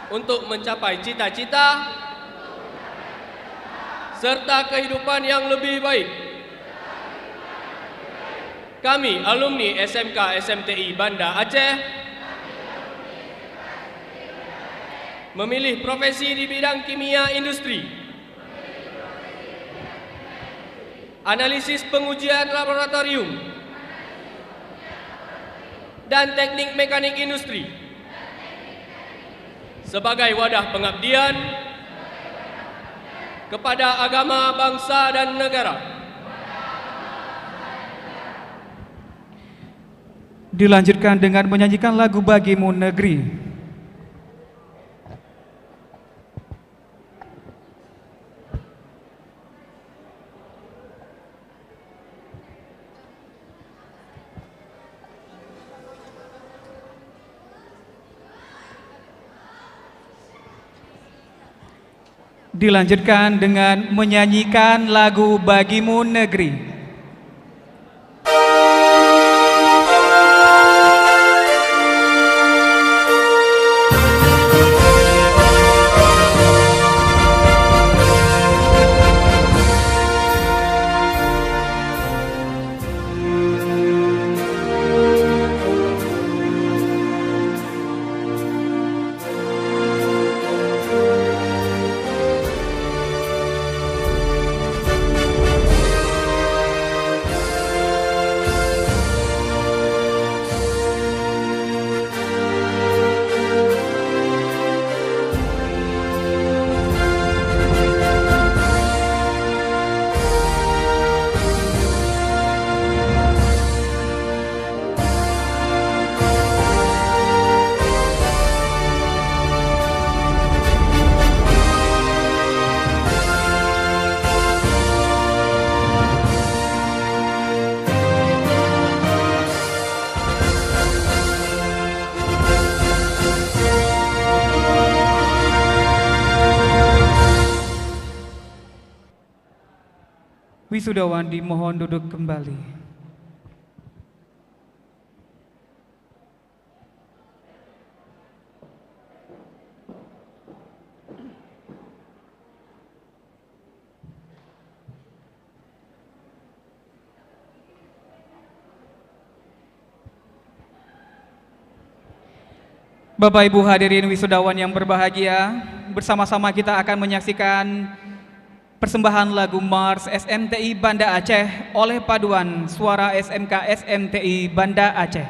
untuk mencapai cita-cita serta kehidupan yang lebih baik. Kami, alumni SMK SMTI Banda Aceh, memilih profesi di bidang kimia industri, analisis pengujian laboratorium, dan teknik mekanik industri sebagai wadah pengabdian kepada agama, bangsa, dan negara. Dilanjutkan dengan menyanyikan lagu Bagimu Negeri. Dilanjutkan dengan menyanyikan lagu Bagimu Negeri. Wisudawan dimohon duduk kembali. Bapak Ibu hadirin wisudawan yang berbahagia, bersama-sama kita akan menyaksikan persembahan lagu Mars SMTI Banda Aceh oleh paduan suara SMK SMTI Banda Aceh.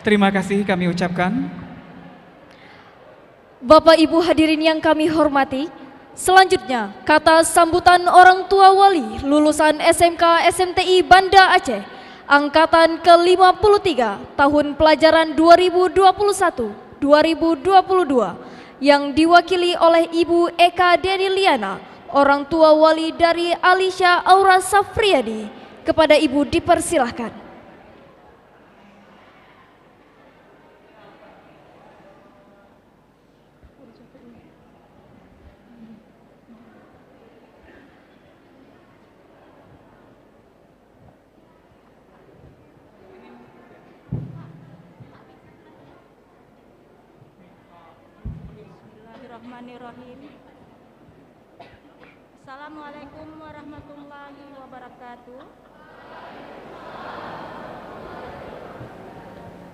Terima kasih kami ucapkan. Bapak Ibu hadirin yang kami hormati, selanjutnya kata sambutan orang tua wali lulusan SMK SMTI Banda Aceh angkatan ke-53 tahun pelajaran 2021-2022 yang diwakili oleh Ibu Eka Deniliana, orang tua wali dari Alisha Aura Safriyadi. Kepada Ibu dipersilahkan. Bismillahirrahmanirrahim. Assalamualaikum warahmatullahi wabarakatuh.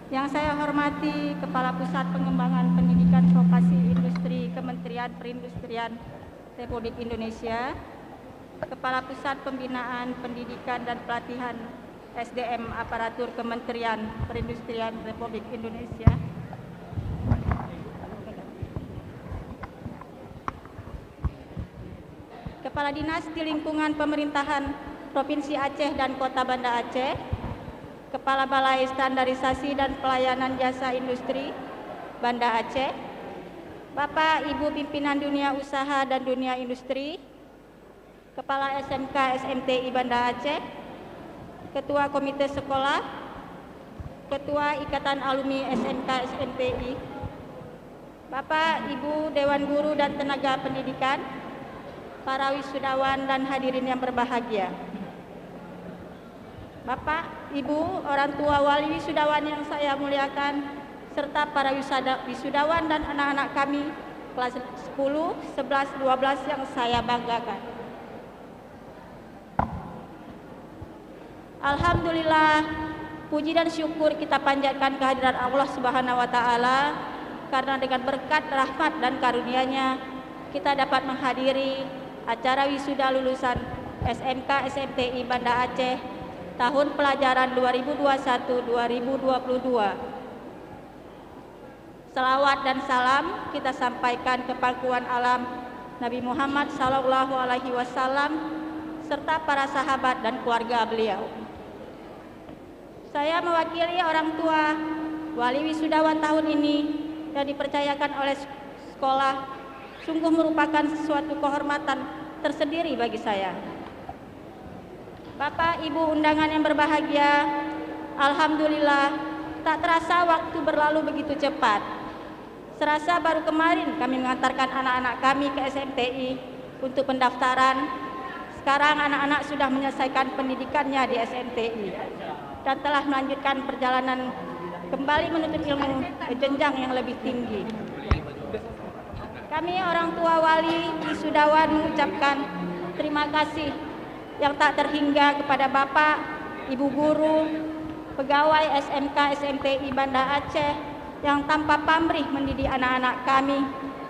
Yang saya hormati Kepala Pusat Pengembangan Pendidikan Vokasi Industri Kementerian Perindustrian Republik Indonesia, Kepala Pusat Pembinaan Pendidikan dan Pelatihan SDM Aparatur Kementerian Perindustrian Republik Indonesia. Kepala Dinas di lingkungan pemerintahan Provinsi Aceh dan Kota Banda Aceh, Kepala Balai Standarisasi dan Pelayanan Jasa Industri Banda Aceh, Bapak Ibu pimpinan dunia usaha dan dunia industri, Kepala SMK SMTI Banda Aceh, Ketua Komite Sekolah, Ketua Ikatan Alumni SMK SMTI, Bapak Ibu Dewan Guru dan Tenaga Pendidikan, para wisudawan dan hadirin yang berbahagia. Bapak, Ibu, orang tua wali wisudawan yang saya muliakan, serta para wisudawan dan anak-anak kami kelas 10, 11, 12 yang saya banggakan. Alhamdulillah, puji dan syukur kita panjatkan kehadiran Allah Subhanahu wa taala karena dengan berkat rahmat dan karunia-Nya kita dapat menghadiri acara wisuda lulusan SMK SMTI Banda Aceh tahun pelajaran 2021-2022. Salawat dan salam kita sampaikan ke pangkuan alam Nabi Muhammad SAW serta para sahabat dan keluarga beliau. Saya mewakili orang tua wali wisudawan tahun ini yang dipercayakan oleh sekolah, sungguh merupakan suatu kehormatan tersendiri bagi saya. Bapak, Ibu undangan yang berbahagia, alhamdulillah tak terasa waktu berlalu begitu cepat. Serasa baru kemarin kami mengantarkan anak-anak kami ke SMTI untuk pendaftaran. Sekarang anak-anak sudah menyelesaikan pendidikannya di SMTI dan telah melanjutkan perjalanan kembali menuntut ilmu ke jenjang yang lebih tinggi. Kami orang tua wali wisudawan mengucapkan terima kasih yang tak terhingga kepada Bapak, Ibu guru, pegawai SMK SMTI Banda Aceh yang tanpa pamrih mendidik anak-anak kami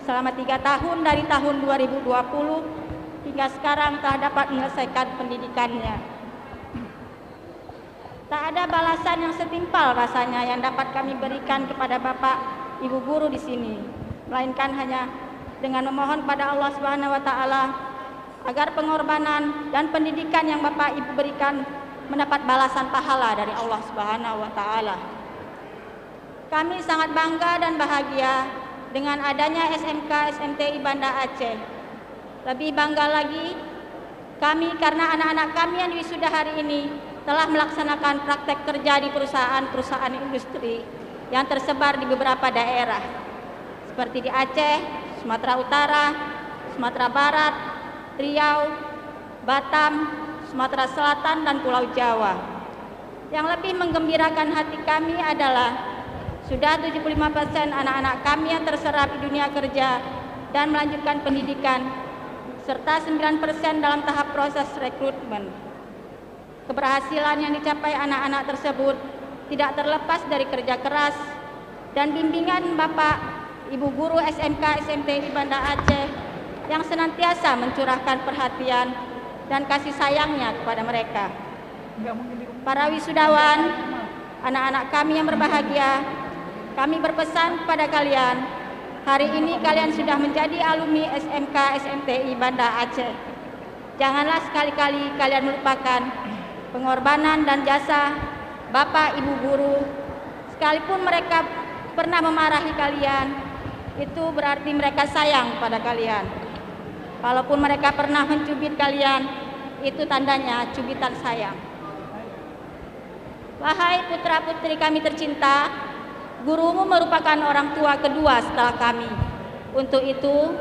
selama 3 tahun dari tahun 2020 hingga sekarang telah dapat menyelesaikan pendidikannya. Tak ada balasan yang setimpal rasanya yang dapat kami berikan kepada Bapak, Ibu guru di sini, melainkan hanya dengan memohon pada Allah Subhanahu wa taala agar pengorbanan dan pendidikan yang Bapak Ibu berikan mendapat balasan pahala dari Allah Subhanahu wa taala. Kami sangat bangga dan bahagia dengan adanya SMK SMTI Banda Aceh. Lebih bangga lagi kami karena anak-anak kami yang wisuda hari ini telah melaksanakan praktek kerja di perusahaan-perusahaan industri yang tersebar di beberapa daerah seperti di Aceh, Sumatera Utara, Sumatera Barat, Riau, Batam, Sumatera Selatan, dan Pulau Jawa. Yang lebih menggembirakan hati kami adalah sudah 75% anak-anak kami yang terserap di dunia kerja dan melanjutkan pendidikan, serta 9% dalam tahap proses rekrutmen. Keberhasilan yang dicapai anak-anak tersebut tidak terlepas dari kerja keras dan bimbingan Bapak, Ibu guru SMK SMTI Banda Aceh yang senantiasa mencurahkan perhatian dan kasih sayangnya kepada mereka. Para wisudawan, anak-anak kami yang berbahagia, kami berpesan kepada kalian, hari ini kalian sudah menjadi alumni SMK SMTI Banda Aceh. Janganlah sekali-kali kalian melupakan pengorbanan dan jasa Bapak Ibu guru, sekalipun mereka pernah memarahi kalian, itu berarti mereka sayang pada kalian. Kalaupun mereka pernah mencubit kalian, itu tandanya cubitan sayang. Wahai putra-putri kami tercinta, gurumu merupakan orang tua kedua setelah kami. Untuk itu,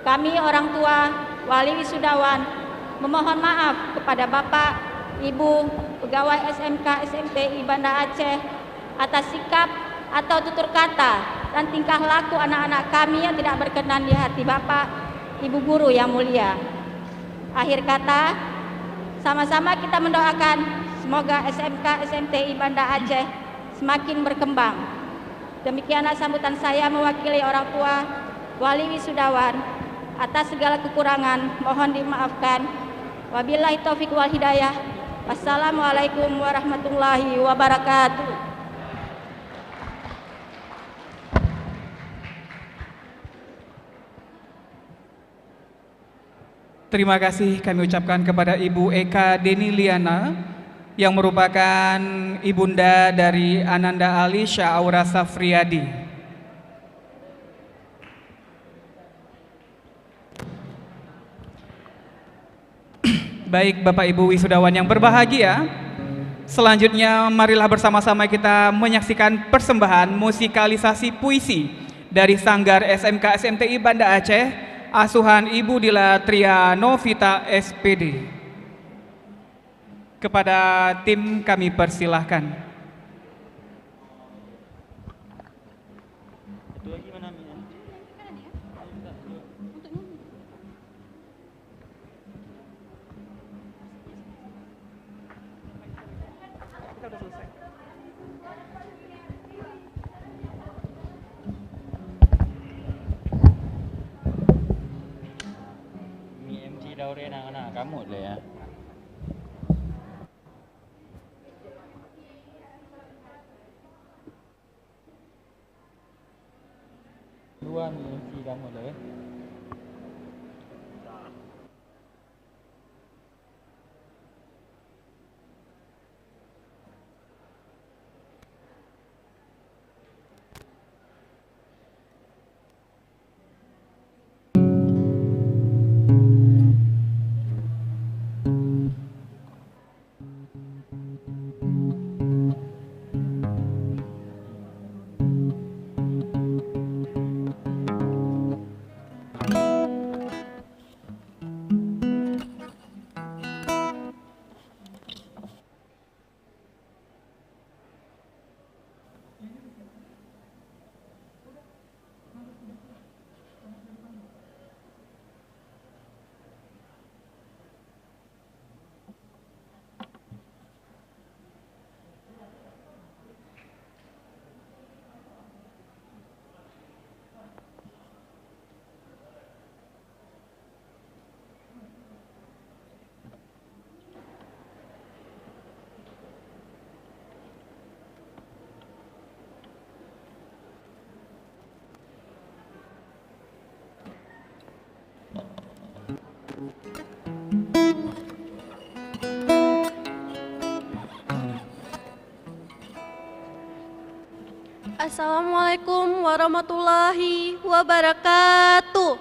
kami orang tua wali wisudawan memohon maaf kepada Bapak, Ibu, pegawai SMK SMTI Banda Aceh atas sikap atau tutur kata dan tingkah laku anak-anak kami yang tidak berkenan di hati Bapak, Ibu guru yang mulia. Akhir kata, sama-sama kita mendoakan semoga SMK SMTI Banda Aceh semakin berkembang. Demikianlah sambutan saya mewakili orang tua wali wisudawan. Atas segala kekurangan mohon dimaafkan. Wabillahi taufiq wal hidayah. Wassalamualaikum warahmatullahi wabarakatuh. Terima kasih kami ucapkan kepada Ibu Eka Deniliana yang merupakan ibunda dari Ananda Ali Syaaura Safriyadi. Baik Bapak Ibu wisudawan yang berbahagia, selanjutnya marilah bersama-sama kita menyaksikan persembahan musikalisasi puisi dari Sanggar SMK SMTI Banda Aceh, asuhan Ibu Dila Tria Novita SPD. Kepada tim kami persilahkan. MC daure anak-anak kamu lah ya. Dua MC kamu lah ya. Assalamualaikum warahmatullahi wabarakatuh.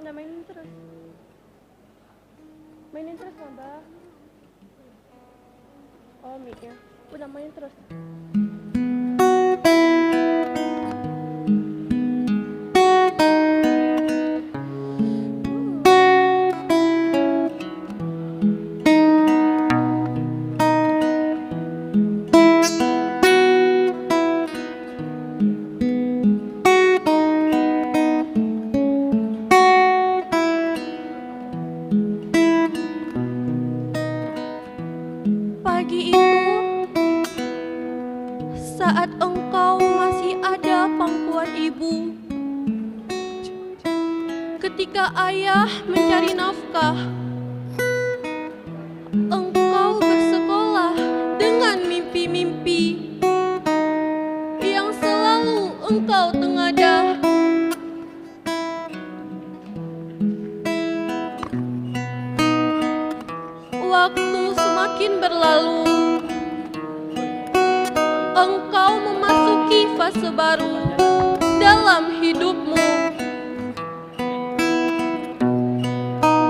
Udah mainin terus. Mainin terus, Mbak. Oh, mic-nya. Udah mainin terus. Pagi itu, saat engkau masih ada pangkuan ibu, ketika ayah mencari nafkah, engkau bersekolah dengan mimpi-mimpi yang selalu engkau tengadah. Waktu semakin berlalu, engkau memasuki fase baru dalam hidupmu.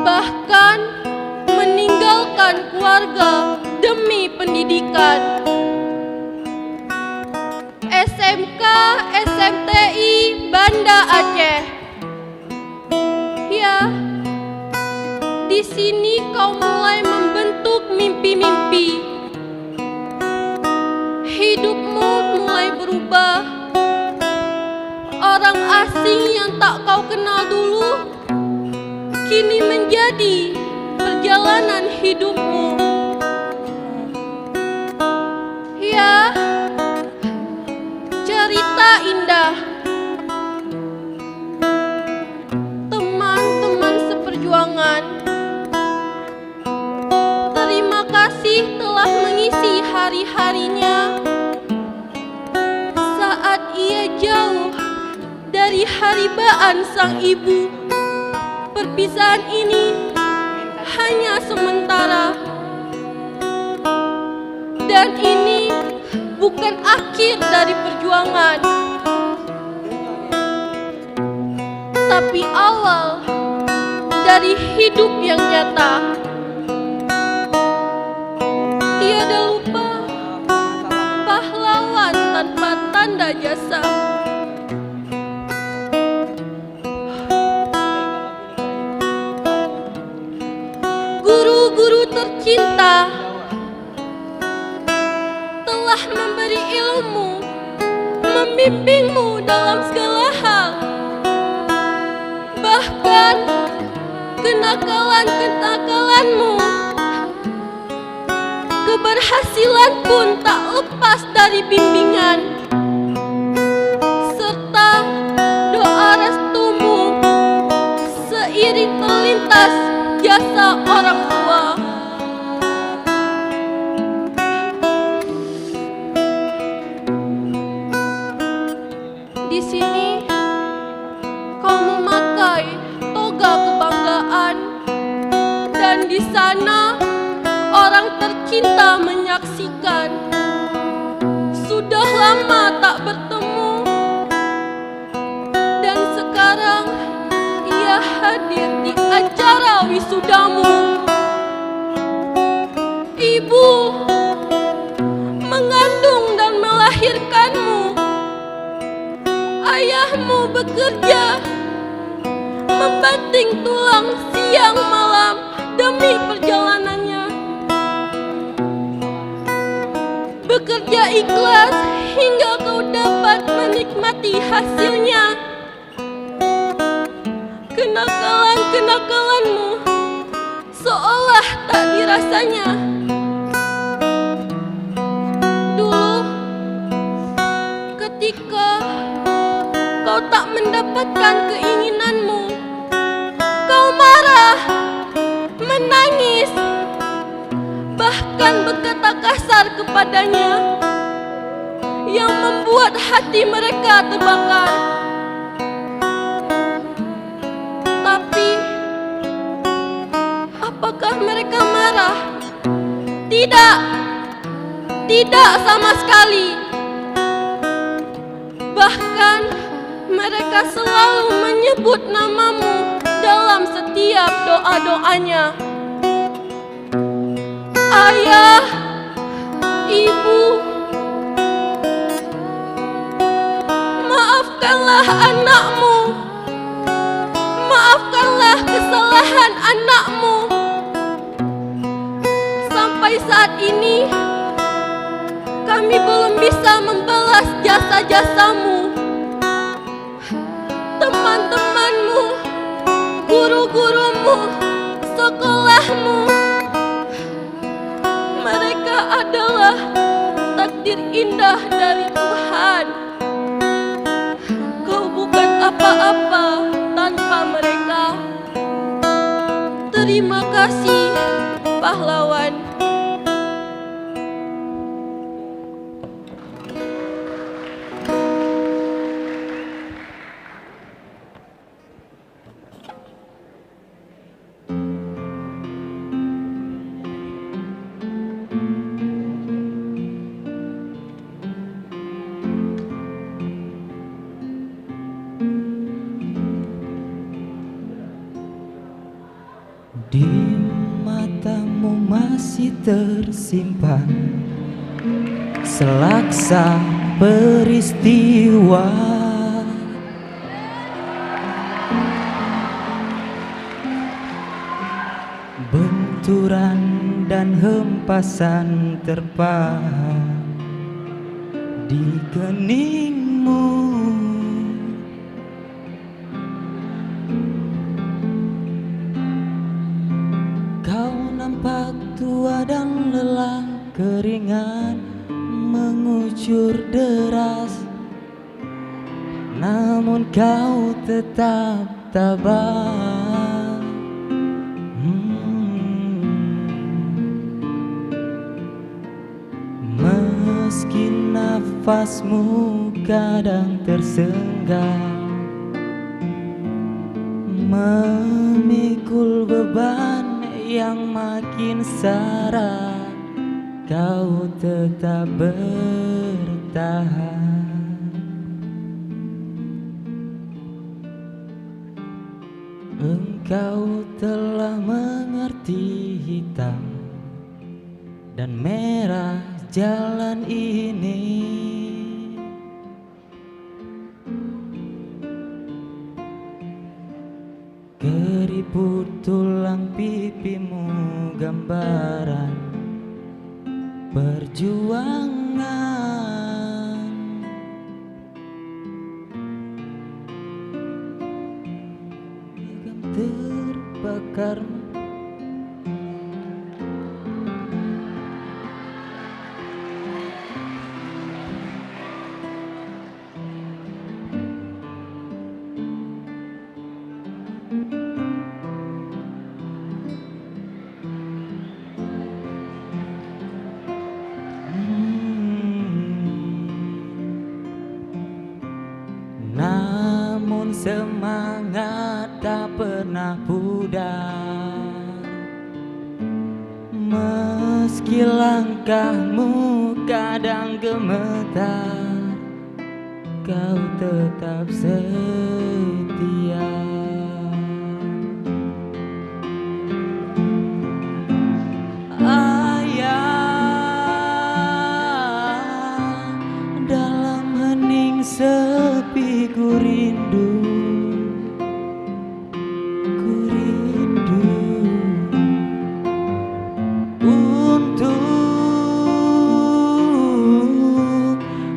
Bahkan meninggalkan keluarga demi pendidikan. SMK SMTI Banda Aceh. Ya, di sini kau mulai membentuk mimpi-mimpi. Hidupmu mulai berubah. Orang asing yang tak kau kenal dulu kini menjadi perjalanan hidupmu. Ya, cerita dari haribaan sang ibu. Perpisahan ini hanya sementara, dan ini bukan akhir dari perjuangan, tapi awal dari hidup yang nyata. Tiada lupa pahlawan tanpa tanda jasa. Guru-guru tercinta telah memberi ilmu, membimbingmu dalam segala hal. Bahkan kenakalan-kenakalanmu, keberhasilan pun tak lepas dari bimbingan, serta doa restumu seiring terlintas jasa orang tua. Di sini kau memakai toga kebanggaan, dan di sana orang tercinta menyaksikan. Sudah lama tak bertemu, dan sekarang ia hadir di acara wisudamu. Ibu mengandung dan melahirkanmu. Ayahmu bekerja membanting tulang siang malam demi perjalanannya. Bekerja ikhlas hingga kau dapat menikmati hasilnya. Kenakalan-kenakalanmu seolah tak dirasanya. Dulu ketika kau tak mendapatkan keinginanmu, kau marah, menangis, bahkan berkata kasar kepadanya yang membuat hati mereka terbakar. Tapi apakah mereka marah? Tidak, tidak sama sekali. Bahkan mereka selalu menyebut namamu dalam setiap doa-doanya. Ayah, ibu, maafkanlah anakmu, maafkanlah kesalahan anakmu. Sampai saat ini kami belum bisa membalas jasa-jasamu. Teman-temanmu, guru-gurumu, sekolahmu, mereka adalah takdir indah dari Tuhan. Kau bukan apa-apa tanpa mereka. Terima kasih, pahlawan. Di matamu masih tersimpan selaksa peristiwa, benturan dan hempasan terpa di keningmu. Nampak tua dan lelah, keringat mengucur deras, namun kau tetap tabah. Meski nafasmu kadang tersenggah, memikul beban yang makin sara, kau tetap bertahan. Engkau telah mengerti hitam dan merah jalan ini. Keriput tulang pipimu gambaran perjuangan. Piagam terbakar. Namun semangat tak pernah pudar, meski langkahmu kadang gemetar, kau tetap setia. Ayah, dalam hening sepi ku rindu, untuk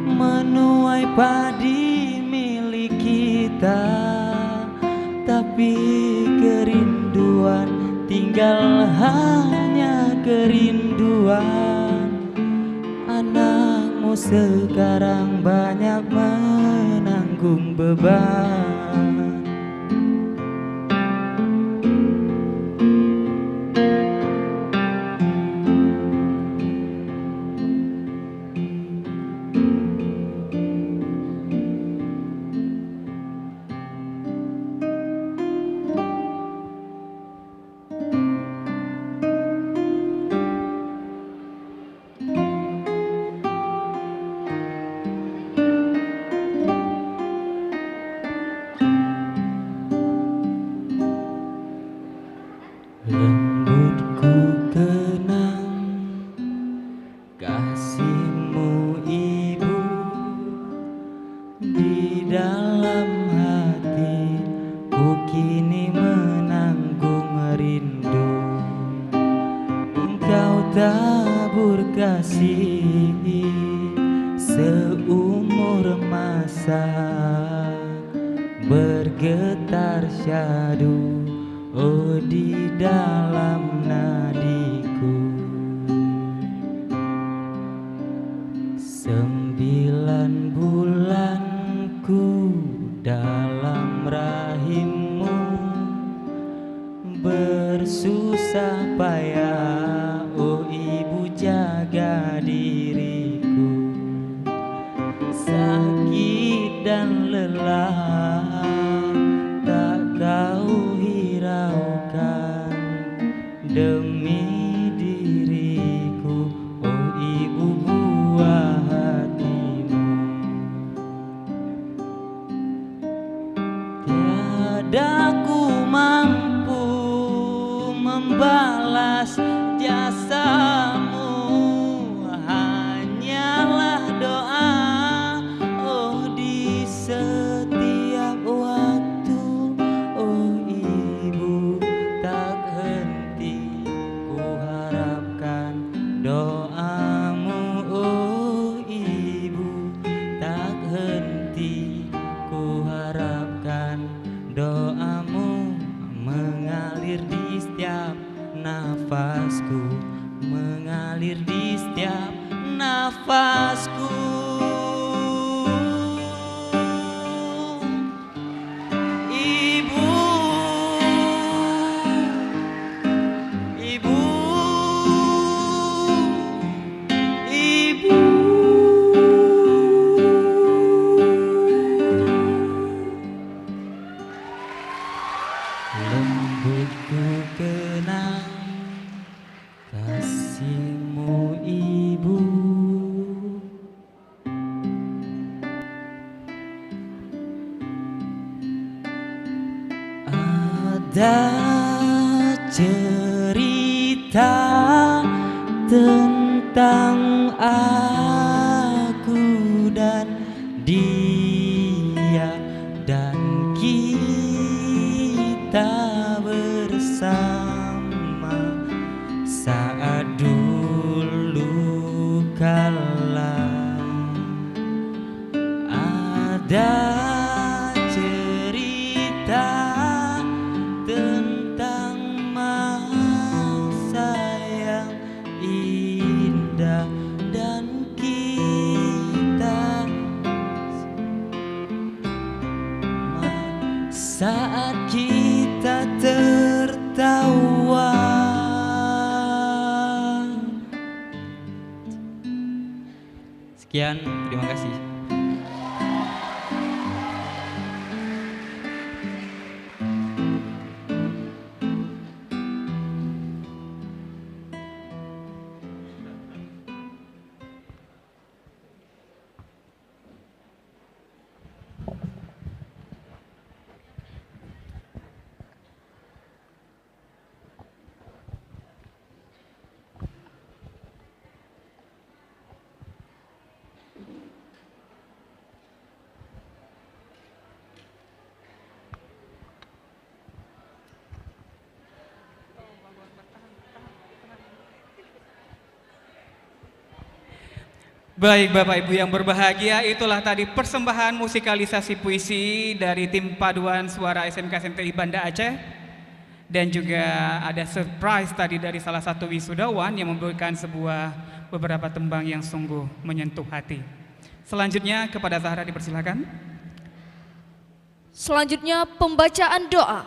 menuai padi milik kita, tapi kerinduan tinggal hanya kerinduan. Anakmu sekarang banyak menanggung beban. Lembutku kenang kasihmu ibu, di dalam hati ku kini menanggung rindu. Engkau tabur kasih seumur masa, bergetar syadu oh di dalam nadiku. 9 bulanku dalam rahimmu, bersusah payah oh ibu jaga diriku. Sakit dan lelah tak kau hiraukan demi diriku, oh ibu buah hatimu. Tiada ku mampu membalas jasamu, hanyalah doa oh di setiap waktu. Oh ibu tak henti ku harapkan doamu, oh ibu tak henti ku harapkan doamu, mengalir di setiap nafasku, mengalir di setiap nafasku. Ibu, ibu, ibu. Ada cerita tentang aku dan dia, dan kita bersama saat dulu kala. Ada cerita tentang masa yang indah, dan kita saat kita tertawa. Sekian, terima kasih. Baik Bapak Ibu yang berbahagia, itulah tadi persembahan musikalisasi puisi dari tim paduan suara SMK SMTI Banda Aceh. Dan juga ada surprise tadi dari salah satu wisudawan yang memberikan beberapa tembang yang sungguh menyentuh hati. Selanjutnya kepada Zahra dipersilakan. Selanjutnya pembacaan doa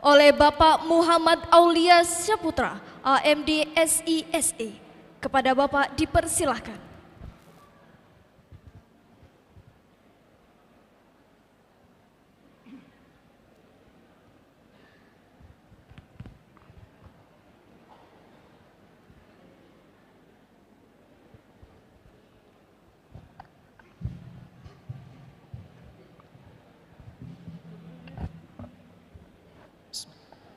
oleh Bapak Muhammad Aulia Syaputra, AMD SISE. Kepada Bapak dipersilahkan.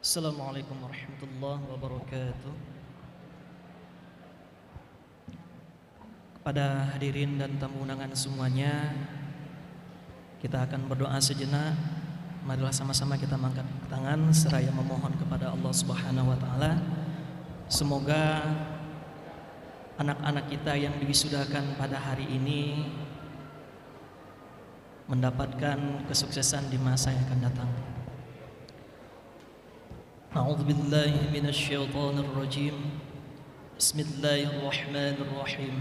Assalamualaikum warahmatullahi wabarakatuh. Kepada hadirin dan tamu undangan semuanya, kita akan berdoa sejenak. Marilah sama-sama kita mengangkat tangan seraya memohon kepada Allah Subhanahu wa taala. Semoga anak-anak kita yang diwisudahkan pada hari ini mendapatkan kesuksesan di masa yang akan datang. أعوذ بالله من الشيطان الرجيم بسم الله الرحمن الرحيم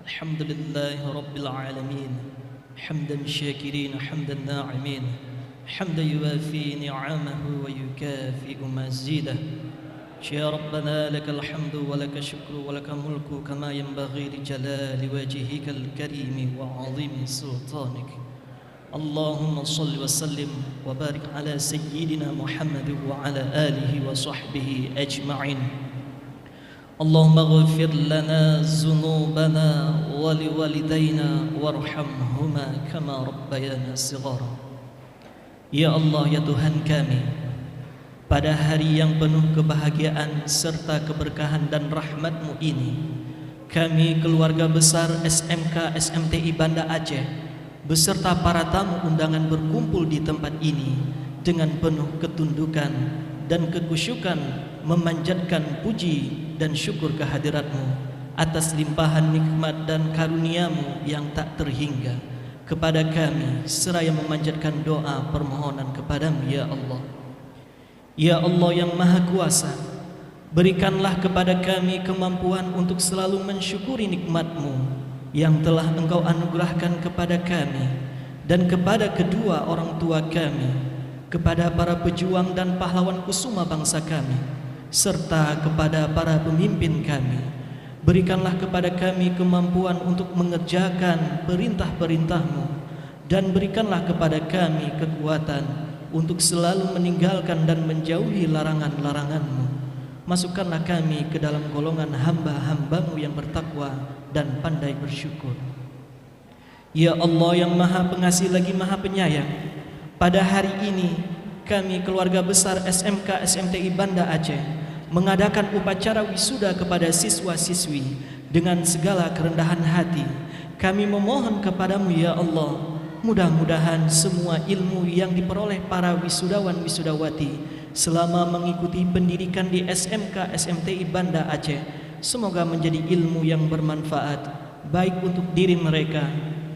الحمد لله رب العالمين حمدا شاكرين حمدا ناعمين حمدا يوافي نعمه ويكافئ مزيده يا ربنا لك الحمد ولك الشكر ولك الملك كما ينبغي لجلال وجهك الكريم وعظيم سلطانك اللهم صل وسلم وبارك على سيدنا محمد وعلى آله وصحبه أجمعين اللهم اغفر لنا ذنوبنا ولوالدينا وارحمهما كما ربيانا صغارا. Ya Allah, ya Tuhan kami, pada hari yang penuh kebahagiaan serta keberkahan dan rahmat-Mu ini, kami keluarga besar SMK SMTI Banda Aceh beserta para tamu undangan berkumpul di tempat ini dengan penuh ketundukan dan kekusyukan memanjatkan puji dan syukur kehadirat-Mu atas limpahan nikmat dan karunia-Mu yang tak terhingga kepada kami, seraya memanjatkan doa permohonan kepada-Mu ya Allah. Ya Allah yang Maha Kuasa, berikanlah kepada kami kemampuan untuk selalu mensyukuri nikmat-Mu yang telah Engkau anugerahkan kepada kami dan kepada kedua orang tua kami, kepada para pejuang dan pahlawan kusuma bangsa kami, serta kepada para pemimpin kami. Berikanlah kepada kami kemampuan untuk mengerjakan perintah-perintah-Mu, dan berikanlah kepada kami kekuatan untuk selalu meninggalkan dan menjauhi larangan-larangan-Mu. Masukkanlah kami ke dalam golongan hamba-hamba-Mu yang bertakwa dan pandai bersyukur. Ya Allah yang Maha Pengasih lagi Maha Penyayang, pada hari ini kami keluarga besar SMK SMTI Banda Aceh mengadakan upacara wisuda kepada siswa-siswi dengan segala kerendahan hati. Kami memohon kepadamu ya Allah, mudah-mudahan semua ilmu yang diperoleh para wisudawan wisudawati selama mengikuti pendidikan di SMK SMTI Banda Aceh semoga menjadi ilmu yang bermanfaat baik untuk diri mereka,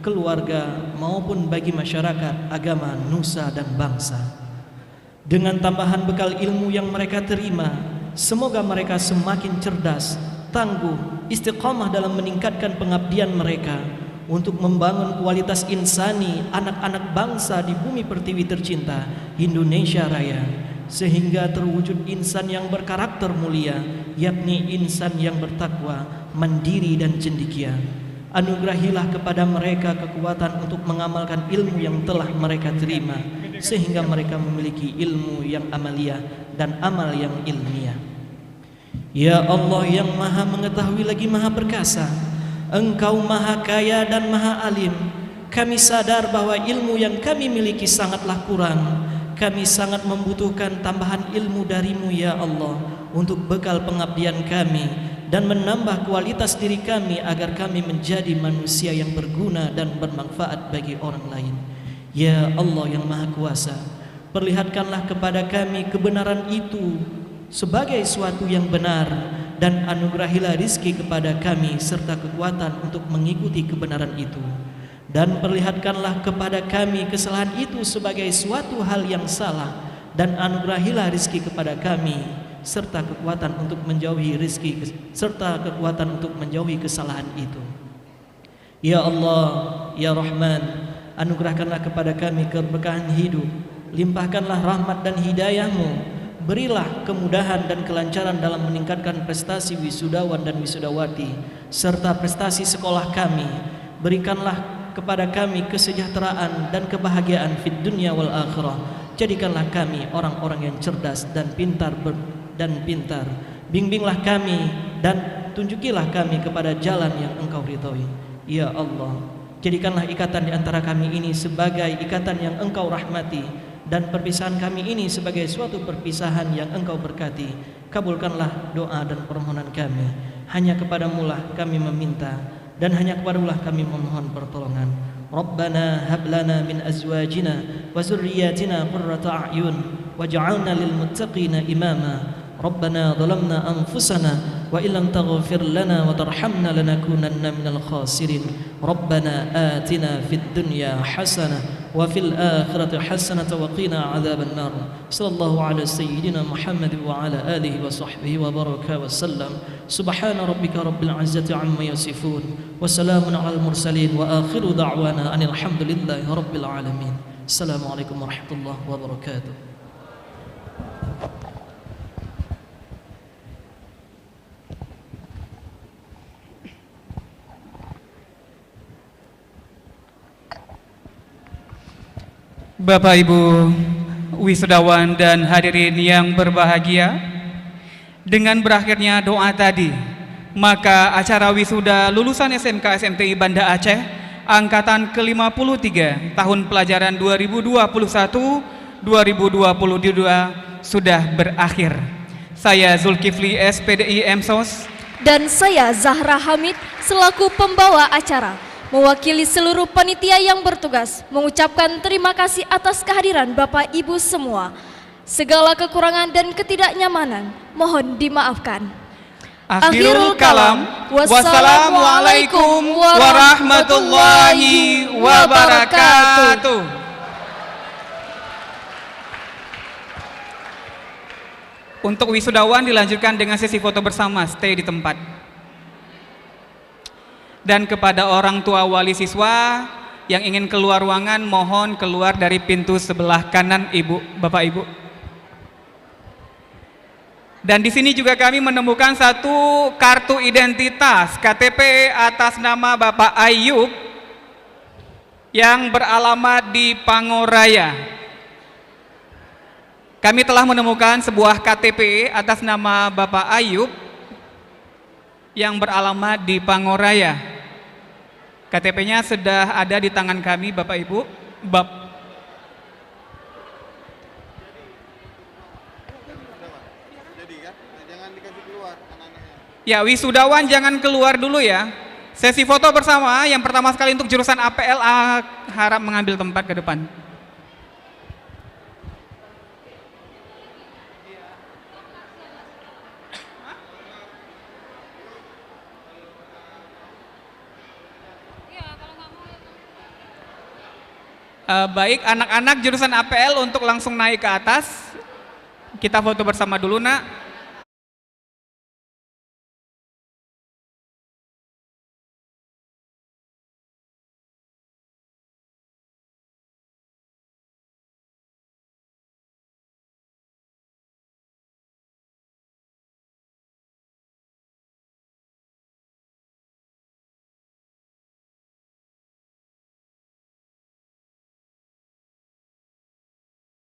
keluarga maupun bagi masyarakat, agama, nusa dan bangsa. Dengan tambahan bekal ilmu yang mereka terima, semoga mereka semakin cerdas, tangguh, istiqamah dalam meningkatkan pengabdian mereka untuk membangun kualitas insani anak-anak bangsa di bumi pertiwi tercinta Indonesia Raya, sehingga terwujud insan yang berkarakter mulia, yakni insan yang bertakwa, mandiri dan cendekia. Anugerahilah kepada mereka kekuatan untuk mengamalkan ilmu yang telah mereka terima, sehingga mereka memiliki ilmu yang amaliyah dan amal yang ilmiah. Ya Allah yang maha mengetahui lagi maha perkasa, Engkau maha kaya dan maha alim. Kami sadar bahwa ilmu yang kami miliki sangatlah kurang. Kami sangat membutuhkan tambahan ilmu darimu ya Allah untuk bekal pengabdian kami dan menambah kualitas diri kami agar kami menjadi manusia yang berguna dan bermanfaat bagi orang lain. Ya Allah yang maha kuasa, perlihatkanlah kepada kami kebenaran itu sebagai suatu yang benar dan anugerahilah rizki kepada kami serta kekuatan untuk mengikuti kebenaran itu. Dan perlihatkanlah kepada kami kesalahan itu sebagai suatu hal yang salah dan anugerahilah rizki kepada kami serta kekuatan untuk menjauhi rizki serta kekuatan untuk menjauhi kesalahan itu. Ya Allah, ya Rahman, anugerahkanlah kepada kami keberkahan hidup, limpahkanlah rahmat dan hidayah-Mu, berilah kemudahan dan kelancaran dalam meningkatkan prestasi wisudawan dan wisudawati serta prestasi sekolah kami. Berikanlah kepada kami kesejahteraan dan kebahagiaan fid dunya wal akhirah. Jadikanlah kami orang-orang yang cerdas dan pintar bimbinglah kami dan tunjukilah kami kepada jalan yang Engkau ridhoi. Ya Allah, jadikanlah ikatan di antara kami ini sebagai ikatan yang Engkau rahmati dan perpisahan kami ini sebagai suatu perpisahan yang Engkau berkati. Kabulkanlah doa dan permohonan kami. Hanya kepadamu lah kami meminta dan hanya kepadamu lah kami memohon pertolongan. Rabbana hab lana min azwajina wa zurriyyatina qurrata a'yun waj'alna lil muttaqina imama. Rabbana zalamna anfusana wa illam taghfir lana wa tarhamna lanakunanna minal khasirin. Rabbana atina fid dunya hasanah wa fil akhirati hasanah wa qina adzaban nar. Sallallahu ala sayyidina Muhammad wa ala alihi wa sahbihi wa baraka wa sallam. Subhana rabbika rabbil izzati amma yasifun wa salamun alal mursalin wa akhiru da'wana anil hamdulillahi rabbil alamin. Assalamualaikum warahmatullahi wabarakatuh. Bapak Ibu wisudawan dan hadirin yang berbahagia, dengan berakhirnya doa tadi, maka acara wisuda lulusan SMK SMTI Banda Aceh angkatan ke-53 tahun pelajaran 2021-2022 sudah berakhir. Saya Zulkifli SPDI MSOS dan saya Zahra Hamid selaku pembawa acara mewakili seluruh panitia yang bertugas mengucapkan terima kasih atas kehadiran Bapak Ibu semua. Segala kekurangan dan ketidaknyamanan mohon dimaafkan. Akhirul kalam. Wassalamualaikum warahmatullahi wabarakatuh. Untuk wisudawan dilanjutkan dengan sesi foto bersama, stay di tempat. Dan kepada orang tua wali siswa yang ingin keluar ruangan, mohon keluar dari pintu sebelah kanan Bapak Ibu. Dan di sini juga kami menemukan satu kartu identitas KTP atas nama Bapak Ayub yang beralamat di Pangoraya. Kami telah menemukan sebuah KTP atas nama Bapak Ayub yang beralamat di Pangoraya. KTP-nya sudah ada di tangan kami Bapak Ibu. Ya, wisudawan jangan keluar dulu ya. Sesi foto bersama yang pertama sekali untuk jurusan APL harap mengambil tempat ke depan. Baik, anak-anak jurusan APL untuk langsung naik ke atas. Kita foto bersama dulu, Nak.